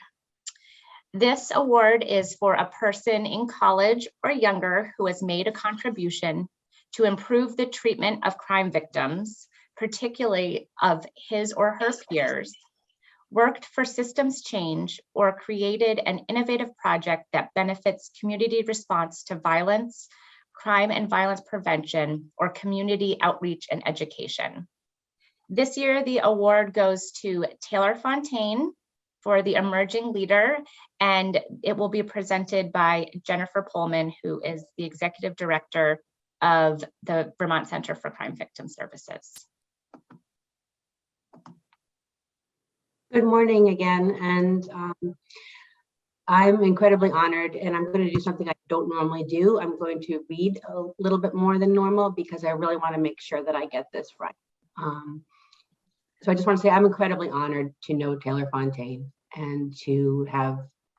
This award is for a person in college or younger who has made a contribution to improve the treatment of crime victims, particularly of his or her peers, worked for systems change, or created an innovative project that benefits community response to violence, crime and violence prevention, or community outreach and education. This year, the award goes to Taylor Fontaine for the Emerging Leader, and it will be presented by Jennifer Poehlmann, who is the Executive Director of the Vermont Center for Crime Victim Services. Good morning again, and I'm incredibly honored, and I'm going to do something I don't normally do. I'm going to read a little bit more than normal because I really want to make sure that I get this right. So I just want to say I'm incredibly honored to know Taylor Fontaine and to have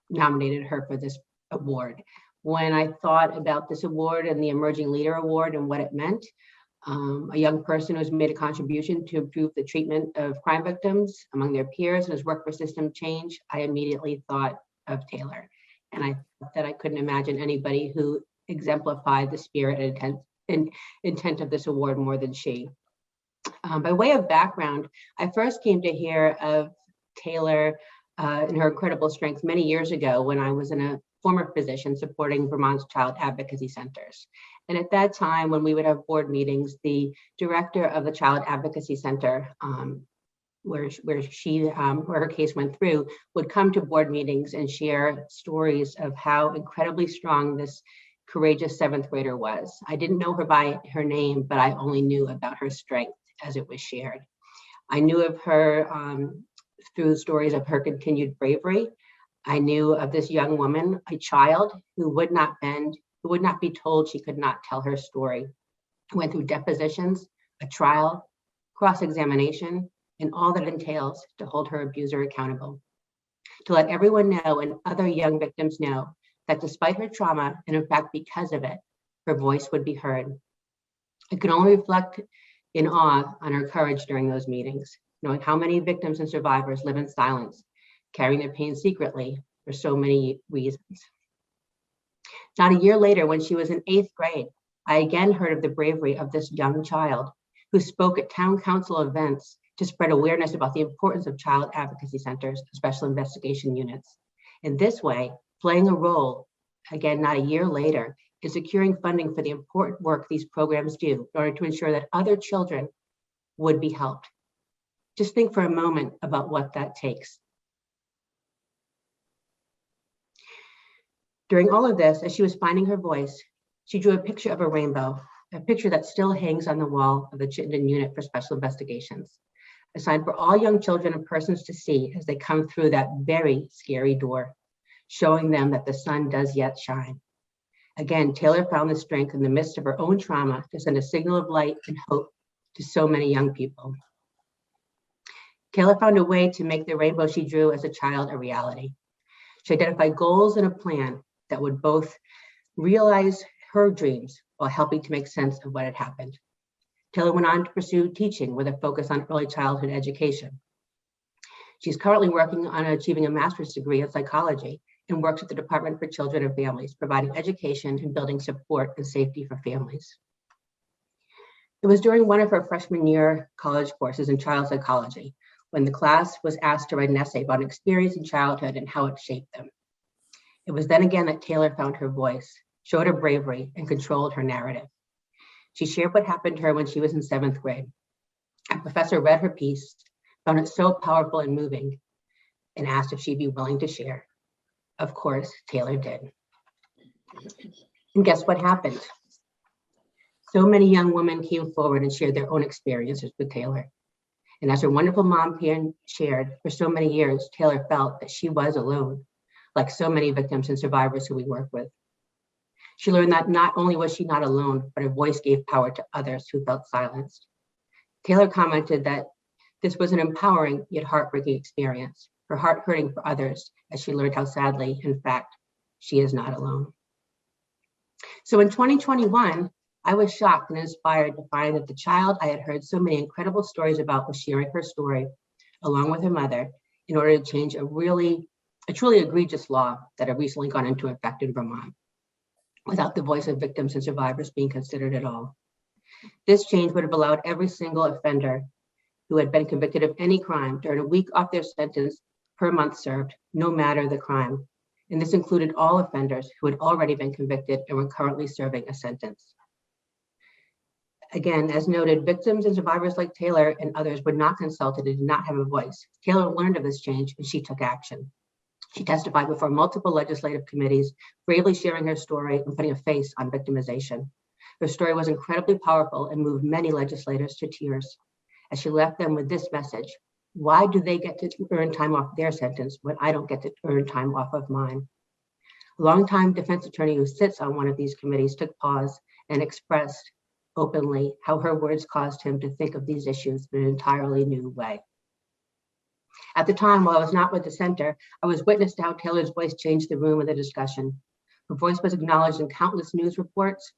nominated her for this award. When I thought about this award and the Emerging Leader Award and what it meant, a young person who's made a contribution to improve the treatment of crime victims among their peers and has worked for system change, I immediately thought of Taylor. And I thought that I couldn't imagine anybody who exemplified the spirit and intent of this award more than she. By way of background, I first came to hear of Taylor and her incredible strength many years ago when I was in a former position supporting Vermont's child advocacy centers. And at that time, when we would have board meetings, the director of the Child Advocacy Center, where her case went through, would come to board meetings and share stories of how incredibly strong this courageous 7th grader was. I didn't know her by her name, but I only knew about her strength as it was shared. I knew of her through stories of her continued bravery. I knew of this young woman, a child who would not bend, who would not be told she could not tell her story. Went through depositions, a trial, cross-examination, and all that entails to hold her abuser accountable. To let everyone know and other young victims know that despite her trauma, and in fact because of it, her voice would be heard. I could only reflect in awe on her courage during those meetings, knowing how many victims and survivors live in silence, carrying their pain secretly for so many reasons. Not a year later, when she was in 8th grade, I again heard of the bravery of this young child who spoke at town council events to spread awareness about the importance of child advocacy centers and special investigation units. In this way, playing a role, again, not a year later, in securing funding for the important work these programs do in order to ensure that other children would be helped. Just think for a moment about what that takes. During all of this, as she was finding her voice, She drew a picture of a rainbow, a picture that still hangs on the wall of the Chittenden Unit for Special Investigations, a sign for all young children and persons to see as they come through that very scary door, showing them that the sun does yet shine. Again, Taylor found the strength in the midst of her own trauma to send a signal of light and hope to so many young people. Taylor found a way to make the rainbow she drew as a child a reality. She identified goals and a plan that would both realize her dreams while helping to make sense of what had happened. Taylor went on to pursue teaching with a focus on early childhood education. She's currently working on achieving a master's degree in psychology and works at the Department for Children and Families, providing education and building support and safety for families. It was during one of her freshman year college courses in child psychology when the class was asked to write an essay about an experience in childhood and how it shaped them. It was then again that Taylor found her voice, showed her bravery, and controlled her narrative. She shared what happened to her when she was in 7th grade. A professor read her piece, found it so powerful and moving, and asked if she'd be willing to share. Of course, Taylor did. And guess what happened? So many young women came forward and shared their own experiences with Taylor. And as her wonderful mom shared, for so many years, Taylor felt that she was alone, like so many victims and survivors who we work with. She learned that not only was she not alone, but her voice gave power to others who felt silenced. Taylor commented that this was an empowering yet heartbreaking experience, her heart hurting for others as she learned how sadly, in fact, she is not alone. So in 2021, I was shocked and inspired to find that the child I had heard so many incredible stories about was sharing her story along with her mother in order to change a truly egregious law that had recently gone into effect in Vermont, without the voice of victims and survivors being considered at all. This change would have allowed every single offender who had been convicted of any crime to earn a week off their sentence per month served, no matter the crime. And this included all offenders who had already been convicted and were currently serving a sentence. Again, as noted, victims and survivors like Taylor and others were not consulted and did not have a voice. Taylor learned of this change and she took action. She testified before multiple legislative committees, bravely sharing her story and putting a face on victimization. Her story was incredibly powerful and moved many legislators to tears as she left them with this message: why do they get to earn time off their sentence when I don't get to earn time off of mine? A longtime defense attorney who sits on one of these committees took pause and expressed openly how her words caused him to think of these issues in an entirely new way. At the time, while I was not with the center, I was witness to how Taylor's voice changed the room of the discussion. Her voice was acknowledged in countless news reports,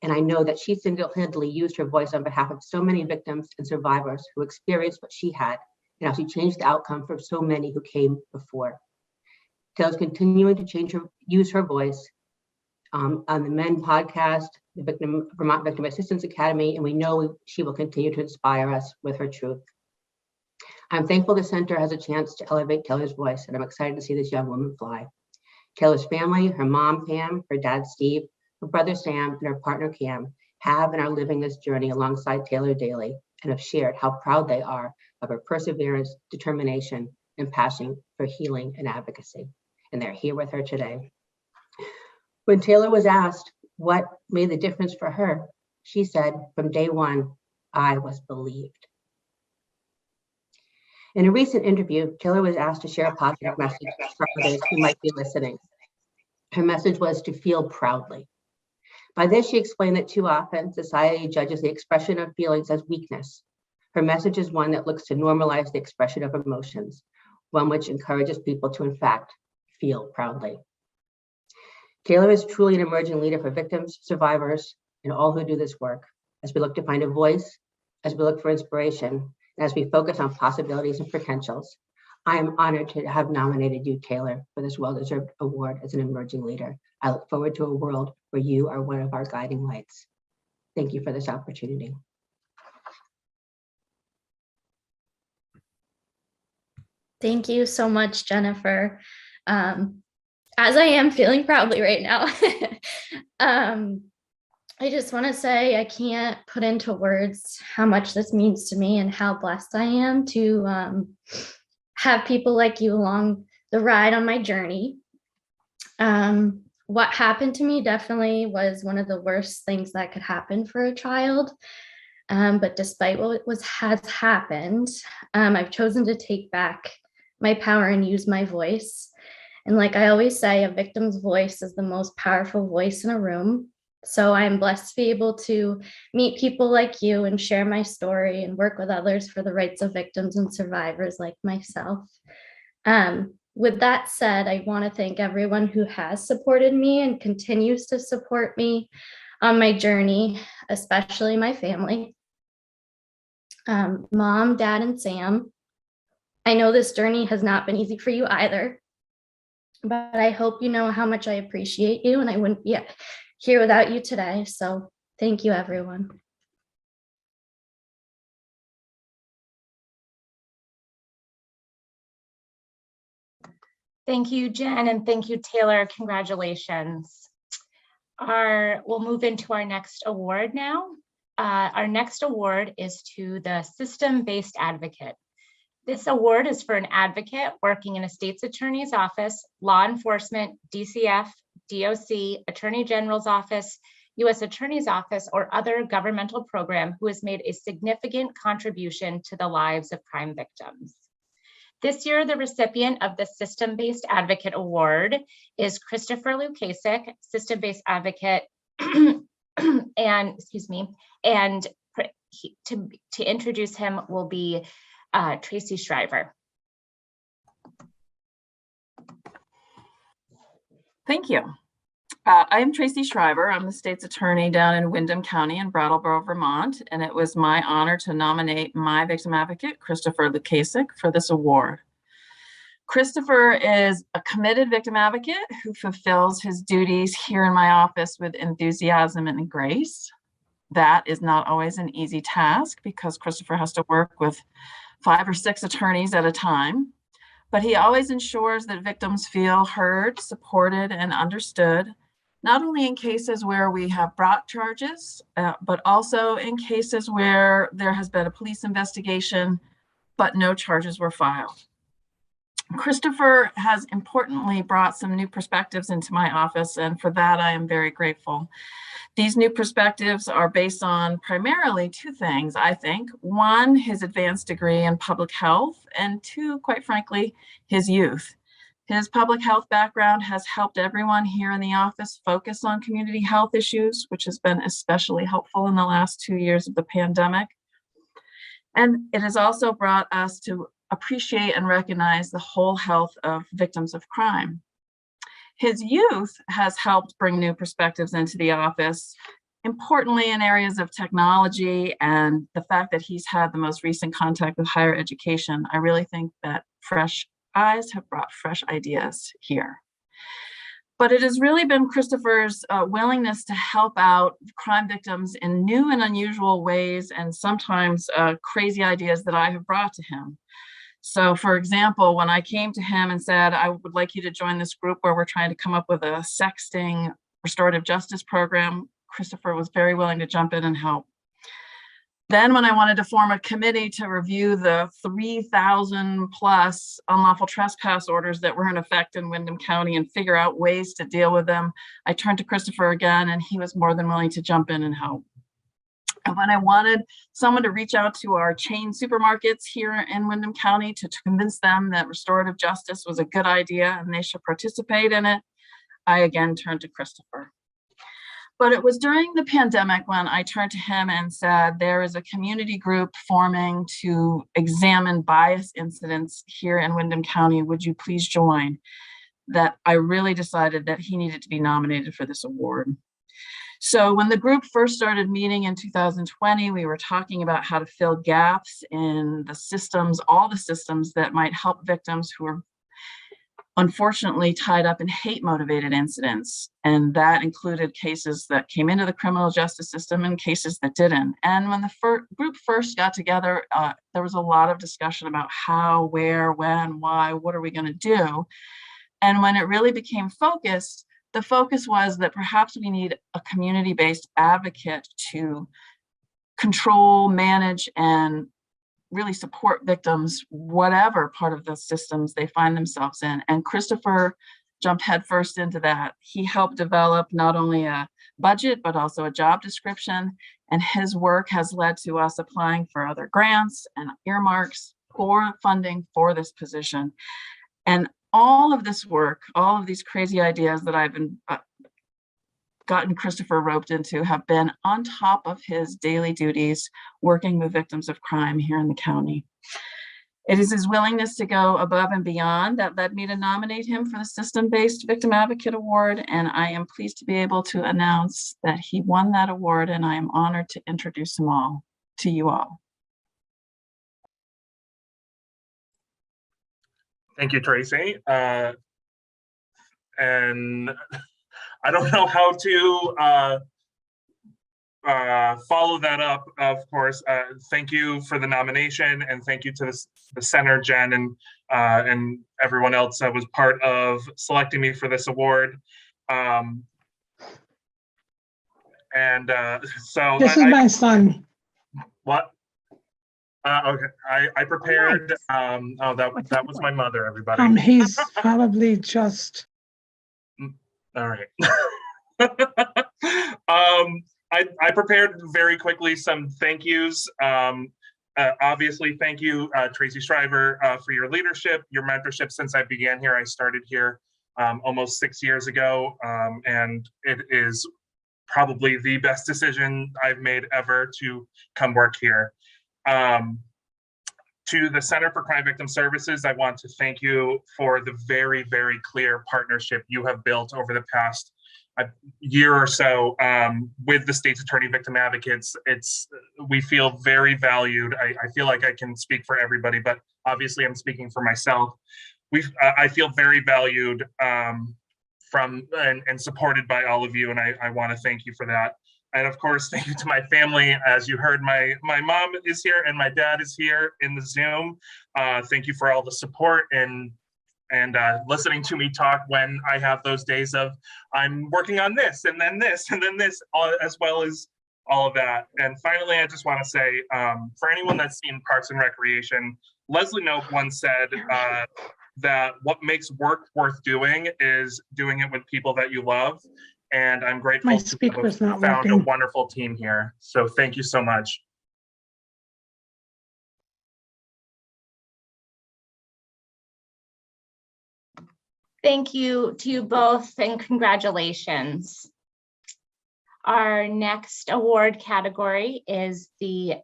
and I know that she single-handedly used her voice on behalf of so many victims and survivors who experienced what she had, and how she changed the outcome for so many who came before. Taylor's continuing to use her voice on the Men podcast, the Vermont Victim Assistance Academy, and we know she will continue to inspire us with her truth. I'm thankful the center has a chance to elevate Taylor's voice, and I'm excited to see this young woman fly. Taylor's family, her mom, Pam, her dad, Steve, her brother, Sam, and her partner, Cam, have and are living this journey alongside Taylor daily and have shared how proud they are of her perseverance, determination, and passion for healing and advocacy. And they're here with her today. When Taylor was asked what made the difference for her, she said, from day one, I was believed. In a recent interview, Taylor was asked to share a positive message for others who might be listening. Her message was to feel proudly. By this, she explained that too often society judges the expression of feelings as weakness. Her message is one that looks to normalize the expression of emotions, one which encourages people to, in fact, feel proudly. Taylor is truly an emerging leader for victims, survivors, and all who do this work. As we look to find a voice, as we look for inspiration, and as we focus on possibilities and potentials, I am honored to have nominated you, Taylor, for this well-deserved award as an emerging leader. I look forward to a world where you are one of our guiding lights. Thank you for this opportunity. Thank you so much, Jennifer. As I am feeling proudly right now, I just want to say I can't put into words how much this means to me and how blessed I am to have people like you along the ride on my journey. what happened to me definitely was one of the worst things that could happen for a child. But despite what has happened, I've chosen to take back my power and use my voice. And like I always say, a victim's voice is the most powerful voice in a room. So I'm blessed to be able to meet people like you and share my story and work with others for the rights of victims and survivors like myself. With that said, I want to thank everyone who has supported me and continues to support me on my journey, especially my family. Mom, Dad, and Sam. I know this journey has not been easy for you either, but I hope you know how much I appreciate you, and I wouldn't be here without you today. So thank you, everyone. Thank you, Jen, and thank you, Taylor. Congratulations. We'll move into our next award now. Our next award is to the System-Based Advocate. This award is for an advocate working in a state's attorney's office, law enforcement, DCF, DOC, Attorney General's office, U.S. Attorney's office, or other governmental program who has made a significant contribution to the lives of crime victims. This year, the recipient of the System-Based Advocate Award is Christopher Lukasik, System-Based Advocate, and to introduce him will be Tracy Shriver. Thank you. I am Tracy Shriver. I'm the state's attorney down in Windham County in Brattleboro, Vermont, and it was my honor to nominate my victim advocate, Christopher Lukasik, for this award. Christopher is a committed victim advocate who fulfills his duties here in my office with enthusiasm and grace. That is not always an easy task because Christopher has to work with 5 or 6 attorneys at a time, but he always ensures that victims feel heard, supported, and understood, not only in cases where we have brought charges, but also in cases where there has been a police investigation, but no charges were filed. Christopher has importantly brought some new perspectives into my office, and for that I am very grateful. These new perspectives are based on primarily 2 things, I think. 1, his advanced degree in public health, and 2, quite frankly, his youth. His public health background has helped everyone here in the office focus on community health issues, which has been especially helpful in the last 2 years of the pandemic. And it has also brought us to appreciate and recognize the whole health of victims of crime. His youth has helped bring new perspectives into the office, importantly in areas of technology and the fact that he's had the most recent contact with higher education. I really think that fresh eyes have brought fresh ideas here. But it has really been Christopher's willingness to help out crime victims in new and unusual ways, and sometimes crazy ideas that I have brought to him. So for example, when I came to him and said, I would like you to join this group where we're trying to come up with a sexting restorative justice program, Christopher was very willing to jump in and help. Then when I wanted to form a committee to review the 3,000 plus unlawful trespass orders that were in effect in Windham County and figure out ways to deal with them, I turned to Christopher again, and he was more than willing to jump in and help. And when I wanted someone to reach out to our chain supermarkets here in Windham County to convince them that restorative justice was a good idea and they should participate in it, I again turned to Christopher. But it was during the pandemic when I turned to him and said, there is a community group forming to examine bias incidents here in Windham County. Would you please join? That I really decided that he needed to be nominated for this award. So when the group first started meeting in 2020, we were talking about how to fill gaps in the systems, all the systems that might help victims who are unfortunately tied up in hate-motivated incidents. And that included cases that came into the criminal justice system and cases that didn't. And when the group first got together, there was a lot of discussion about how, where, when, why, what are we going to do? And when it really became focused, the focus was that perhaps we need a community-based advocate to control, manage, and really support victims, whatever part of the systems they find themselves in. And Christopher jumped headfirst into that. He helped develop not only a budget, but also a job description. And his work has led to us applying for other grants and earmarks for funding for this position. And all of this work, all of these crazy ideas that I've been gotten Christopher roped into have been on top of his daily duties working with victims of crime here in the county. It is his willingness to go above and beyond that led me to nominate him for the System-Based Victim Advocate Award, and I am pleased to be able to announce that he won that award, and I am honored to introduce him all to you all. Thank you, Tracy. And I don't know how to follow that up, of course. Thank you for the nomination, and thank you to the center, Jen, and everyone else that was part of selecting me for this award. So this is my son. What? Okay, I prepared. Oh, that was my mother. Everybody. He's probably just. All right. I prepared very quickly some thank yous. Obviously, thank you, Tracy Shriver, for your leadership, your mentorship since I began here. I started here almost 6 years ago, and it is probably the best decision I've made ever to come work here. To the Center for Crime Victim Services, I want to thank you for the very, very clear partnership you have built over the past year or so with the state's attorney victim advocates. We feel very valued. I feel like I can speak for everybody, but obviously I'm speaking for myself. I feel very valued from and supported by all of you, and I want to thank you for that. And of course, thank you to my family. As you heard, my mom is here and my dad is here in the Zoom. Thank you for all the support and listening to me talk when I have those days of I'm working on this and then this and then this, as well as all of that. And finally, I just want to say, for anyone that's seen Parks and Recreation, Leslie Knope once said that what makes work worth doing is doing it with people that you love. And I'm grateful to have found a wonderful team here. So thank you so much. Thank you to you both, and congratulations. Our next award category is the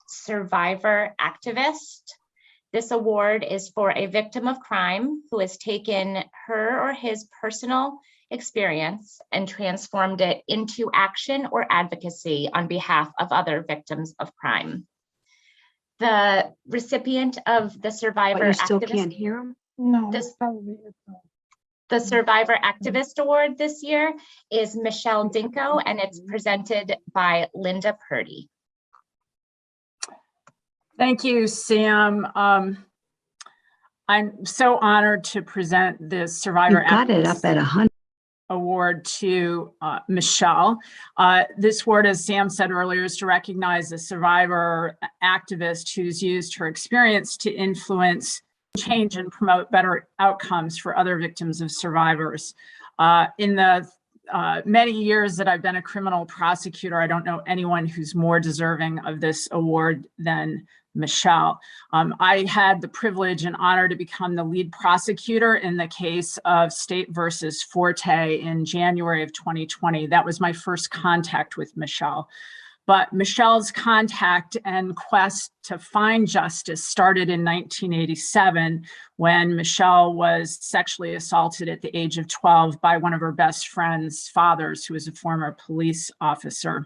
Survivor Activist. This award is for a victim of crime who has taken her or his personal experience and transformed it into action or advocacy on behalf of other victims of crime. The recipient of the Survivor You still Activist, can't hear him? No, this, probably. the Survivor Activist Award this year is Michelle Dinko, and it's presented by Linda Purdy. Thank you, Sam. I'm so honored to present this Survivor You got it up at 100. Award to Michelle. This award, as Sam said earlier, is to recognize a survivor activist who's used her experience to influence change and promote better outcomes for other victims of survivors. In the many years that I've been a criminal prosecutor, I don't know anyone who's more deserving of this award than Michelle. I had the privilege and honor to become the lead prosecutor in the case of State versus Forte in January of 2020. That was my first contact with Michelle. But Michelle's contact and quest to find justice started in 1987 when Michelle was sexually assaulted at the age of 12 by one of her best friend's fathers, who was a former police officer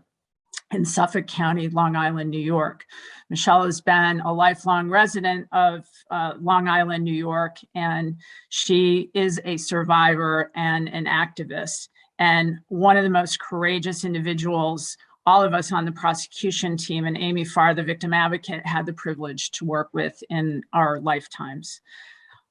in Suffolk County, Long Island, New York. Michelle has been a lifelong resident of Long Island, New York, and she is a survivor and an activist, and one of the most courageous individuals all of us on the prosecution team, and Amy Farr, the victim advocate, had the privilege to work with in our lifetimes.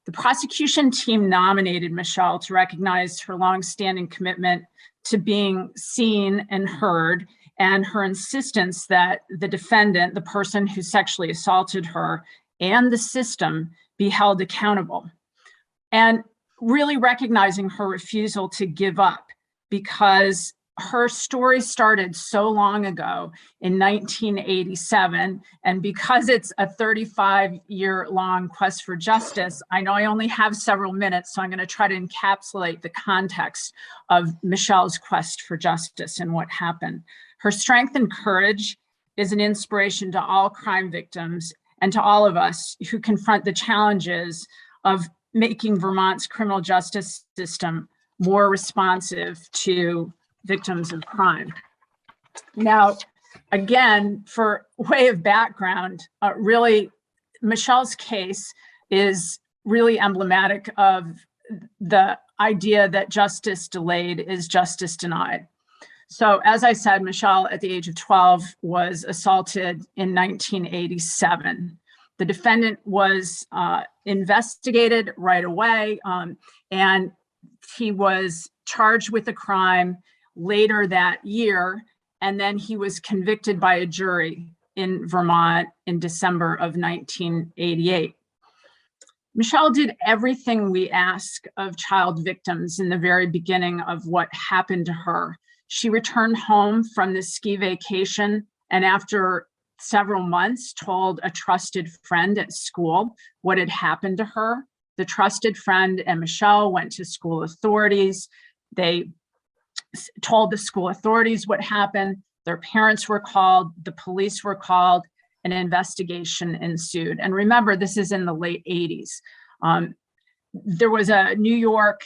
The prosecution team nominated Michelle to recognize her longstanding commitment to being seen and heard, and her insistence that the defendant, the person who sexually assaulted her, and the system be held accountable. And really recognizing her refusal to give up, because her story started so long ago in 1987. And because it's a 35-year-long quest for justice, I know I only have several minutes, so I'm going to try to encapsulate the context of Michelle's quest for justice and what happened. Her strength and courage is an inspiration to all crime victims and to all of us who confront the challenges of making Vermont's criminal justice system more responsive to victims of crime. Now, again, for way of background, really, Michelle's case is really emblematic of the idea that justice delayed is justice denied. So as I said, Michelle at the age of 12 was assaulted in 1987. The defendant was investigated right away, and he was charged with a crime later that year, and then he was convicted by a jury in Vermont in December of 1988. Michelle did everything we ask of child victims in the very beginning of what happened to her. She returned home from the ski vacation, and after several months told a trusted friend at school what had happened to her. The trusted friend and Michelle went to school authorities. They told the school authorities what happened. Their parents were called, the police were called, an investigation ensued. And remember, this is in the late 80s. There was a New York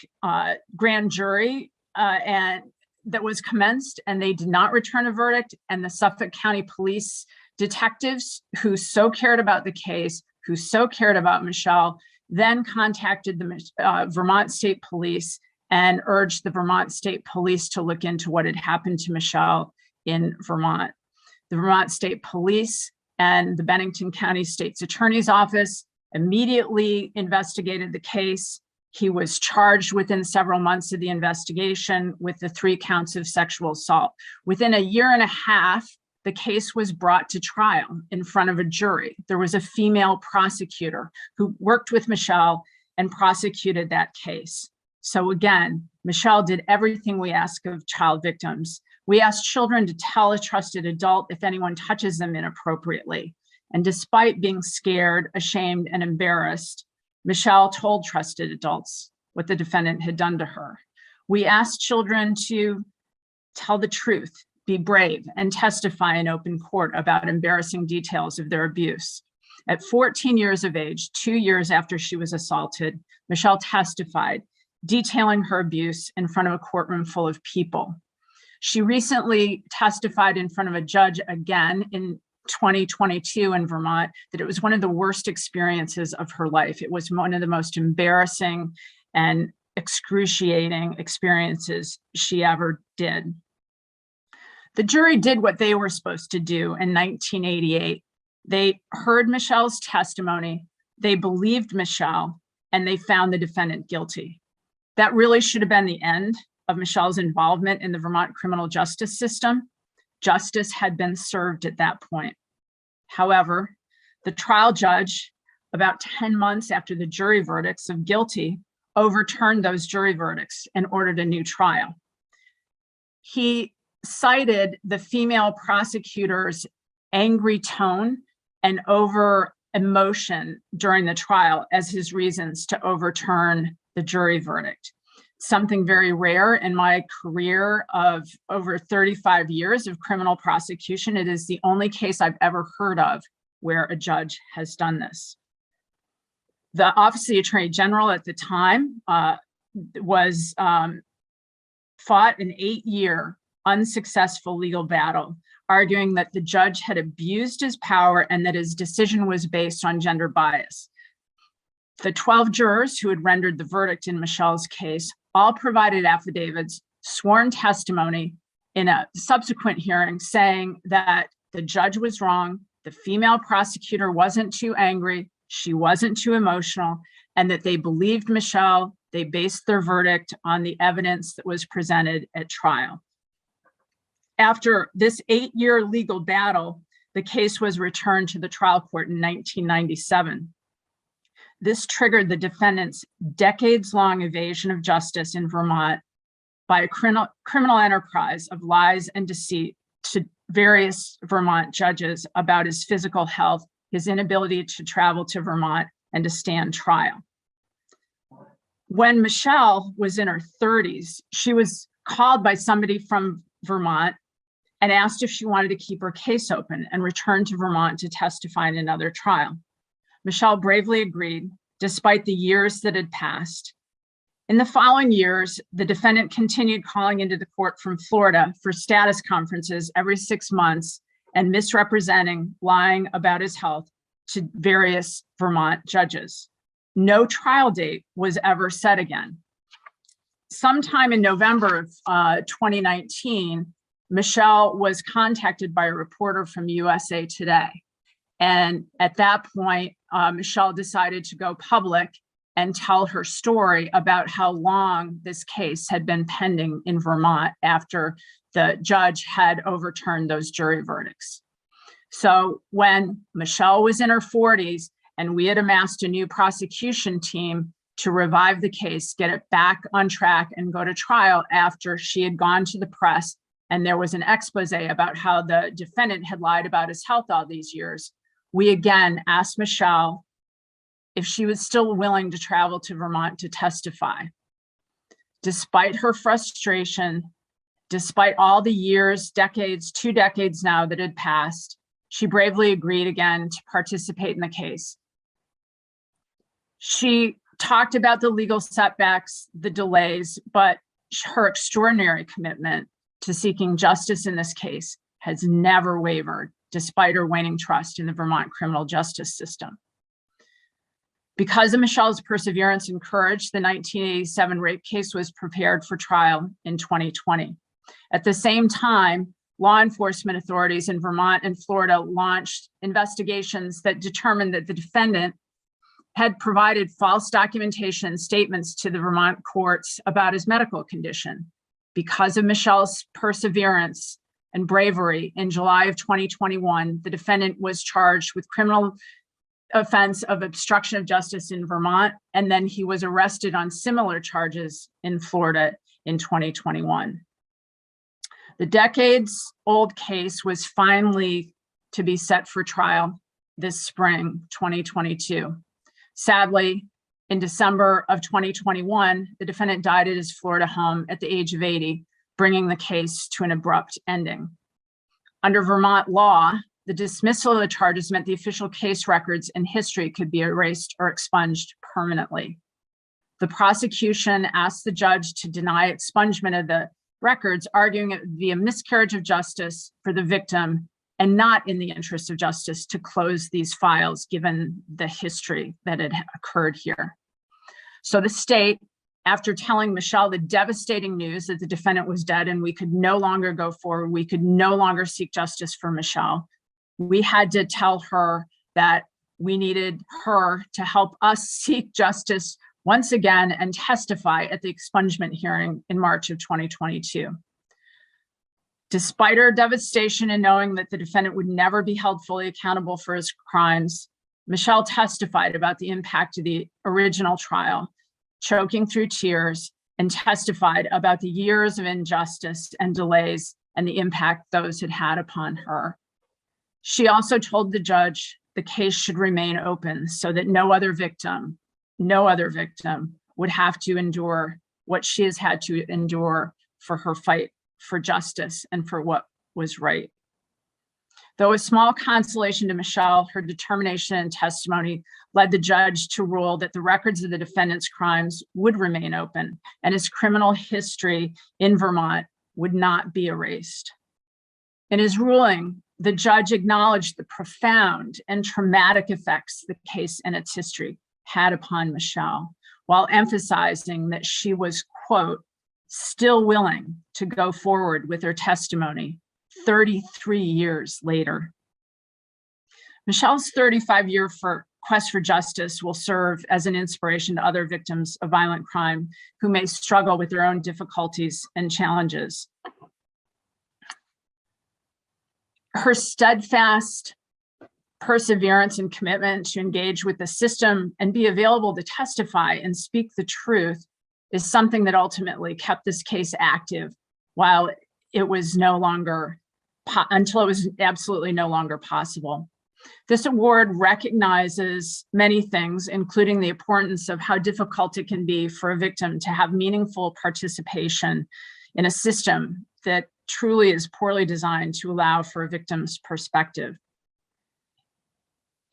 grand jury and that was commenced, and they did not return a verdict. And the Suffolk County police detectives, who so cared about the case, who so cared about Michelle, then contacted the Vermont State Police and urged the Vermont State Police to look into what had happened to Michelle in Vermont. The Vermont State Police and the Bennington County State's Attorney's Office immediately investigated the case. He was charged within several months of the investigation with the 3 counts of sexual assault. Within a year and a half, the case was brought to trial in front of a jury. There was a female prosecutor who worked with Michelle and prosecuted that case. So again, Michelle did everything we ask of child victims. We ask children to tell a trusted adult if anyone touches them inappropriately. And despite being scared, ashamed, and embarrassed, Michelle told trusted adults what the defendant had done to her. We asked children to tell the truth, be brave, and testify in open court about embarrassing details of their abuse. At 14 years of age, 2 years after she was assaulted, Michelle testified, detailing her abuse in front of a courtroom full of people. She recently testified in front of a judge again in 2022 in Vermont that it was one of the worst experiences of her life. It was one of the most embarrassing and excruciating experiences she ever did. The jury did what they were supposed to do in 1988. They heard Michelle's testimony, they believed Michelle, and they found the defendant guilty. That really should have been the end of Michelle's involvement in the Vermont criminal justice system. Justice had been served at that point. However, the trial judge, about 10 months after the jury verdicts of guilty, overturned those jury verdicts and ordered a new trial. He cited the female prosecutor's angry tone and over emotion during the trial as his reasons to overturn the jury verdict. Something very rare in my career of over 35 years of criminal prosecution. It is the only case I've ever heard of where a judge has done this. The Office of the Attorney General at the time fought an 8-year unsuccessful legal battle, arguing that the judge had abused his power and that his decision was based on gender bias. The 12 jurors who had rendered the verdict in Michelle's case all provided affidavits, sworn testimony in a subsequent hearing saying that the judge was wrong, the female prosecutor wasn't too angry, she wasn't too emotional, and that they believed Michelle. They based their verdict on the evidence that was presented at trial. After this 8-year legal battle, the case was returned to the trial court in 1997. This triggered the defendant's decades-long evasion of justice in Vermont by a criminal enterprise of lies and deceit to various Vermont judges about his physical health, his inability to travel to Vermont, and to stand trial. When Michelle was in her 30s, she was called by somebody from Vermont and asked if she wanted to keep her case open and return to Vermont to testify in another trial. Michelle bravely agreed, despite the years that had passed. In the following years, the defendant continued calling into the court from Florida for status conferences every 6 months and misrepresenting, lying about his health to various Vermont judges. No trial date was ever set again. Sometime in November of 2019, Michelle was contacted by a reporter from USA Today. And at that point, Michelle decided to go public and tell her story about how long this case had been pending in Vermont after the judge had overturned those jury verdicts. So when Michelle was in her 40s and we had amassed a new prosecution team to revive the case, get it back on track and go to trial after she had gone to the press and there was an expose about how the defendant had lied about his health all these years, we again asked Michelle if she was still willing to travel to Vermont to testify. Despite her frustration, despite all the years, decades, 2 decades now that had passed, she bravely agreed again to participate in the case. She talked about the legal setbacks, the delays, but her extraordinary commitment to seeking justice in this case has never wavered, despite her waning trust in the Vermont criminal justice system. Because of Michelle's perseverance and courage, the 1987 rape case was prepared for trial in 2020. At the same time, law enforcement authorities in Vermont and Florida launched investigations that determined that the defendant had provided false documentation and statements to the Vermont courts about his medical condition. Because of Michelle's perseverance and bravery, in July of 2021, the defendant was charged with criminal offense of obstruction of justice in Vermont, and then he was arrested on similar charges in Florida in 2021. The decades-old case was finally to be set for trial this spring, 2022. Sadly, in December of 2021, the defendant died at his Florida home at the age of 80, bringing the case to an abrupt ending. Under Vermont law, the dismissal of the charges meant the official case records and history could be erased or expunged permanently. The prosecution asked the judge to deny expungement of the records, arguing it would be a miscarriage of justice for the victim and not in the interest of justice to close these files, given the history that had occurred here. So the state, after telling Michelle the devastating news that the defendant was dead and we could no longer go forward, we could no longer seek justice for Michelle, we had to tell her that we needed her to help us seek justice once again and testify at the expungement hearing in March of 2022. Despite her devastation in knowing that the defendant would never be held fully accountable for his crimes, Michelle testified about the impact of the original trial, choking through tears, and testified about the years of injustice and delays and the impact those had had upon her. She also told the judge the case should remain open so that no other victim would have to endure what she has had to endure for her fight for justice and for what was right. Though a small consolation to Michelle, her determination and testimony led the judge to rule that the records of the defendant's crimes would remain open and his criminal history in Vermont would not be erased. In his ruling, the judge acknowledged the profound and traumatic effects the case and its history had upon Michelle, while emphasizing that she was, quote, still willing to go forward with her testimony 33 years later. Michelle's 35-year quest for justice will serve as an inspiration to other victims of violent crime who may struggle with their own difficulties and challenges. Her steadfast perseverance and commitment to engage with the system and be available to testify and speak the truth is something that ultimately kept this case active while it was no longer, until it was absolutely no longer possible. This award recognizes many things, including the importance of how difficult it can be for a victim to have meaningful participation in a system that truly is poorly designed to allow for a victim's perspective.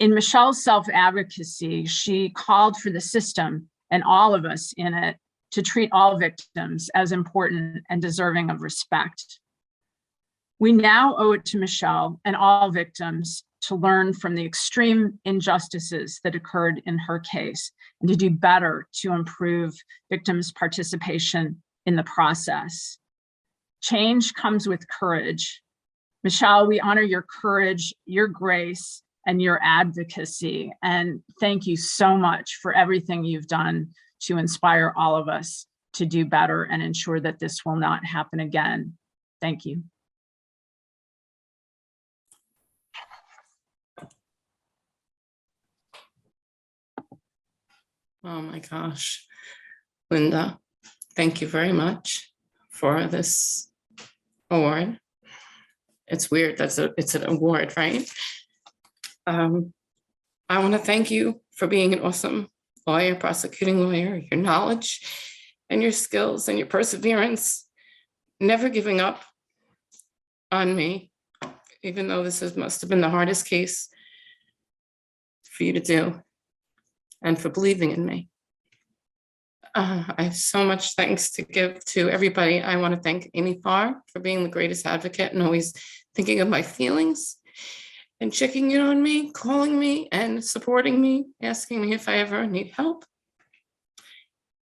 In Michelle's self-advocacy, she called for the system and all of us in it to treat all victims as important and deserving of respect. We now owe it to Michelle and all victims to learn from the extreme injustices that occurred in her case and to do better to improve victims' participation in the process. Change comes with courage. Michelle, we honor your courage, your grace, and your advocacy. And thank you so much for everything you've done to inspire all of us to do better and ensure that this will not happen again. Thank you. Oh my gosh, Linda, thank you very much for this award. It's weird that it's an award, right? I want to thank you for being an awesome lawyer, prosecuting lawyer, your knowledge and your skills and your perseverance, never giving up on me, even though this must have been the hardest case for you to do, and for believing in me. I have so much thanks to give to everybody. I want to thank Amy Farr for being the greatest advocate and always thinking of my feelings and checking in on me, calling me and supporting me, asking me if I ever need help.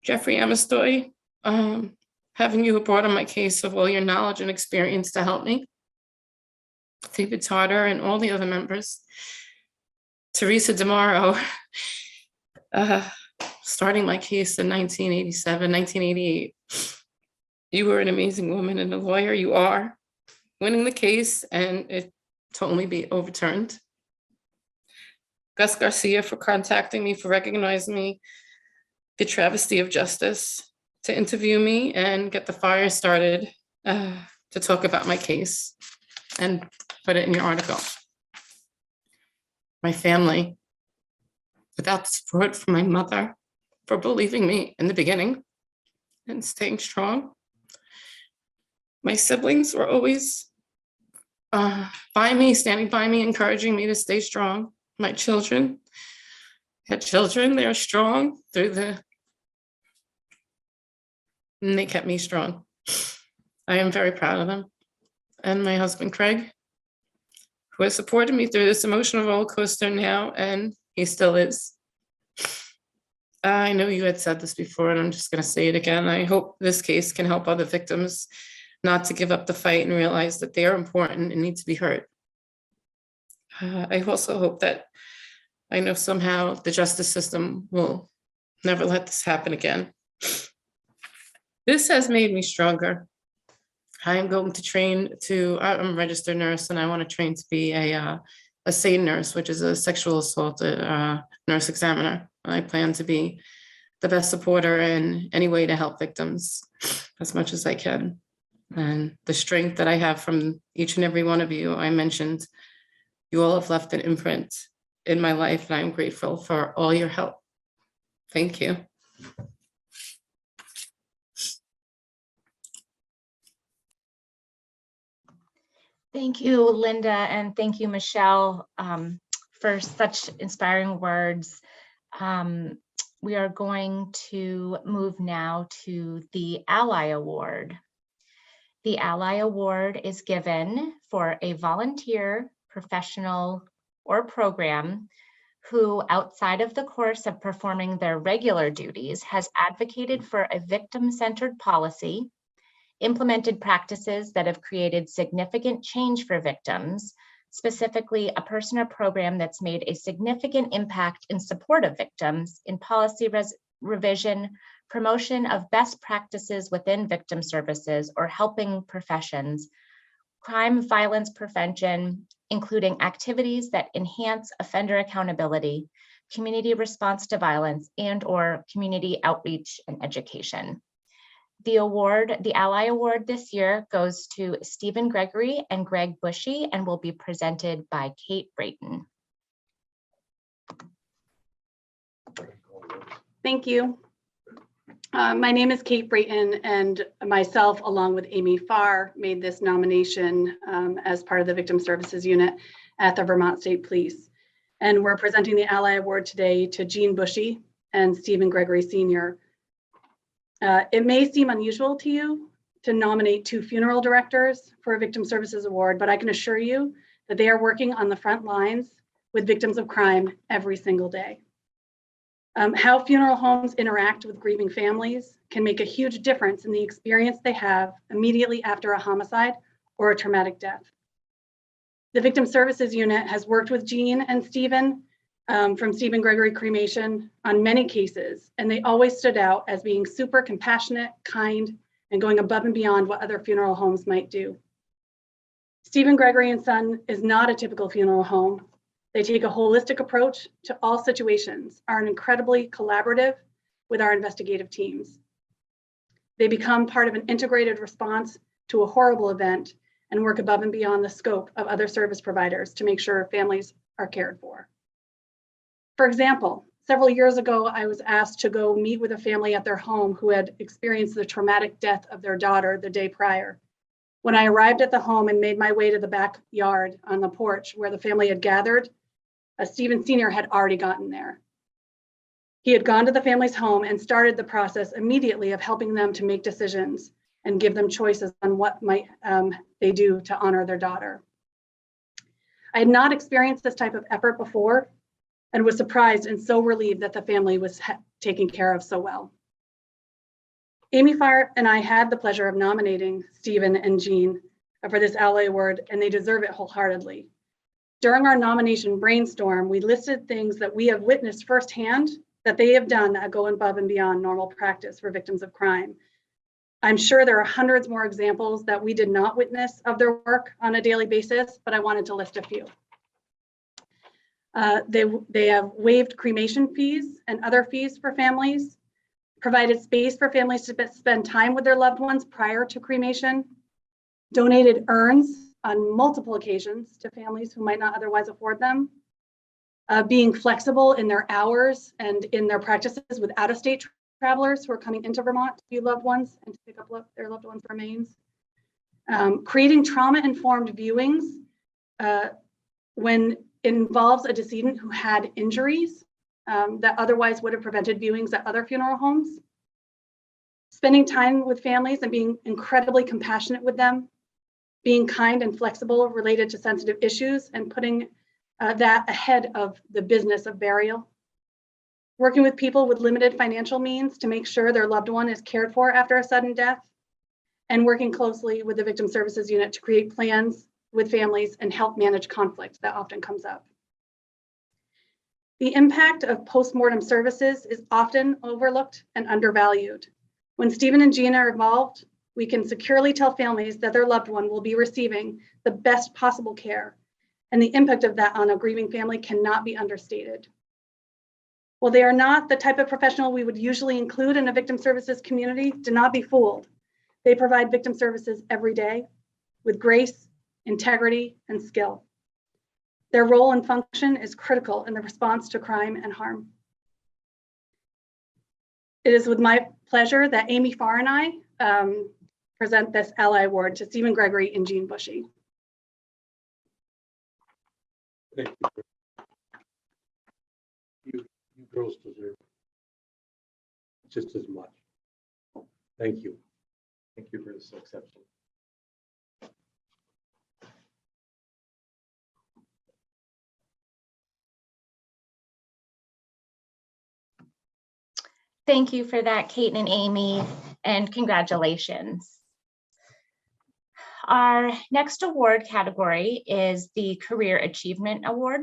Jeffrey Amistoy, having you brought on my case of all your knowledge and experience to help me. David Tarter and all the other members. Teresa DeMauro, starting my case in 1987, 1988. You were an amazing woman and a lawyer. You are winning the case and it totally be overturned. Gus Garcia for contacting me, for recognizing me, the travesty of justice, to interview me and get the fire started to talk about my case and put it in your article. My family, without the support from my mother, for believing me in the beginning and staying strong. My siblings were always by me, standing by me, encouraging me to stay strong. My children had children, they're strong and they kept me strong. I am very proud of them. And my husband, Craig, who has supported me through this emotional roller coaster now, and he still is. I know you had said this before, and I'm just going to say it again. I hope this case can help other victims not to give up the fight and realize that they are important and need to be heard. I also hope that I know somehow the justice system will never let this happen again. This has made me stronger. I am going to train I'm a registered nurse and I want to train to be a SAID nurse, which is a sexual assault nurse examiner. I plan to be the best supporter in any way to help victims as much as I can. And the strength that I have from each and every one of you, I mentioned, you all have left an imprint in my life, and I'm grateful for all your help. Thank you. Thank you, Linda, and thank you, Michelle, for such inspiring words. We are going to move now to the Ally Award. The Ally Award is given for a volunteer, professional, or program who, outside of the course of performing their regular duties, has advocated for a victim-centered policy, implemented practices that have created significant change for victims, specifically a person or program that's made a significant impact in support of victims in policy revision, promotion of best practices within victim services or helping professions, crime violence prevention, including activities that enhance offender accountability, community response to violence, and/or community outreach and education. The Ally Award this year goes to Stephen Gregory and Greg Bushy and will be presented by Kate Brayton. Thank you. My name is Kate Brayton, and myself, along with Amy Farr, made this nomination as part of the Victim Services Unit at the Vermont State Police. And we're presenting the Ally Award today to Jean Bushy and Stephen Gregory Sr. It may seem unusual to you to nominate 2 funeral directors for a Victim Services Award, but I can assure you that they are working on the front lines with victims of crime every single day. How funeral homes interact with grieving families can make a huge difference in the experience they have immediately after a homicide or a traumatic death. The Victim Services Unit has worked with Jean and Stephen from Stephen Gregory Cremation on many cases, and they always stood out as being super compassionate, kind, and going above and beyond what other funeral homes might do. Stephen Gregory and Son is not a typical funeral home. They take a holistic approach to all situations, are incredibly collaborative with our investigative teams. They become part of an integrated response to a horrible event and work above and beyond the scope of other service providers to make sure families are cared for. For example, several years ago, I was asked to go meet with a family at their home who had experienced the traumatic death of their daughter the day prior. When I arrived at the home and made my way to the backyard on the porch where the family had gathered, Stephen Sr. had already gotten there. He had gone to the family's home and started the process immediately of helping them to make decisions and give them choices on what might they do to honor their daughter. I had not experienced this type of effort before and was surprised and so relieved that the family was taken care of so well. Amy Farr and I had the pleasure of nominating Stephen and Jean for this Ally Award, and they deserve it wholeheartedly. During our nomination brainstorm, we listed things that we have witnessed firsthand that they have done that go above and beyond normal practice for victims of crime. I'm sure there are hundreds more examples that we did not witness of their work on a daily basis, but I wanted to list a few. They have waived cremation fees and other fees for families, provided space for families to spend time with their loved ones prior to cremation, donated urns on multiple occasions to families who might not otherwise afford them, being flexible in their hours and in their practices with out-of-state travelers who are coming into Vermont to view loved ones and to pick up their loved ones' remains, creating trauma-informed viewings when it involves a decedent who had injuries that otherwise would have prevented viewings at other funeral homes, spending time with families and being incredibly compassionate with them, being kind and flexible related to sensitive issues and putting that ahead of the business of burial, working with people with limited financial means to make sure their loved one is cared for after a sudden death, and working closely with the Victim Services Unit to create plans with families and help manage conflict that often comes up. The impact of postmortem services is often overlooked and undervalued. When Stephen and Jean are involved, we can securely tell families that their loved one will be receiving the best possible care, and the impact of that on a grieving family cannot be understated. While they are not the type of professional we would usually include in a victim services community, do not be fooled. They provide victim services every day with grace, integrity, and skill. Their role and function is critical in the response to crime and harm. It is with my pleasure that Amy Farr and I present this Ally Award to Stephen Gregory and Jean Bushy. Thank you. You girls deserve just as much. Thank you. Thank you for this exception. Thank you for that, Kate and Amy, and congratulations. Our next award category is the Career Achievement Award.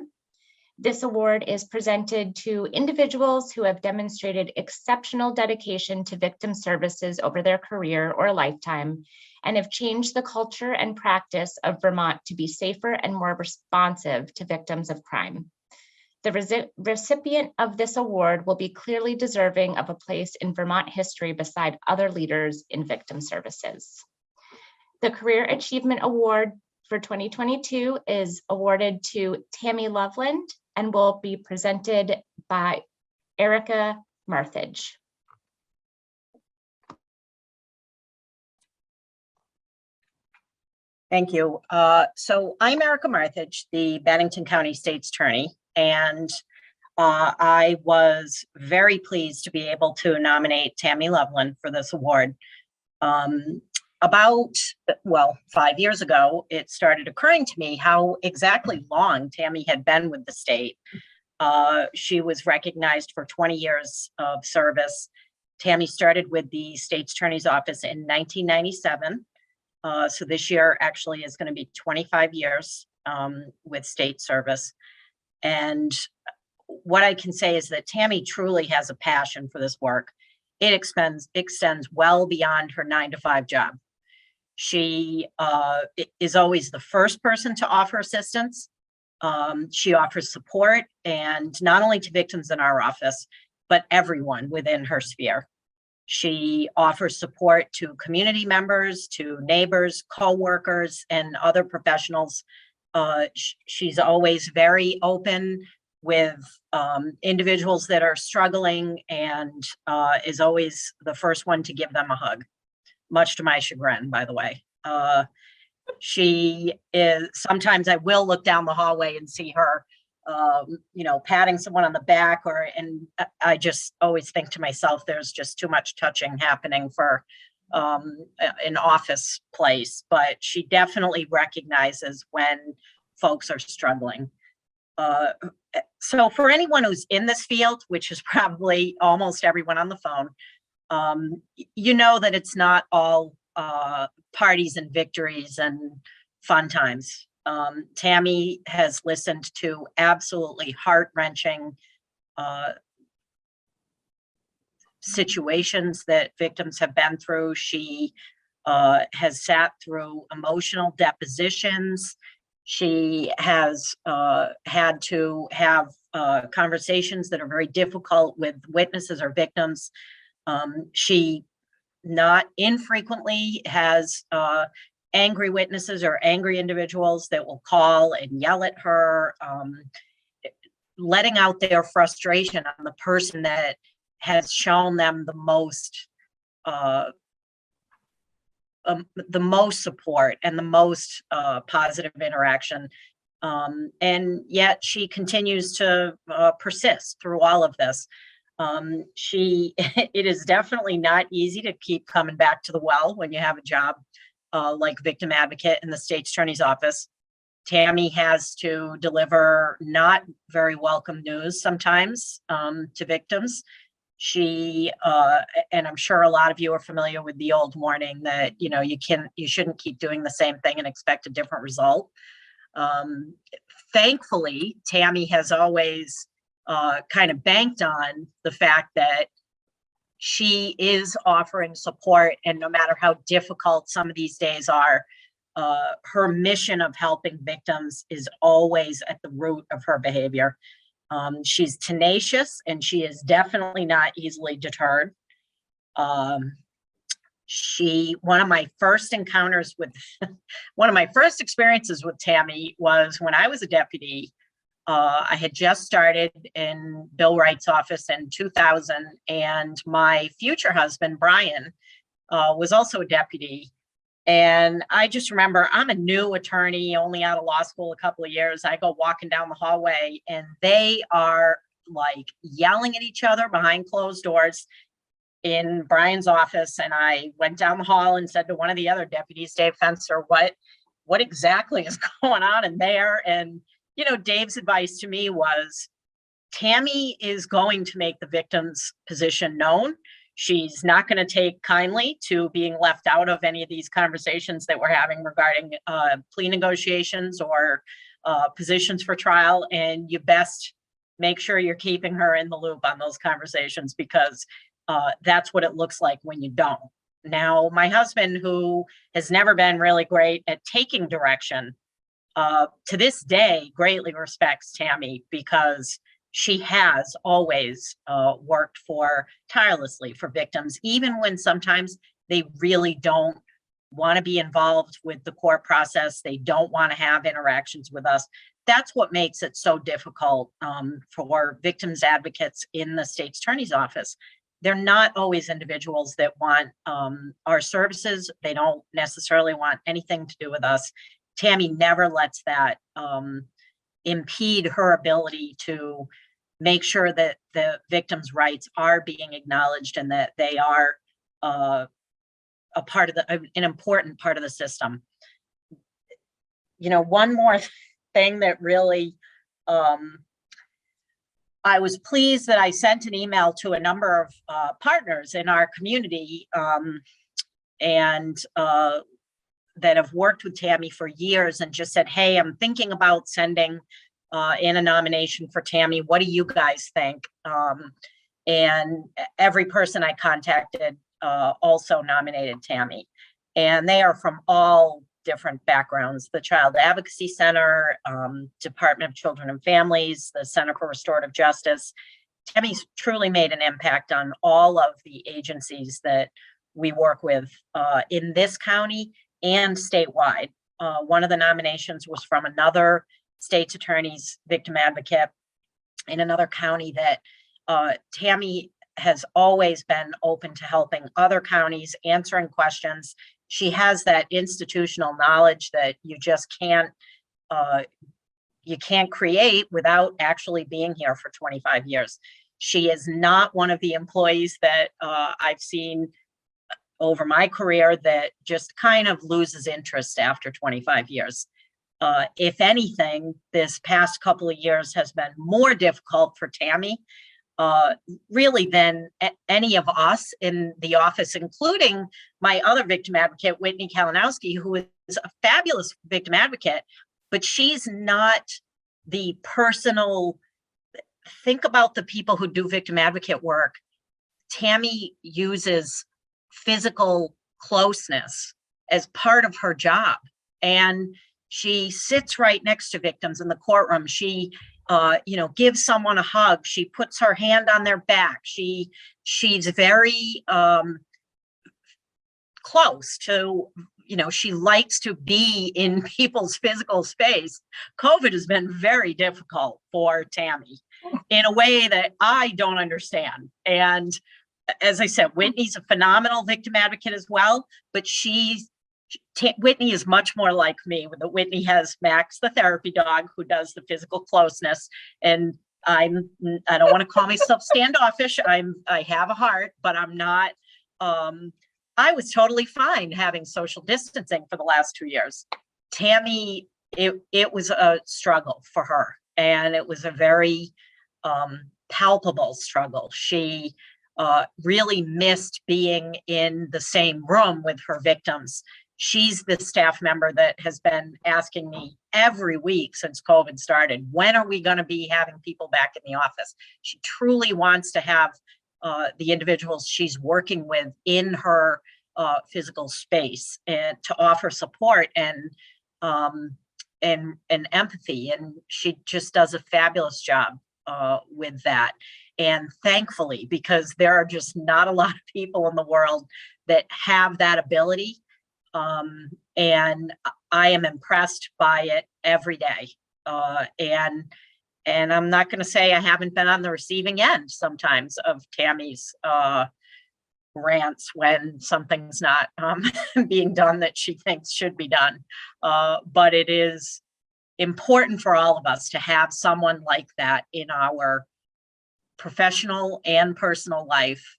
This award is presented to individuals who have demonstrated exceptional dedication to victim services over their career or lifetime and have changed the culture and practice of Vermont to be safer and more responsive to victims of crime. The recipient of this award will be clearly deserving of a place in Vermont history beside other leaders in victim services. The Career Achievement Award for 2022 is awarded to Tammy Loveland and will be presented by Erica Marthage. Thank you. So I'm Erica Marthage, the Bennington County State's Attorney, and I was very pleased to be able to nominate Tammy Loveland for this award. About 5 years ago, it started occurring to me how exactly long Tammy had been with the state. She was recognized for 20 years of service. Tammy started with the State's Attorney's Office in 1997. So this year actually is going to be 25 years with state service. And what I can say is that Tammy truly has a passion for this work. It extends well beyond her 9-to-5 job. She is always the first person to offer assistance. She offers support, and not only to victims in our office, but everyone within her sphere. She offers support to community members, to neighbors, co-workers, and other professionals. She's always very open with individuals that are struggling, and is always the first one to give them a hug, much to my chagrin, by the way. She is, sometimes I will look down the hallway and see her patting someone on the back, and I just always think to myself, there's just too much touching happening for an office place, but she definitely recognizes when folks are struggling. So for anyone who's in this field, which is probably almost everyone on the phone, you know that it's not all parties and victories and fun times. Tammy has listened to absolutely heart-wrenching situations that victims have been through. She has sat through emotional depositions. She has had to have conversations that are very difficult with witnesses or victims. She not infrequently has angry witnesses or angry individuals that will call and yell at her, letting out their frustration on the person that has shown them the most support and the most positive interaction. And yet she continues to persist through all of this. It is definitely not easy to keep coming back to the well when you have a job like victim advocate in the State's Attorney's Office. Tammy has to deliver not very welcome news sometimes to victims. She and I'm sure a lot of you are familiar with the old warning that you shouldn't keep doing the same thing and expect a different result. Thankfully, Tammy has always kind of banked on the fact that she is offering support, and no matter how difficult some of these days are, her mission of helping victims is always at the root of her behavior. She's tenacious, and she is definitely not easily deterred. One of my first experiences with Tammy was when I was a deputy. I had just started in Bill Wright's office in 2000, and my future husband, Brian, was also a deputy. And I just remember, I'm a new attorney, only out of law school a couple of years. I go walking down the hallway, and they are like yelling at each other behind closed doors in Brian's office. And I went down the hall and said to one of the other deputies, Dave Fenster, what exactly is going on in there? And Dave's advice to me was, Tammy is going to make the victim's position known. She's not going to take kindly to being left out of any of these conversations that we're having regarding plea negotiations or positions for trial, and you best make sure you're keeping her in the loop on those conversations, because that's what it looks like when you don't. Now, my husband, who has never been really great at taking direction, to this day greatly respects Tammy, because she has always worked tirelessly for victims, even when sometimes they really don't want to be involved with the court process. They don't want to have interactions with us. That's what makes it so difficult for victims advocates in the state's attorney's office. They're not always individuals that want our services. They don't necessarily want anything to do with us. Tammy never lets that impede her ability to make sure that the victims' rights are being acknowledged and that they are a part of an important part of the system. You know, one more thing that really, I was pleased that I sent an email to a number of partners in our community and that have worked with Tammy for years, and just said, hey, I'm thinking about sending in a nomination for Tammy. What do you guys think? And every person I contacted also nominated Tammy. And they are from all different backgrounds: the Child Advocacy Center, Department of Children and Families, the Center for Restorative Justice. Tammy's truly made an impact on all of the agencies that we work with in this county and statewide. One of the nominations was from another state's attorney's victim advocate in another county that Tammy has always been open to helping other counties, answering questions. She has that institutional knowledge that you just can't create without actually being here for 25 years. She is not one of the employees that I've seen over my career that just kind of loses interest after 25 years. If anything, this past couple of years has been more difficult for Tammy, really than any of us in the office, including my other victim advocate, Whitney Kalinowski, who is a fabulous victim advocate, but she's not the personal. Think about the people who do victim advocate work. Tammy uses physical closeness as part of her job, and she sits right next to victims in the courtroom. She gives someone a hug. She puts her hand on their back. She's very close to, she likes to be in people's physical space. COVID has been very difficult for Tammy in a way that I don't understand. And as I said, Whitney's a phenomenal victim advocate as well, but Whitney is much more like me. Whitney has Max, the therapy dog, who does the physical closeness. And I don't want to call myself standoffish. I have a heart, but I'm not. I was totally fine having social distancing for the last 2 years. Tammy, it was a struggle for her, and it was a very palpable struggle. She really missed being in the same room with her victims. She's the staff member that has been asking me every week since COVID started, when are we going to be having people back in the office? She truly wants to have the individuals she's working with in her physical space, and to offer support and empathy. And she just does a fabulous job with that. And thankfully, because there are just not a lot of people in the world that have that ability. And I am impressed by it every day. And I'm not going to say I haven't been on the receiving end sometimes of Tammy's rants when something's not being done that she thinks should be done. But it is important for all of us to have someone like that in our professional and personal life,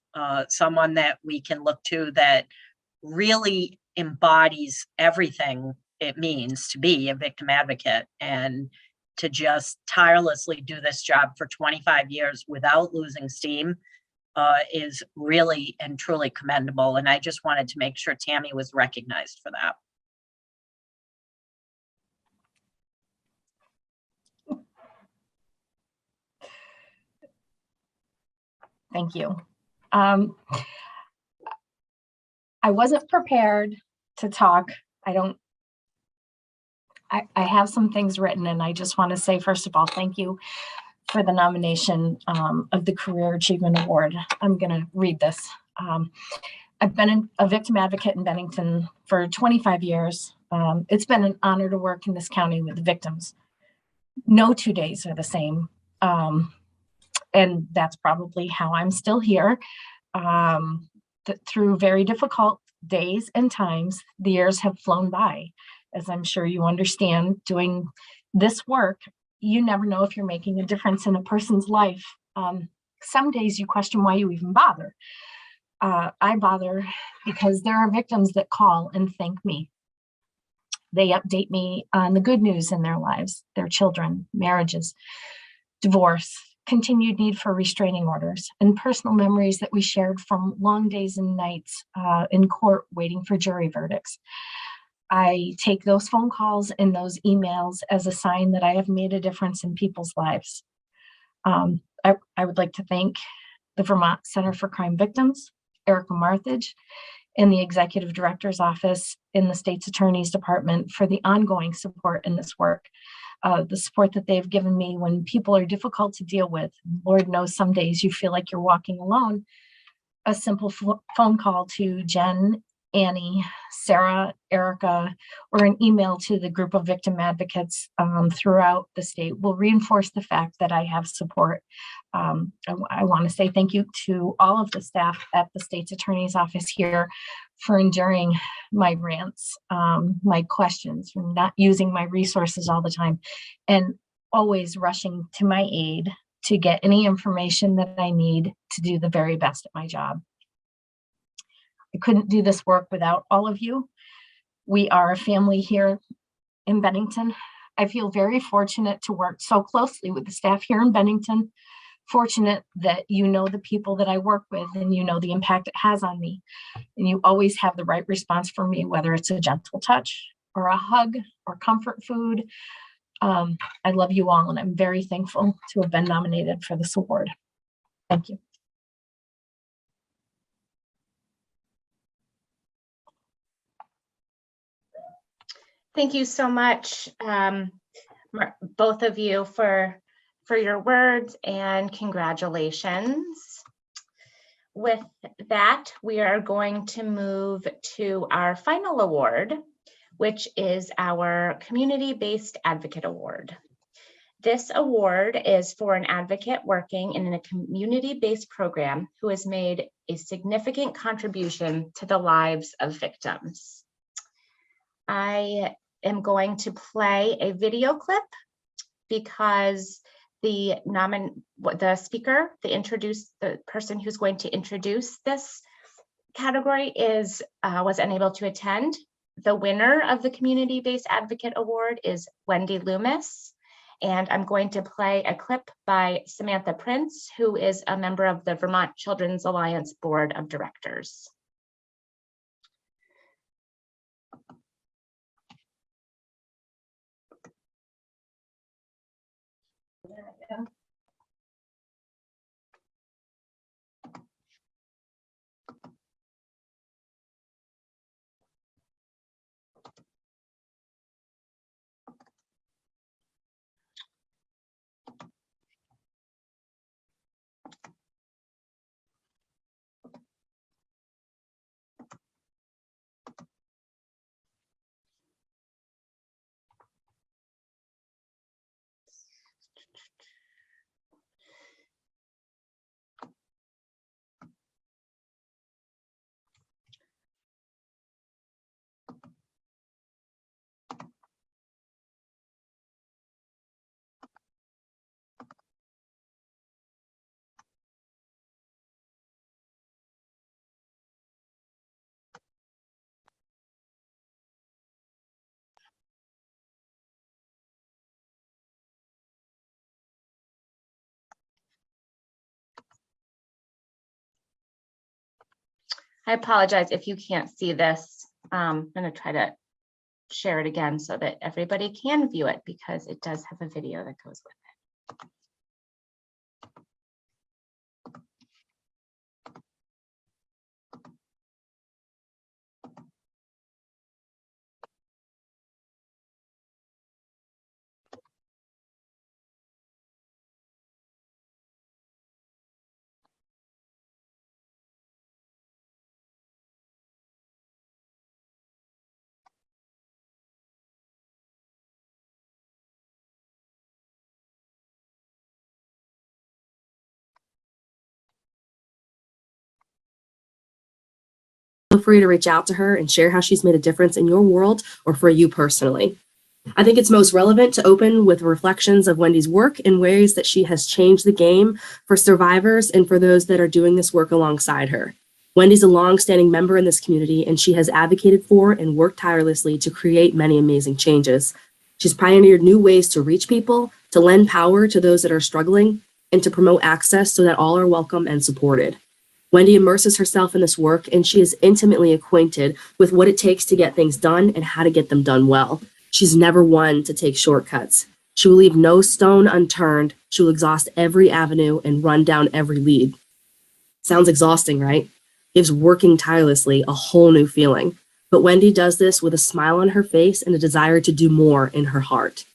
someone that we can look to that really embodies everything it means to be a victim advocate, and to just tirelessly do this job for 25 years without losing steam is really and truly commendable. And I just wanted to make sure Tammy was recognized for that. Thank you. I wasn't prepared to talk. I have some things written, and I just want to say, first of all, thank you for the nomination of the Career Achievement Award. I'm going to read this. I've been a victim advocate in Bennington for 25 years. It's been an honor to work in this county with the victims. No 2 days are the same. And that's probably how I'm still here. Through very difficult days and times, the years have flown by. As I'm sure you understand, doing this work, you never know if you're making a difference in a person's life. Some days you question why you even bother. I bother because there are victims that call and thank me. They update me on the good news in their lives, their children, marriages, divorce, continued need for restraining orders, and personal memories that we shared from long days and nights in court waiting for jury verdicts. I take those phone calls and those emails as a sign that I have made a difference in people's lives. I would like to thank the Vermont Center for Crime Victims, Erica Marthage, and the Executive Director's Office in the State's Attorney's Department for the ongoing support in this work. The support that they've given me when people are difficult to deal with. Lord knows some days you feel like you're walking alone. A simple phone call to Jen, Annie, Sarah, Erica, or an email to the group of victim advocates throughout the state will reinforce the fact that I have support. I want to say thank you to all of the staff at the State's Attorney's Office here for enduring my rants, my questions, for not using my resources all the time, and always rushing to my aid to get any information that I need to do the very best at my job. I couldn't do this work without all of you. We are a family here in Bennington. I feel very fortunate to work so closely with the staff here in Bennington. Fortunate that you know the people that I work with and you know the impact it has on me. And you always have the right response for me, whether it's a gentle touch or a hug or comfort food. I love you all, and I'm very thankful to have been nominated for this award. Thank you. Thank you so much, both of you, for your words, and congratulations. With that, we are going to move to our final award, which is our Community-Based Advocate Award. This award is for an advocate working in a community-based program who has made a significant contribution to the lives of victims. I am going to play a video clip because the speaker, the person who's going to introduce this category was unable to attend. The winner of the Community-Based Advocate Award is Wendy Loomis. And I'm going to play a clip by Samantha Prince, who is a member of the Vermont Children's Alliance Board of Directors. I apologize if you can't see this. I'm going to try to share it again so that everybody can view it, because it does have a video that goes with it. Feel free to reach out to her and share how she's made a difference in your world or for you personally. I think it's most relevant to open with reflections of Wendy's work in ways that she has changed the game for survivors and for those that are doing this work alongside her. Wendy's a long-standing member in this community, and she has advocated for and worked tirelessly to create many amazing changes. She's pioneered new ways to reach people, to lend power to those that are struggling, and to promote access so that all are welcome and supported. Wendy immerses herself in this work, and she is intimately acquainted with what it takes to get things done and how to get them done well. She's never one to take shortcuts. She will leave no stone unturned. She will exhaust every avenue and run down every lead. Sounds exhausting, right? Gives working tirelessly a whole new feeling. But Wendy does this with a smile on her face and a desire to do more in her heart.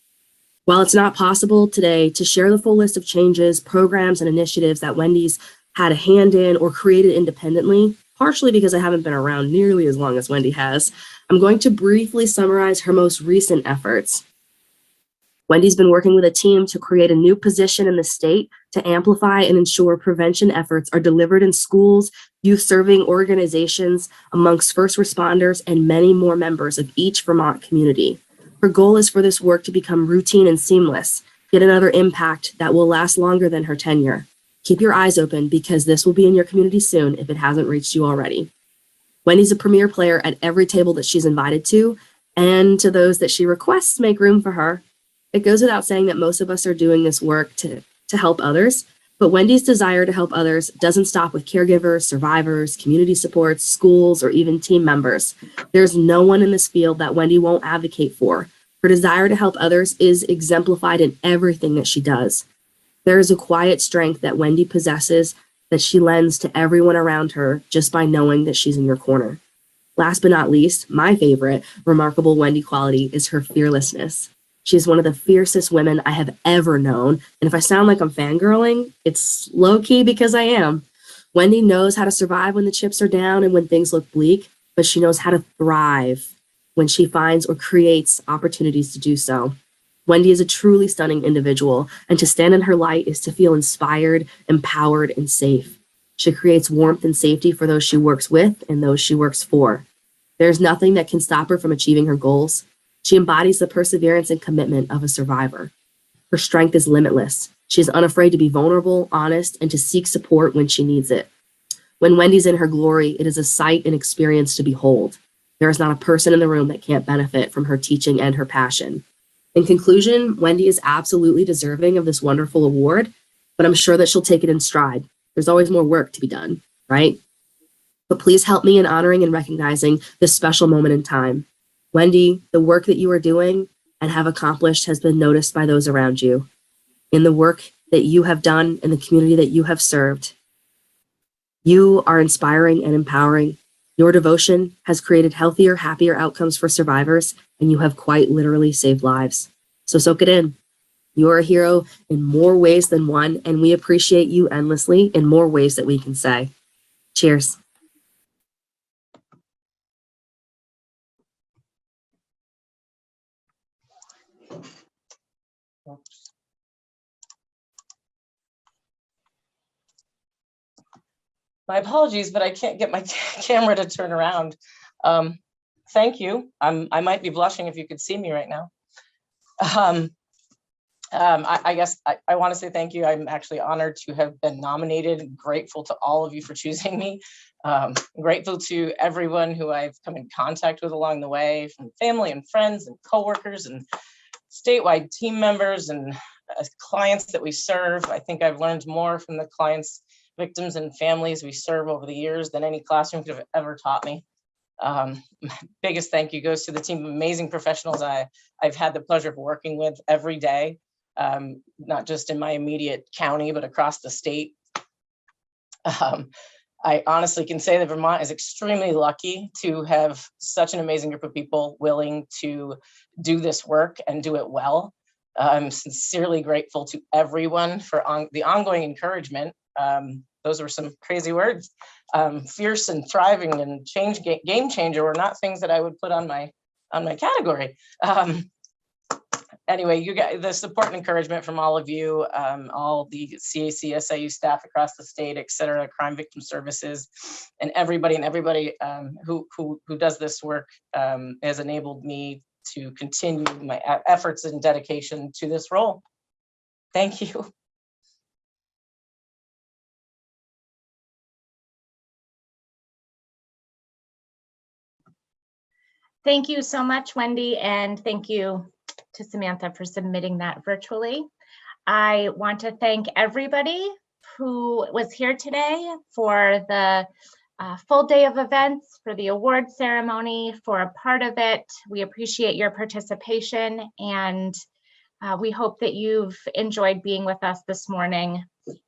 While it's not possible today to share the full list of changes, programs, and initiatives that Wendy's had a hand in or created independently, partially because I haven't been around nearly as long as Wendy has, I'm going to briefly summarize her most recent efforts. Wendy's been working with a team to create a new position in the state to amplify and ensure prevention efforts are delivered in schools, youth-serving organizations, amongst first responders, and many more members of each Vermont community. Her goal is for this work to become routine and seamless, yet another impact that will last longer than her tenure. Keep your eyes open because this will be in your community soon if it hasn't reached you already. Wendy's a premier player at every table that she's invited to, and to those that she requests make room for her. It goes without saying that most of us are doing this work to help others, but Wendy's desire to help others doesn't stop with caregivers, survivors, community supports, schools, or even team members. There's no one in this field that Wendy won't advocate for. Her desire to help others is exemplified in everything that she does. There is a quiet strength that Wendy possesses that she lends to everyone around her just by knowing that she's in your corner. Last but not least, my favorite remarkable Wendy quality is her fearlessness. She is one of the fiercest women I have ever known, and if I sound like I'm fangirling, it's low-key because I am. Wendy knows how to survive when the chips are down and when things look bleak, but she knows how to thrive when she finds or creates opportunities to do so. Wendy is a truly stunning individual, and to stand in her light is to feel inspired, empowered, and safe. She creates warmth and safety for those she works with and those she works for. There's nothing that can stop her from achieving her goals. She embodies the perseverance and commitment of a survivor. Her strength is limitless. She is unafraid to be vulnerable, honest, and to seek support when she needs it. When Wendy's in her glory, it is a sight and experience to behold. There is not a person in the room that can't benefit from her teaching and her passion. In conclusion, Wendy is absolutely deserving of this wonderful award, but I'm sure that she'll take it in stride. There's always more work to be done, right? But please help me in honoring and recognizing this special moment in time. Wendy, the work that you are doing and have accomplished has been noticed by those around you. In the work that you have done in the community that you have served, you are inspiring and empowering. Your devotion has created healthier, happier outcomes for survivors, and you have quite literally saved lives. So soak it in. You are a hero in more ways than one, and we appreciate you endlessly in more ways that we can say. Cheers. My apologies, but I can't get my camera to turn around. Thank you. I might be blushing if you could see me right now. I guess I want to say thank you. I'm actually honored to have been nominated and grateful to all of you for choosing me. Grateful to everyone who I've come in contact with along the way, from family and friends and coworkers and statewide team members and clients that we serve. I think I've learned more from the clients, victims, and families we serve over the years than any classroom could have ever taught me. Biggest thank you goes to the team of amazing professionals I've had the pleasure of working with every day, not just in my immediate county, but across the state. I honestly can say that Vermont is extremely lucky to have such an amazing group of people willing to do this work and do it well. I'm sincerely grateful to everyone for the ongoing encouragement. Those were some crazy words. Fierce and thriving and game changer were not things that I would put on my category. anyway, you guys, the support and encouragement from all of you, all the CAC, SIU staff across the state, et cetera, crime victim services, and everybody who does this work has enabled me to continue my efforts and dedication to this role. Thank you. Thank you so much, Wendy, and thank you to Samantha for submitting that virtually. I want to thank everybody who was here today for the full day of events, for the award ceremony, for a part of it. We appreciate your participation, and we hope that you've enjoyed being with us this morning.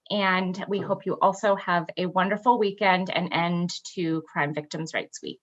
And we hope you also have a wonderful weekend and end to Crime Victims' Rights Week.